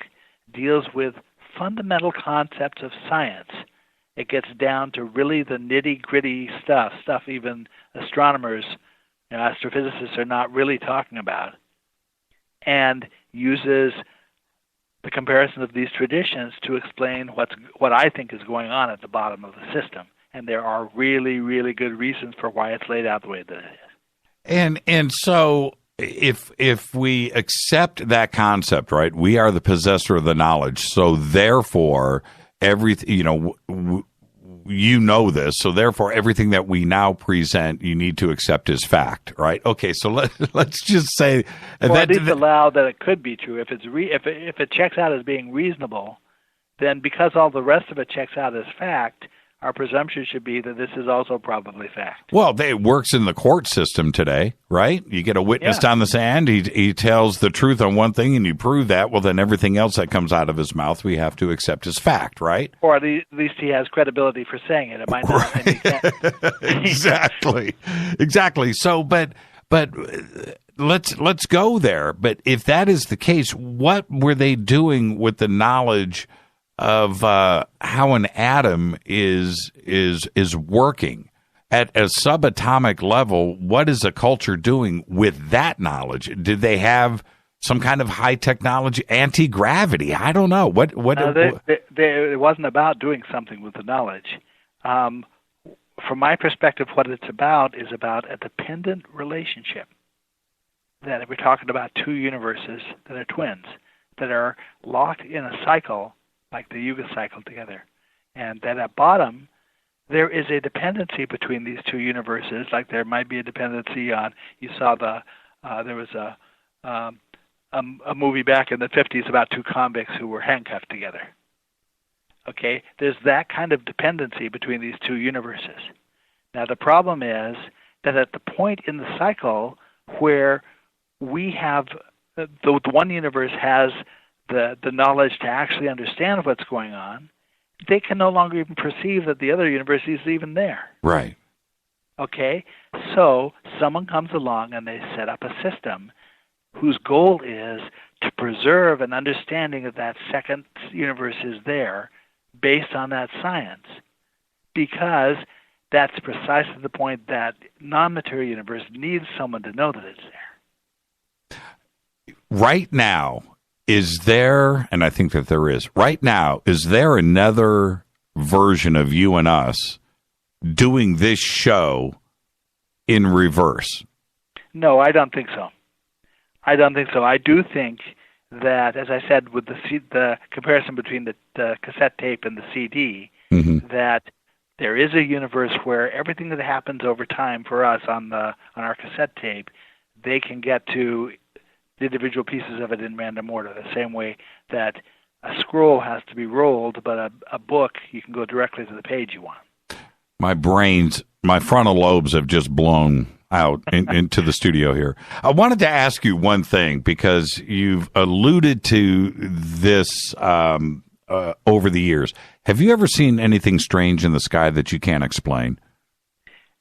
deals with fundamental concepts of science. It gets down to really the nitty-gritty stuff even astronomers and astrophysicists are not really talking about, and uses the comparison of these traditions to explain what I think is going on at the bottom of the system. And there are really, really good reasons for why it's laid out the way that it is. And so if we accept that concept, right, we are the possessor of the knowledge. So therefore, everything, you know this, so therefore everything that we now present, you need to accept as fact, right? Okay, so let's just say or at least allow that it could be true. If it checks out as being reasonable, then because all the rest of it checks out as fact, our presumption should be that this is also probably fact. Well, it works in the court system today, right? You get a witness on the stand. He tells the truth on one thing, and you prove that. Well, then everything else that comes out of his mouth, we have to accept as fact, right? Or at least he has credibility for saying it. It might not make sense. Exactly. So, but let's go there. But if that is the case, what were they doing with the knowledge of how an atom is working at a subatomic level? What is a culture doing with that knowledge? Did they have some kind of high technology, anti-gravity? I don't know. It wasn't about doing something with the knowledge. From my perspective, what it's about is about a dependent relationship. That we're talking about two universes that are twins, that are locked in a cycle like the Yuga cycle together. And that at bottom, there is a dependency between these two universes, like there might be a dependency on, you saw there was a movie back in the 50s about two convicts who were handcuffed together. Okay, there's that kind of dependency between these two universes. Now the problem is that at the point in the cycle where we have, the one universe has the knowledge to actually understand what's going on, they can no longer even perceive that the other universe is even there. Right. Okay? So someone comes along and they set up a system whose goal is to preserve an understanding of that second universe is there based on that science, because that's precisely the point that non-material universe needs someone to know that it's there. Right now, is there, and I think that there is, right now, is there another version of you and us doing this show in reverse? No, I don't think so. I do think that, as I said, with the comparison between the cassette tape and the CD, that there is a universe where everything that happens over time for us on our cassette tape, they can get to the individual pieces of it in random order, the same way that a scroll has to be rolled, but a book, you can go directly to the page you want. My frontal lobes have just blown out into the studio here. I wanted to ask you one thing, because you've alluded to this over the years. Have you ever seen anything strange in the sky that you can't explain?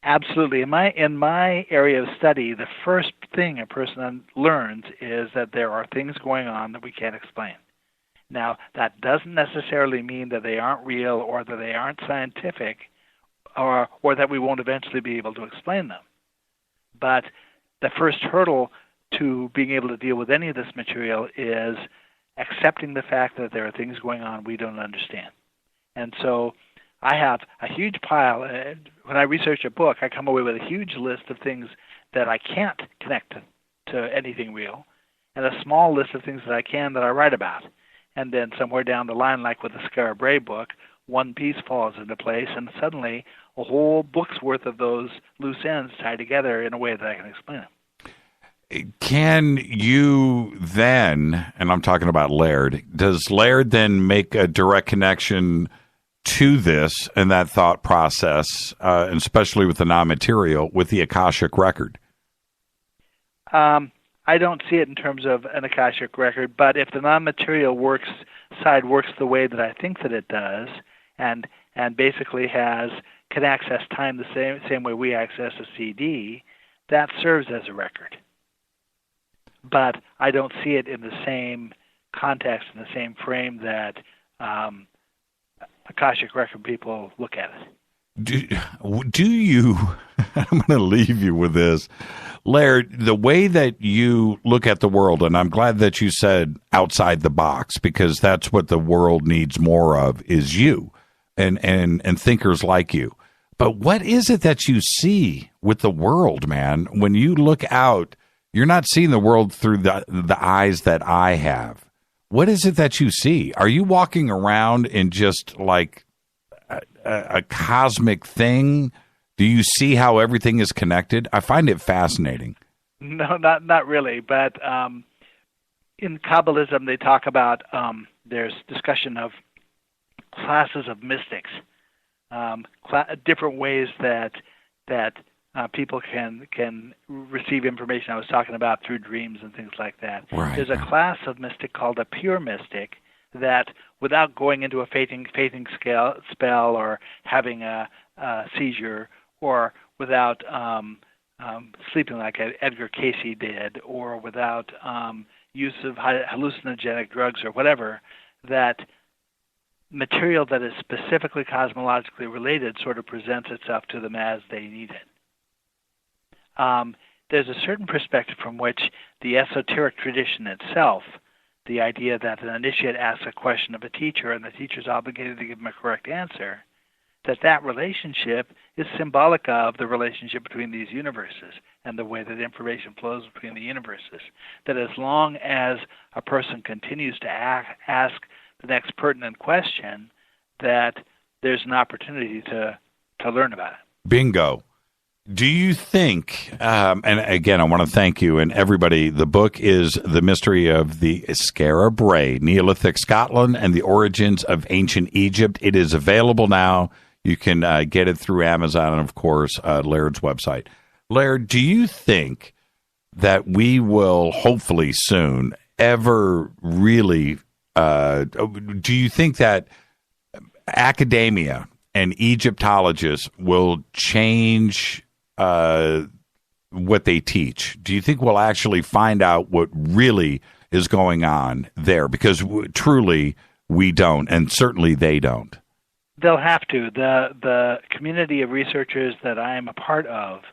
Absolutely. In my area of study, the first thing a person learns is that there are things going on that we can't explain. Now, that doesn't necessarily mean that they aren't real or that they aren't scientific or that we won't eventually be able to explain them. But the first hurdle to being able to deal with any of this material is accepting the fact that there are things going on we don't understand. And so I have a huge pile. When I research a book, I come away with a huge list of things that I can't connect to anything real, and a small list of things that I can that I write about. And then somewhere down the line, like with the Skara Brae book, one piece falls into place, and suddenly a whole book's worth of those loose ends tie together in a way that I can explain it. Can you then, and I'm talking about Laird, does Laird then make a direct connection to this and that thought process, and especially with the non-material, with the Akashic record? I don't see it in terms of an Akashic record, but if the non-material side works the way that I think that it does, and basically can access time the same way we access a CD, that serves as a record. But I don't see it in the same context, in the same frame that Akashic record people look at it. Do you, I'm going to leave you with this, Laird, the way that you look at the world, and I'm glad that you said outside the box, because that's what the world needs more of, is you and thinkers like you. But what is it that you see with the world, man? When you look out, you're not seeing the world through the eyes that I have. What is it that you see? Are you walking around in just like a cosmic thing? Do you see how everything is connected? I find it fascinating. No, not really. But in Kabbalism, they talk about there's discussion of classes of mystics. different ways that people can receive information I was talking about through dreams and things like that. Right. There's a class of mystic called a pure mystic that, without going into a faithing spell or having a seizure, or without sleeping like Edgar Cayce did, or without use of hallucinogenic drugs or whatever, that material that is specifically cosmologically related sort of presents itself to them as they need it. There's a certain perspective from which the esoteric tradition itself, the idea that an initiate asks a question of a teacher and the teacher is obligated to give him a correct answer, that relationship is symbolic of the relationship between these universes and the way that information flows between the universes. That as long as a person continues to ask the next pertinent question, that there's an opportunity to learn about it. Bingo. Do you think, and again, I want to thank you and everybody, the book is The Mystery of the Skara Brae, Neolithic Scotland and the Origins of Ancient Egypt. It is available now. You can get it through Amazon and, of course, Laird's website. Laird, do you think that we will hopefully soon ever really, do you think that academia and Egyptologists will change what they teach? Do you think we'll actually find out what really is going on there? Because truly we don't, and certainly they don't. They'll have to. The community of researchers that I am a part of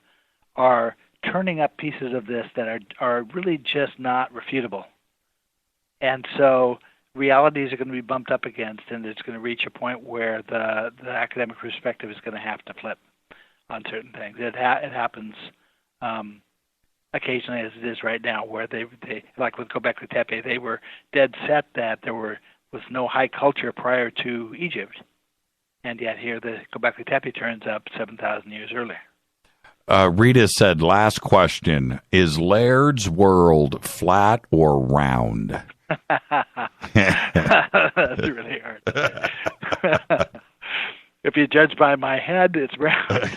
are turning up pieces of this that are really just not refutable. And so realities are going to be bumped up against, and it's going to reach a point where the academic perspective is going to have to flip on certain things. It happens occasionally, as it is right now, where they like with Gobekli Tepe, they were dead set that there was no high culture prior to Egypt. And yet here the Gobekli Tepe turns up 7,000 years earlier. Rita said, last question, is Laird's world flat or round? That's really hard. If you judge by my head, it's round.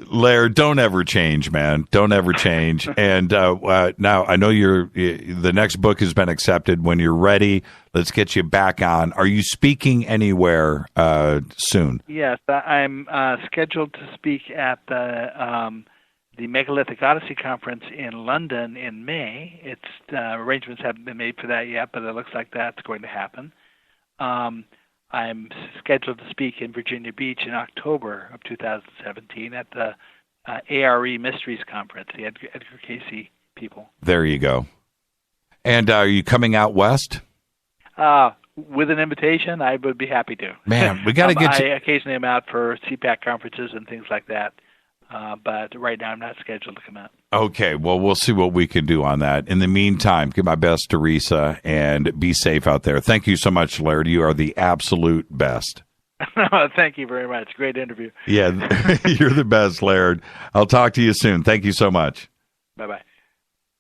Laird, don't ever change, man. Don't ever change. And now I know the next book has been accepted. When you're ready, let's get you back on. Are you speaking anywhere soon? Yes, I'm scheduled to speak at the Megalithic Odyssey Conference in London in May. Arrangements haven't been made for that yet, but it looks like that's going to happen. I'm scheduled to speak in Virginia Beach in October of 2017 at the ARE Mysteries Conference, the Edgar Cayce people. There you go. And are you coming out west? With an invitation, I would be happy to. Man, we got to get you. I occasionally am out for CPAC conferences and things like that. But right now I'm not scheduled to come out. Okay, well, we'll see what we can do on that. In the meantime, give my best to Risa and be safe out there. Thank you so much, Laird. You are the absolute best. Thank you very much. Great interview. Yeah, you're the best, Laird. I'll talk to you soon. Thank you so much. Bye-bye.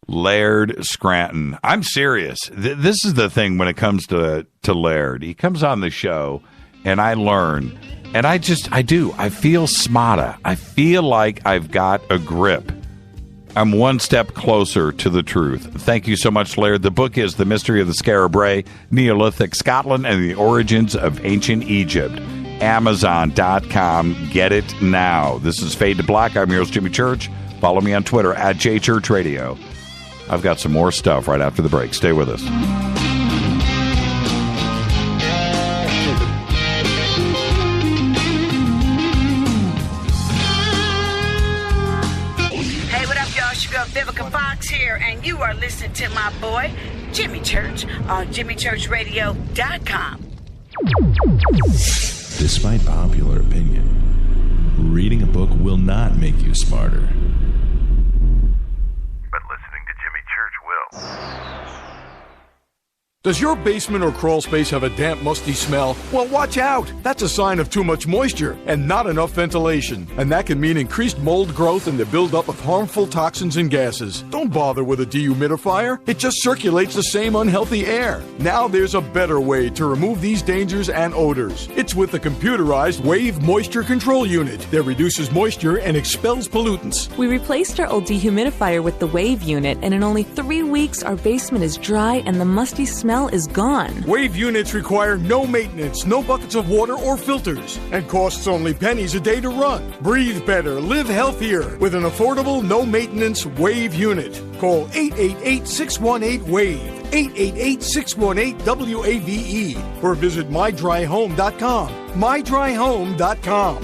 Laird Scranton. I'm serious. This is the thing when it comes to Laird. He comes on the show, and I learn. And I feel smarter. I feel like I've got a grip. I'm one step closer to the truth. Thank you so much, Laird. The book is The Mystery of the Skara Brae, Neolithic Scotland, and the Origins of Ancient Egypt. Amazon.com. Get it now. This is Fade to Black. I'm your host, Jimmy Church. Follow me on Twitter at JChurchRadio. I've got some more stuff right after the break. Stay with us. Vivica Fox here, and you are listening to my boy, Jimmy Church, on JimmyChurchRadio.com. Despite popular opinion, reading a book will not make you smarter. But listening to Jimmy Church will. Does your basement or crawl space have a damp, musty smell? Well, watch out! That's a sign of too much moisture and not enough ventilation. And that can mean increased mold growth and the buildup of harmful toxins and gases. Don't bother with a dehumidifier. It just circulates the same unhealthy air. Now there's a better way to remove these dangers and odors. It's with the computerized Wave Moisture Control Unit that reduces moisture and expels pollutants. We replaced our old dehumidifier with the Wave unit, and in only 3 weeks, our basement is dry and the musty smell is gone. Wave units require no maintenance, no buckets of water or filters, and costs only pennies a day to run. Breathe better, live healthier with an affordable, no-maintenance Wave unit. Call 888-618-WAVE, 888-618-WAVE, or visit mydryhome.com. mydryhome.com.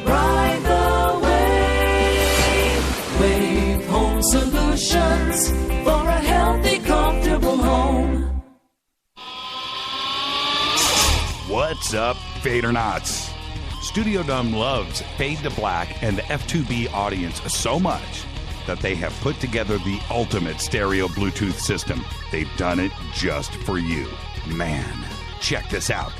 Ride the wave. Wave Home Solutions for a healthy, comfortable home. What's up, Fadernauts? Studio Dome loves Fade to Black and the F2B audience so much that they have put together the ultimate stereo Bluetooth system. They've done it just for you. Man, check this out.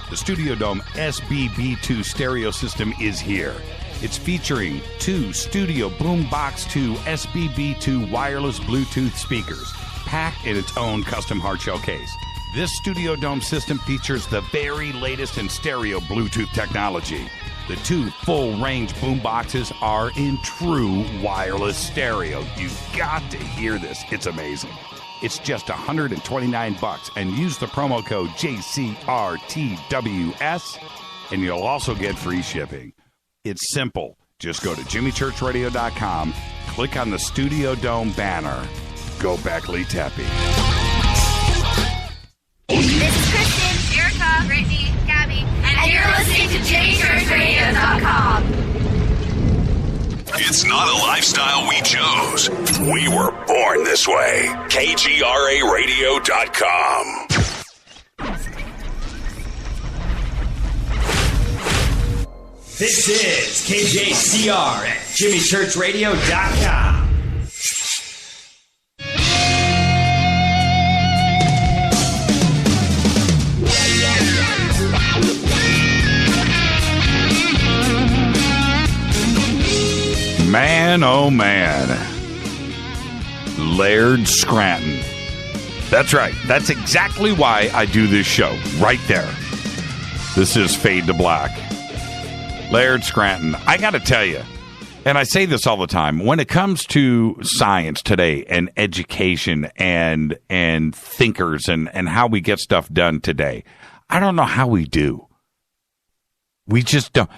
The Studio Dome SBB2 stereo system is here. It's featuring 2 Studio Boombox 2 SBB2 wireless Bluetooth speakers, packed in its own custom hardshell case. This Studio Dome system features the very latest in stereo Bluetooth technology. The 2 full-range boomboxes are in true wireless stereo. You've got to hear this. It's amazing. It's just $129 and use the promo code JCRTWS and you'll also get free shipping. It's simple. Just go to jimmychurchradio.com, click on the Studio Dome banner. Gobekli Tepe. This is Kristen, Erica, Brittany, Gabby, and you're listening to JimmyChurchRadio.com. It's not a lifestyle we chose. We were born this way. KGRARadio.com. This is KJCR at JimmyChurchRadio.com. Man, oh man. Laird Scranton. That's right. That's exactly why I do this show. Right there. This is Fade to Black. Laird Scranton. I got to tell you, and I say this all the time, when it comes to science today and education and thinkers and how we get stuff done today, I don't know how we do. We just don't.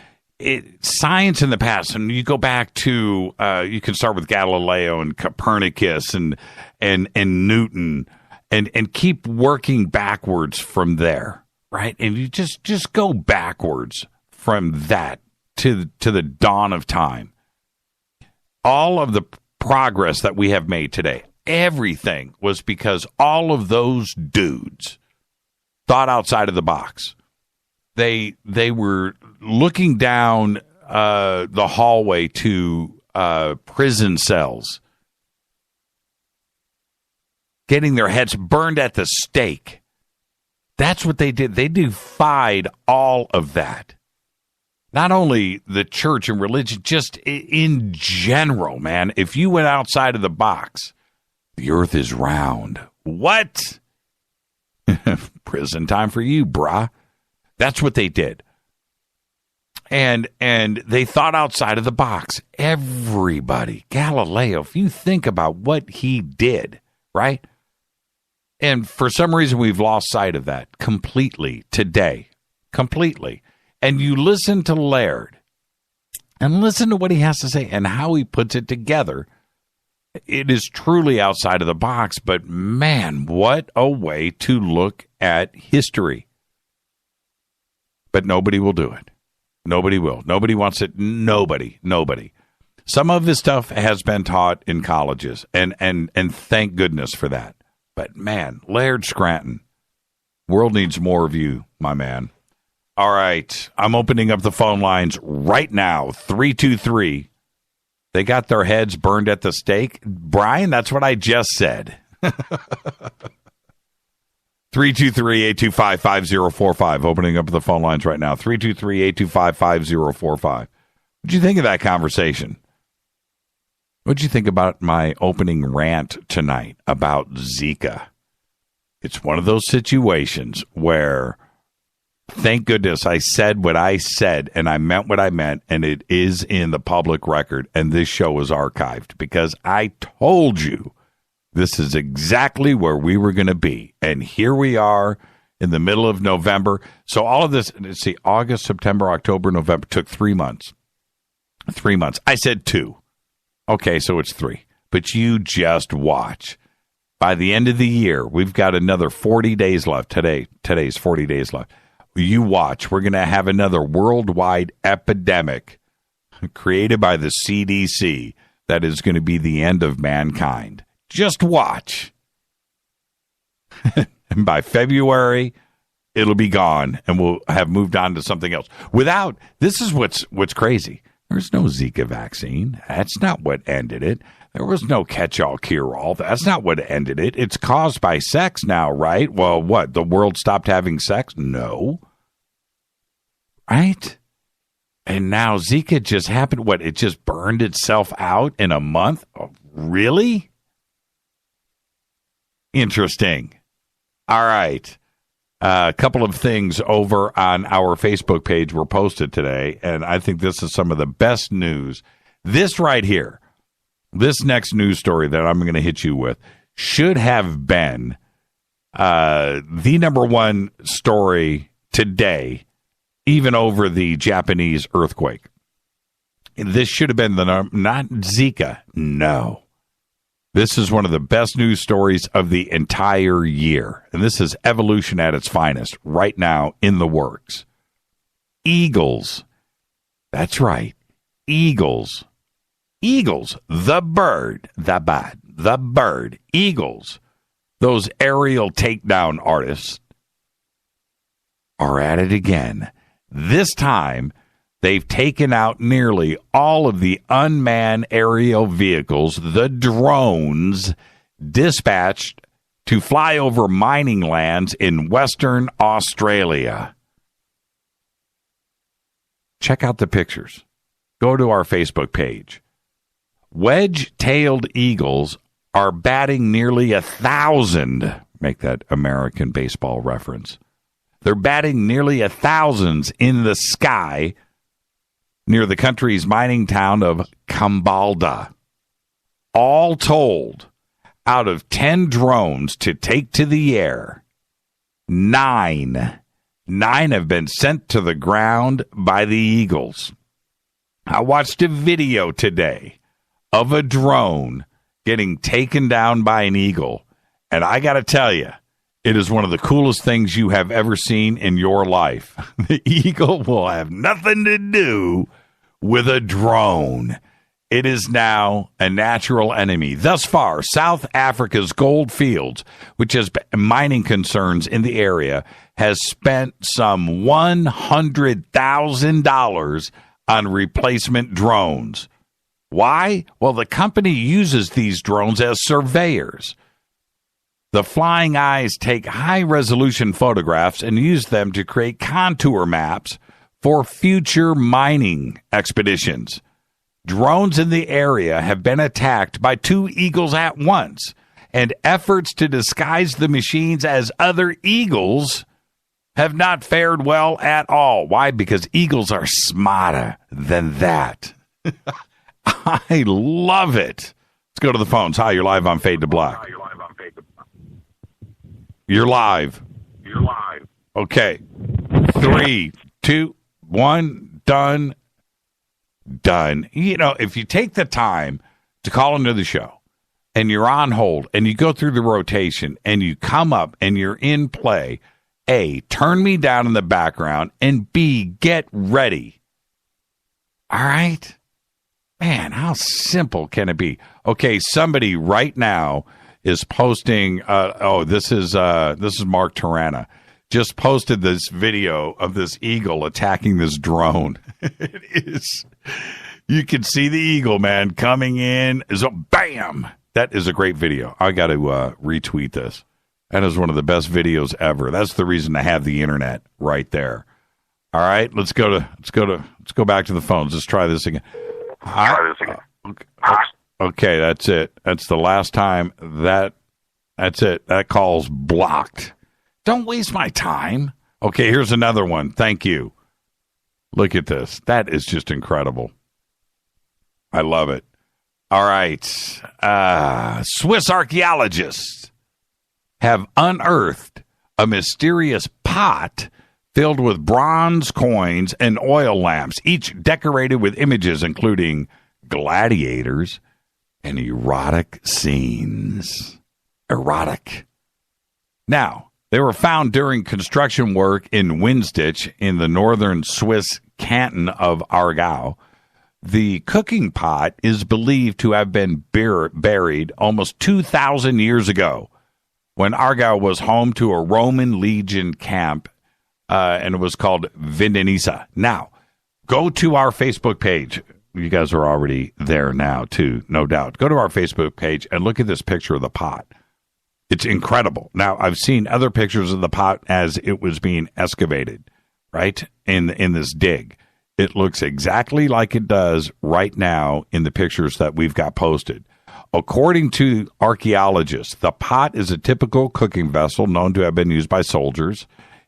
Science in the past, and you go back to you can start with Galileo and Copernicus and Newton and keep working backwards from there, right? And you just go backwards from that to the dawn of time. All of the progress that we have made today, everything was because all of those dudes thought outside of the box. They were looking down the hallway to prison cells, getting their heads burned at the stake. That's what they did. They defied all of that. Not only the church and religion, just in general, man. If you went outside of the box, the earth is round. What? Prison time for you, brah. That's what they did. And they thought outside of the box. Everybody. Galileo, if you think about what he did, right? And for some reason, we've lost sight of that completely today. Completely. And you listen to Laird and listen to what he has to say and how he puts it together. It is truly outside of the box, but man, what a way to look at history. But nobody will do it. Nobody will. Nobody wants it. Nobody. Some of this stuff has been taught in colleges, and thank goodness for that. But man, Laird Scranton, world needs more of you, my man. All right, I'm opening up the phone lines right now. 323. They got their heads burned at the stake. Brian, that's what I just said. 323-825-5045. Opening up the phone lines right now. 323-825-5045. What'd you think of that conversation? What'd you think about my opening rant tonight about Zika? It's one of those situations where, thank goodness, I said what I said, and I meant what I meant, and it is in the public record, and this show is archived, because I told you this is exactly where we were going to be. And here we are in the middle of November. So all of this, let's see, August, September, October, November, took 3 months. 3 months. I said 2. Okay, so it's 3. But you just watch. By the end of the year, we've got another 40 days left. Today's 40 days left. You watch. We're going to have another worldwide epidemic created by the CDC that is going to be the end of mankind. Just watch. And by February, it'll be gone, and we'll have moved on to something else. This is what's crazy. There's no Zika vaccine. That's not what ended it. There was no catch-all, cure-all. That's not what ended it. It's caused by sex now, right? Well, what? The world stopped having sex? No. Right? And now Zika just happened. What? It just burned itself out in a month? Oh, really? Interesting. All right. A couple of things over on our Facebook page were posted today, and I think this is some of the best news. This right here, this next news story that I'm going to hit you with, should have been the number one story today, even over the Japanese earthquake. This should have been not Zika. No. This is one of the best news stories of the entire year. And this is evolution at its finest right now in the works. Eagles. That's right. Eagles. Eagles. The bird. The bird. Eagles. Those aerial takedown artists are at it again. This time, they've taken out nearly all of the unmanned aerial vehicles, the drones, dispatched to fly over mining lands in Western Australia. Check out the pictures. Go to our Facebook page. Wedge-tailed eagles are batting nearly 1,000. Make that American baseball reference. They're batting nearly 1,000 in the sky near the country's mining town of Kambalda. All told, out of 10 drones to take to the air, 9 have been sent to the ground by the eagles. I watched a video today of a drone getting taken down by an eagle, and I got to tell you, it is one of the coolest things you have ever seen in your life. The eagle will have nothing to do with a drone. It is now a natural enemy. Thus far, South Africa's gold fields, which has mining concerns in the area, has spent some $100,000 on replacement drones. Why? Well, the company uses these drones as surveyors. The flying eyes take high-resolution photographs and use them to create contour maps for future mining expeditions. Drones in the area have been attacked by 2 eagles at once, and efforts to disguise the machines as other eagles have not fared well at all. Why? Because eagles are smarter than that. I love it. Let's go to the phones. Hi, you're live on Fade to Black. You're live. Okay. 3, 2, 1, done. You know, if you take the time to call into the show and you're on hold and you go through the rotation and you come up and you're in play, A, turn me down in the background, and B, get ready. All right? Man, how simple can it be? Okay, somebody right now is posting, this is Mark Tarana, just posted this video of this eagle attacking this drone. It is, you can see the eagle, man, coming in. Bam! That is a great video. I got to retweet this. That is one of the best videos ever. That's the reason to have the internet right there. All right, let's go back to the phones. Let's try this again. Okay, that's it. That's the last time. That's it. That call's blocked. Don't waste my time. Okay, here's another one. Thank you. Look at this. That is just incredible. I love it. All right. Swiss archaeologists have unearthed a mysterious pot filled with bronze coins and oil lamps, each decorated with images including gladiators and erotic scenes. Erotic. Now, they were found during construction work in Winstitch in the northern Swiss canton of Aargau. The cooking pot is believed to have been buried almost 2,000 years ago when Aargau was home to a Roman legion camp, and it was called Vindenisa. Now, go to our Facebook page. You guys are already there now, too, no doubt. Go to our Facebook page and look at this picture of the pot. It's incredible. Now, I've seen other pictures of the pot as it was being excavated, right, in this dig. It looks exactly like it does right now in the pictures that we've got posted. According to archaeologists, the pot is a typical cooking vessel known to have been used by soldiers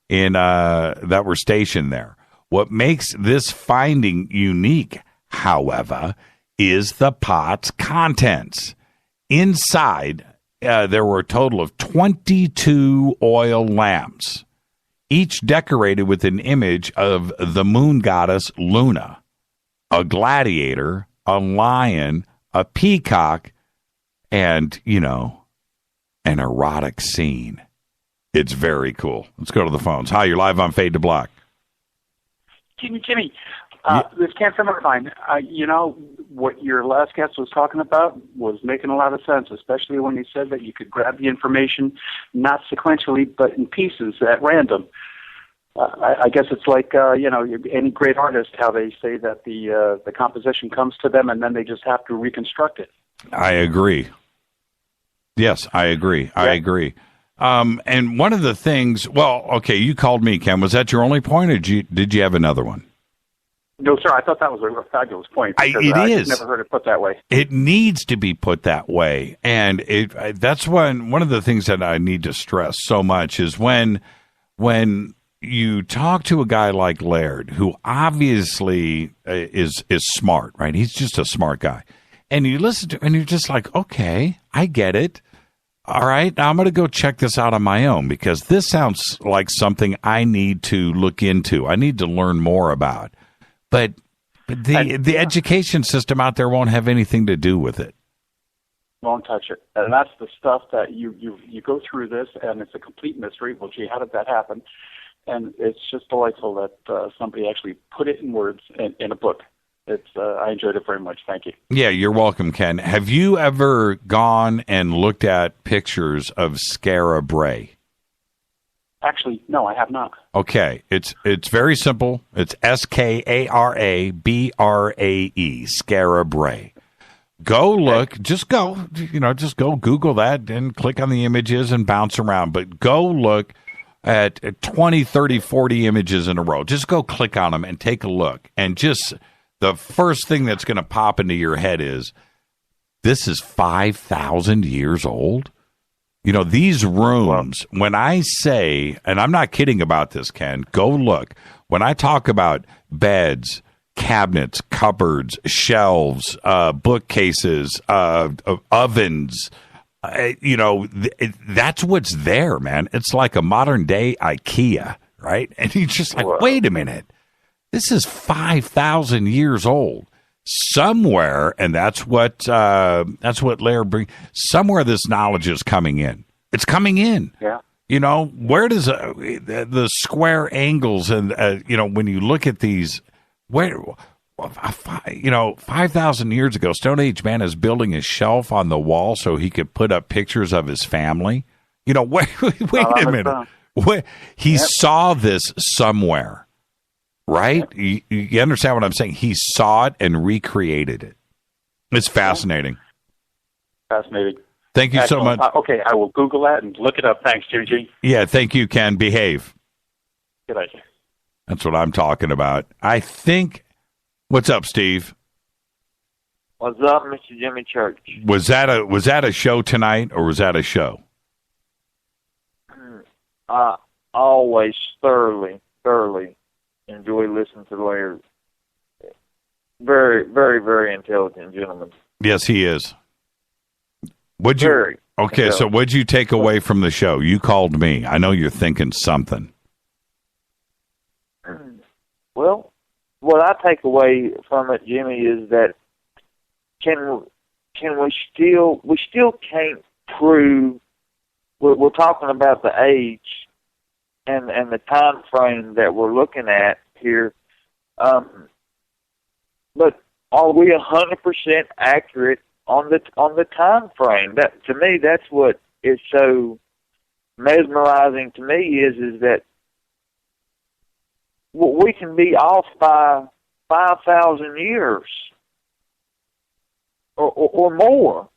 that were stationed there. What makes this finding unique, however, is the pot's contents. Inside, there were a total of 22 oil lamps, each decorated with an image of the moon goddess Luna, a gladiator, a lion, a peacock, and, an erotic scene. It's very cool. Let's go to the phones. Hi, you're live on Fade to Black. Jimmy, this can't fine. What your last guest was talking about was making a lot of sense, especially when he said that you could grab the information not sequentially, but in pieces at random. I guess it's like, any great artist, how they say that the composition comes to them and then they just have to reconstruct it. I agree. Yes, I agree. Yeah. I agree. And one of the things, you called me, Ken. Was that your only point, or did you have another one? No, sir. I thought that was a fabulous point. It is. I've never heard it put that way. It needs to be put that way. And that's one of the things that I need to stress so much is when you talk to a guy like Laird, who obviously is smart, right? He's just a smart guy. And you listen to and you're just like, okay, I get it. All right, now I'm going to go check this out on my own because this sounds like something I need to look into. I need to learn more about. But the education system out there won't have anything to do with it. Won't touch it. And that's the stuff that you go through this, and it's a complete mystery. Well, gee, how did that happen? And it's just delightful that somebody actually put it in words in a book. I enjoyed it very much. Thank you. Yeah, you're welcome, Ken. Have you ever gone and looked at pictures of Skara Brae? Actually, no, I have not. Okay, it's very simple. It's Skara Brae, Skara Brae. Go look. Just go Google that and click on the images and bounce around. But go look at 20, 30, 40 images in a row. Just go click on them and take a look. And just the first thing that's going to pop into your head is, this is 5,000 years old? These rooms, when I say, and I'm not kidding about this, Ken, go look. When I talk about beds, cabinets, cupboards, shelves, bookcases, ovens, that's what's there, man. It's like a modern day IKEA, right? And you're just like, wait a minute. This is 5,000 years old. Somewhere, and that's what Laird brings. Somewhere this knowledge is coming in. It's coming in. Yeah. Where does the square angles and when you look at these, 5,000 years ago, Stone Age man is building a shelf on the wall so he could put up pictures of his family. Wait a minute. He saw this somewhere. Right? You understand what I'm saying? He saw it and recreated it. It's fascinating. Fascinating. Thank you so much. Okay, I will Google that and look it up. Thanks, Jimmy G. Yeah, thank you, Ken. Behave. Good idea. That's what I'm talking about. I think. What's up, Steve? What's up, Mr. Jimmy Church? Was that a show tonight, or was that a show? I always thoroughly enjoy listening to Laird. Very, very, very intelligent gentleman. Yes, he is. So what'd you take away from the show? You called me. I know you're thinking something. Well, what I take away from it, Jimmy, is that we still can't prove. We're talking about the age and the time frame that we're looking at here, but are we 100% accurate on the time frame? That, to me, that's what is so mesmerizing to me is that we can be off by 5,000 years or more,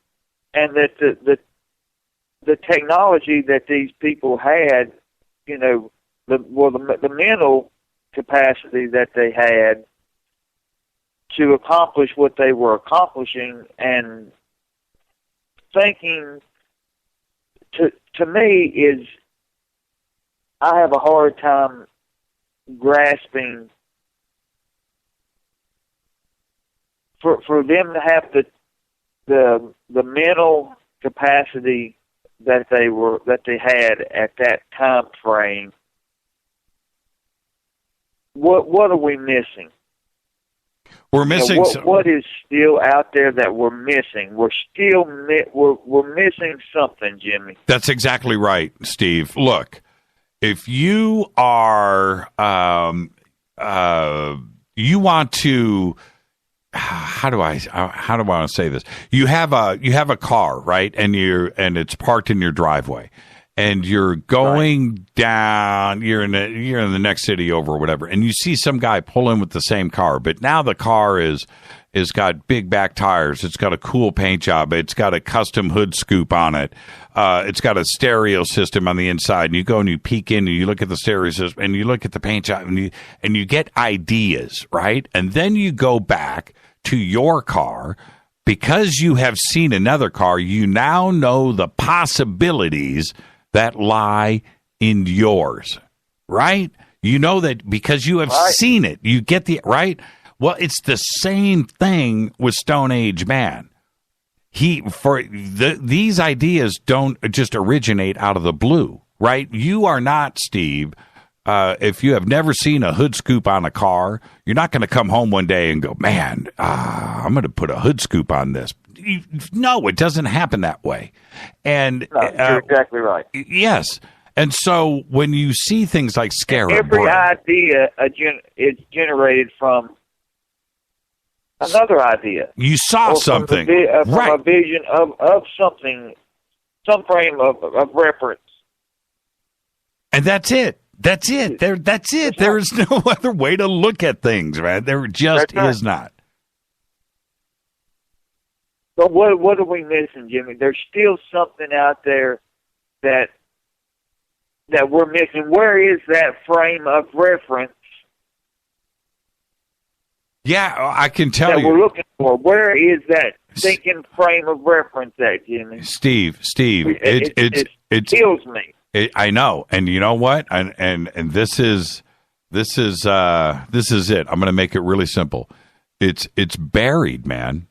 and that the technology that these people had, the mental capacity that they had to accomplish what they were accomplishing, and thinking to me is, I have a hard time grasping for them to have the mental capacity that they had at that time frame. What are we missing? We're missing what is still out there that we're missing? We're missing something, Jimmy. That's exactly right, Steve. Look, if you are you want to, how do I want to say this? You have a car, right? And it's parked in your driveway, and you're going down. You're in the next city over or whatever, and you see some guy pull in with the same car, but now the car is got big back tires. It's got a cool paint job. It's got a custom hood scoop on it. It's got a stereo system on the inside. And you go and you peek in and you look at the stereo system and you look at the paint job and you get ideas, right? And then you go back to your car because you have seen another car. You now know the possibilities that lie in yours, right? You know that because you have seen it. You get the right. Well, it's the same thing with Stone Age man. These ideas don't just originate out of the blue, right? You are not, Steve, if you have never seen a hood scoop on a car, you're not going to come home one day and go, man, I'm going to put a hood scoop on this. No, it doesn't happen that way. And you're exactly right. Yes. And so when you see things like Skara every Brae, idea is generated from another idea. You saw something. From a vision of something, some frame of reference. And that's it. That's it. That's it. There is no other way to look at things, man. There just is not. But what are we missing, Jimmy? There's still something out there that we're missing. Where is that frame of reference? Yeah, I can tell you. That we're looking for. Where is that thinking frame of reference at, Jimmy? Steve, it kills me. I know, and you know what? And this is it. I'm going to make it really simple. It's buried, man.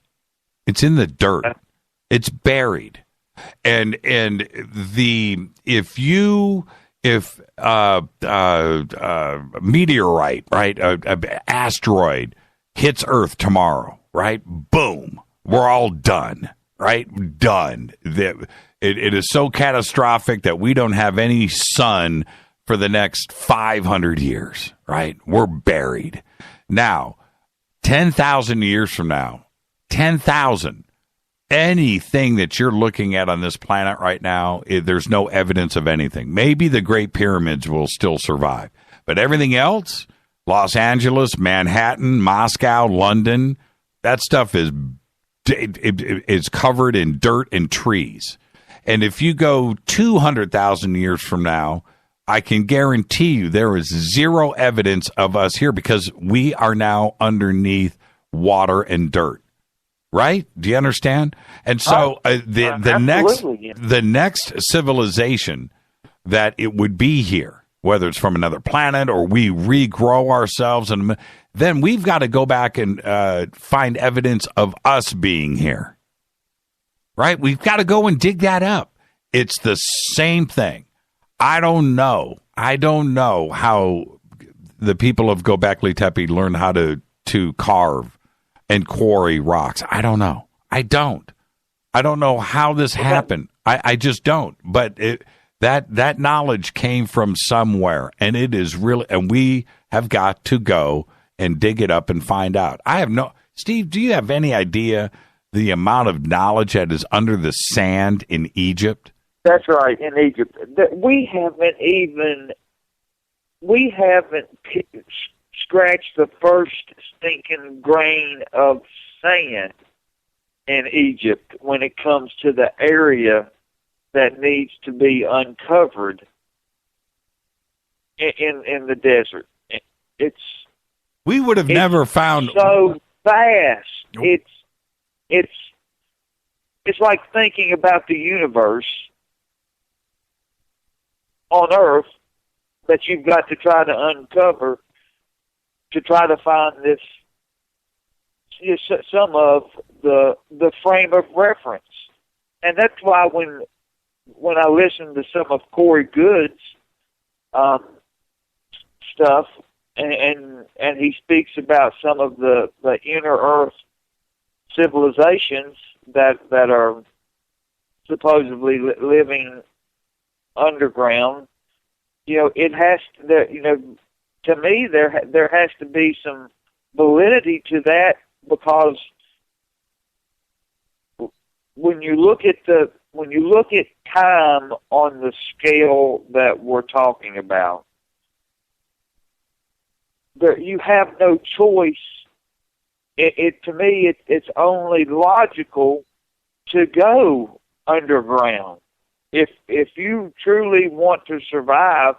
It's in the dirt. It's buried, and if meteorite, right, a asteroid hits Earth tomorrow, right? Boom, we're all done, right? Done. It is so catastrophic that we don't have any sun for the next 500 years, right? We're buried. Now, 10,000 years from now, 10,000, anything that you're looking at on this planet right now, there's no evidence of anything. Maybe the Great Pyramids will still survive, but everything else, Los Angeles, Manhattan, Moscow, London, that stuff is covered in dirt and trees. And if you go 200,000 years from now, I can guarantee you there is zero evidence of us here because we are now underneath water and dirt. Right? Do you understand? And so the next civilization that it would be here, whether it's from another planet or we regrow ourselves, and then we've got to go back and find evidence of us being here. Right? We've got to go and dig that up. It's the same thing. I don't know how the people of Gobekli Tepe learned how to carve and quarry rocks. I don't know. I don't know how this happened. I just don't. But that knowledge came from somewhere, and it is really, and we have got to go and dig it up and find out. Steve, do you have any idea the amount of knowledge that is under the sand in Egypt? That's right, in Egypt. We haven't scratched the first stinking grain of sand in Egypt when it comes to the area that needs to be uncovered in the desert. We would have never found so vast. It's like thinking about the universe on Earth that you've got to try to uncover to try to find some of the frame of reference. And that's why when I listen to some of Corey Good's stuff, and he speaks about some of the inner Earth civilizations that are supposedly living underground, it has to, to me there has to be some validity to that, because when you look at time on the scale that we're talking about, you have no choice. To me, it's only logical to go underground. If you truly want to survive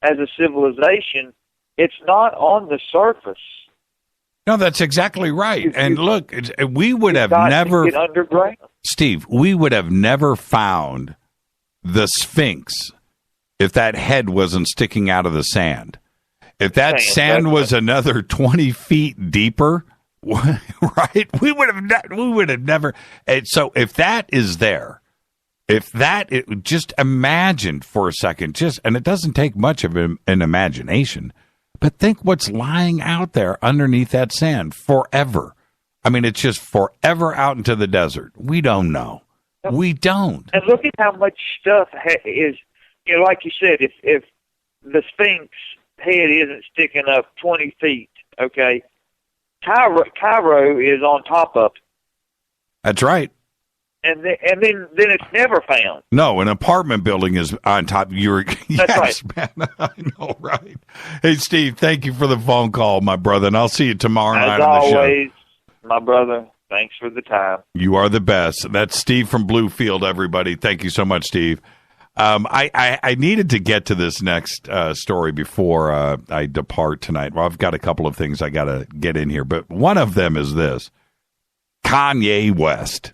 as a civilization, it's not on the surface. No, that's exactly right. And look, we would have never, Steve, we would have never found the Sphinx if that head wasn't sticking out of the sand. If that sand was another 20 feet deeper, right? We would have never. So if that is there, just imagine for a second, and it doesn't take much of an imagination, but think what's lying out there underneath that sand forever. I mean, it's just forever out into the desert. We don't know. We don't. And look at how much stuff is, like you said, if the Sphinx head isn't sticking up 20 feet, okay, Cairo is on top of it. That's right. And then it's never found. No, an apartment building is on top. That's right. Man, I know, right? Hey, Steve, thank you for the phone call, my brother, and I'll see you tomorrow night on the show. As always, my brother, thanks for the time. You are the best. That's Steve from Bluefield, everybody. Thank you so much, Steve. I needed to get to this next story before I depart tonight. Well, I've got a couple of things I got to get in here, but one of them is this. Kanye West,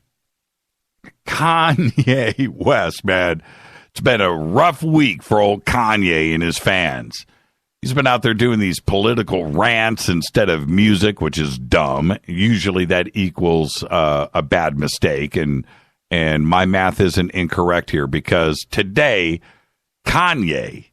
man. It's been a rough week for old Kanye and his fans. He's been out there doing these political rants instead of music, which is dumb. Usually that equals a bad mistake, and my math isn't incorrect here, because today Kanye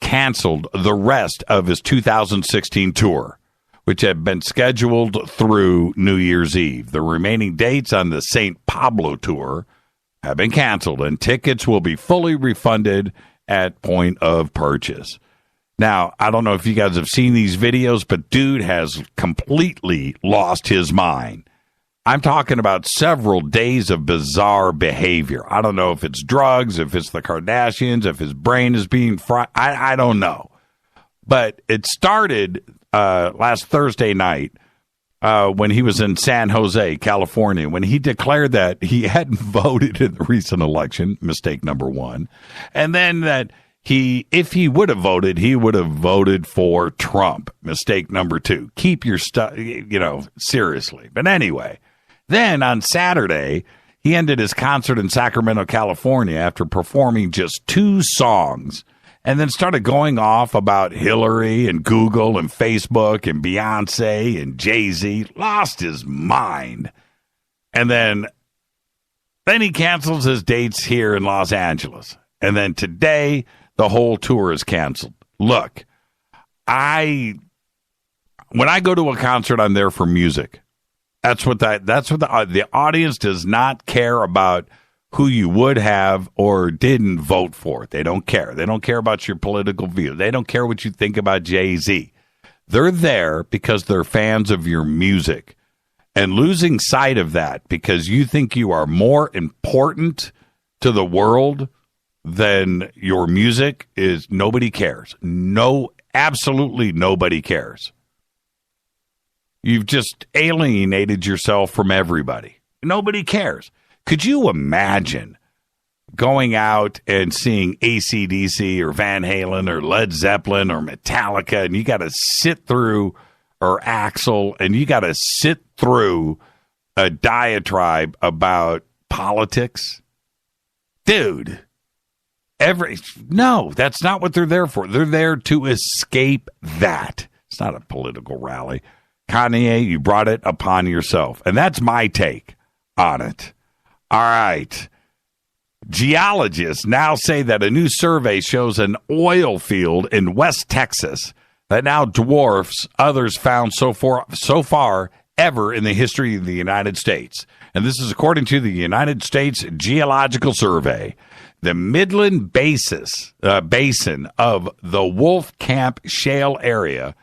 canceled the rest of his 2016 tour, which had been scheduled through New Year's Eve. The remaining dates on the St. Pablo tour have been canceled, and tickets will be fully refunded at point of purchase. Now, I don't know if you guys have seen these videos, but dude has completely lost his mind. I'm talking about several days of bizarre behavior. I don't know if it's drugs, if it's the Kardashians, if his brain is being fried. I don't know. But it started last Thursday night when he was in San Jose, California, when he declared that he hadn't voted in the recent election, mistake number one, and then that if he would have voted, he would have voted for Trump, mistake number two. Keep your stuff, seriously. But anyway, then on Saturday, he ended his concert in Sacramento, California after performing just 2 songs, and then started going off about Hillary and Google and Facebook and Beyonce and Jay-Z. Lost his mind. And then he cancels his dates here in Los Angeles. And then today, the whole tour is canceled. Look, when I go to a concert, I'm there for music. That's what the audience does not care about who you would have or didn't vote for. They don't care. They don't care about your political view. They don't care what you think about Jay-Z. They're there because they're fans of your music. And losing sight of that because you think you are more important to the world than your music is nobody cares. No, absolutely nobody cares. You've just alienated yourself from everybody. Nobody cares. Could you imagine going out and seeing AC/DC or Van Halen or Led Zeppelin or Metallica, and you got to sit through, or Axl, and you got to sit through a diatribe about politics? Dude, no, that's not what they're there for. They're there to escape that. It's not a political rally. Kanye, you brought it upon yourself. And that's my take on it. All right. Geologists now say that a new survey shows an oil field in West Texas that now dwarfs others found so far ever in the history of the United States. And this is according to the United States Geological Survey. The Midland basin of the Wolfcamp Shale area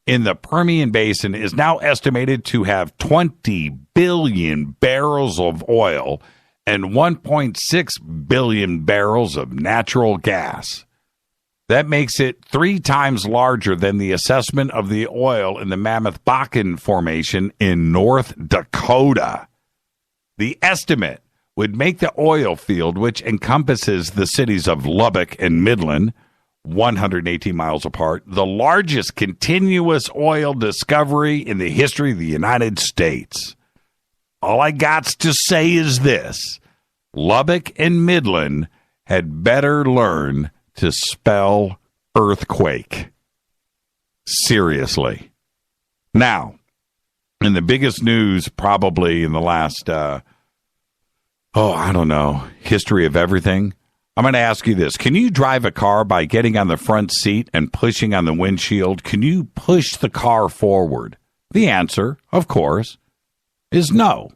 in the Permian Basin is now estimated to have 20 billion barrels of oil and 1.6 billion barrels of natural gas. That makes it 3 times larger than the assessment of the oil in the Mammoth Bakken Formation in North Dakota. The estimate would make the oil field, which encompasses the cities of Lubbock and Midland, 118 miles apart, the largest continuous oil discovery in the history of the United States. All I got to say is this: Lubbock and Midland had better learn to spell earthquake. Seriously. Now, in the biggest news probably in the last, history of everything, I'm going to ask you this. Can you drive a car by getting on the front seat and pushing on the windshield? Can you push the car forward? The answer, of course, is no.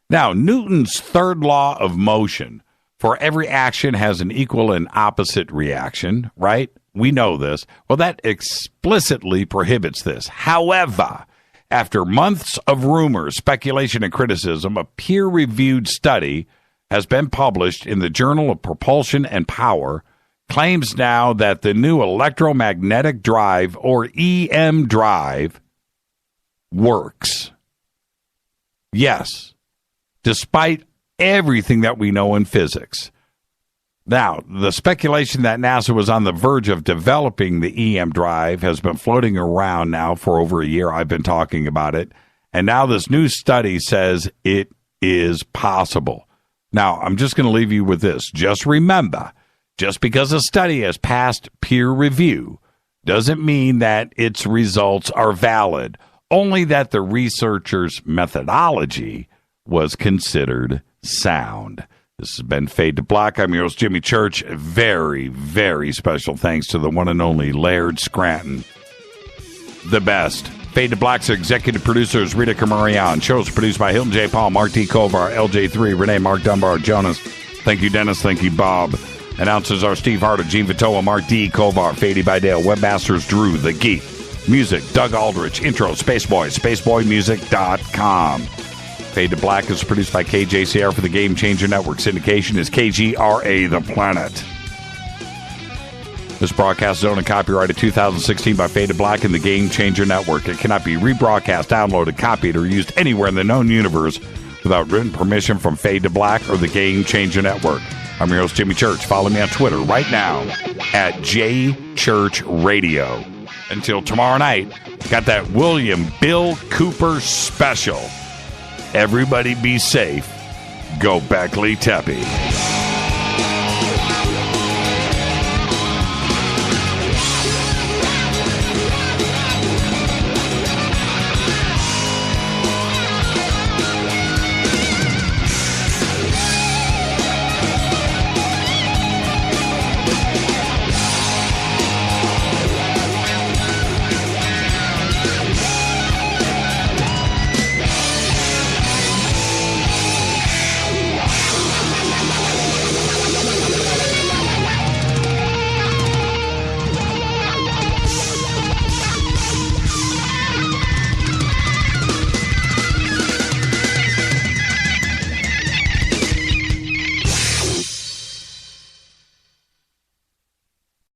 Now, Newton's third law of motion, for every action has an equal and opposite reaction, right? We know this. Well, that explicitly prohibits this. However, after months of rumors, speculation, and criticism, a peer-reviewed study has been published in the Journal of Propulsion and Power, claims now that the new electromagnetic drive, or EM drive, works. Yes, despite everything that we know in physics. Now, the speculation that NASA was on the verge of developing the EM drive has been floating around now for over a year. I've been talking about it. And now this new study says it is possible. Now, I'm just going to leave you with this. Just remember, just because a study has passed peer review doesn't mean that its results are valid, only that the researchers' methodology was considered sound. This has been Fade to Black. I'm your host, Jimmy Church. Very, very special thanks to the one and only Laird Scranton. The best. Fade to Black's executive producer is Rita Camarion. Shows produced by Hilton J. Paul, Mark D. Kovar, LJ3, Renee, Mark Dunbar, Jonas. Thank you, Dennis. Thank you, Bob. Announcers are Steve Harder, Gene Vitoa, Mark D. Kovar, Fady by Dale. Webmasters Drew, The Geek. Music, Doug Aldrich. Intro, Spaceboy, spaceboymusic.com. Fade to Black is produced by KJCR for the Game Changer Network. Syndication is KGRA The Planet. This broadcast is owned and copyrighted 2016 by Fade to Black and the Game Changer Network. It cannot be rebroadcast, downloaded, copied, or used anywhere in the known universe without written permission from Fade to Black or the Game Changer Network. I'm your host, Jimmy Church. Follow me on Twitter right now at JChurchRadio. Until tomorrow night, got that William Bill Cooper special. Everybody be safe. Gobekli Tepe.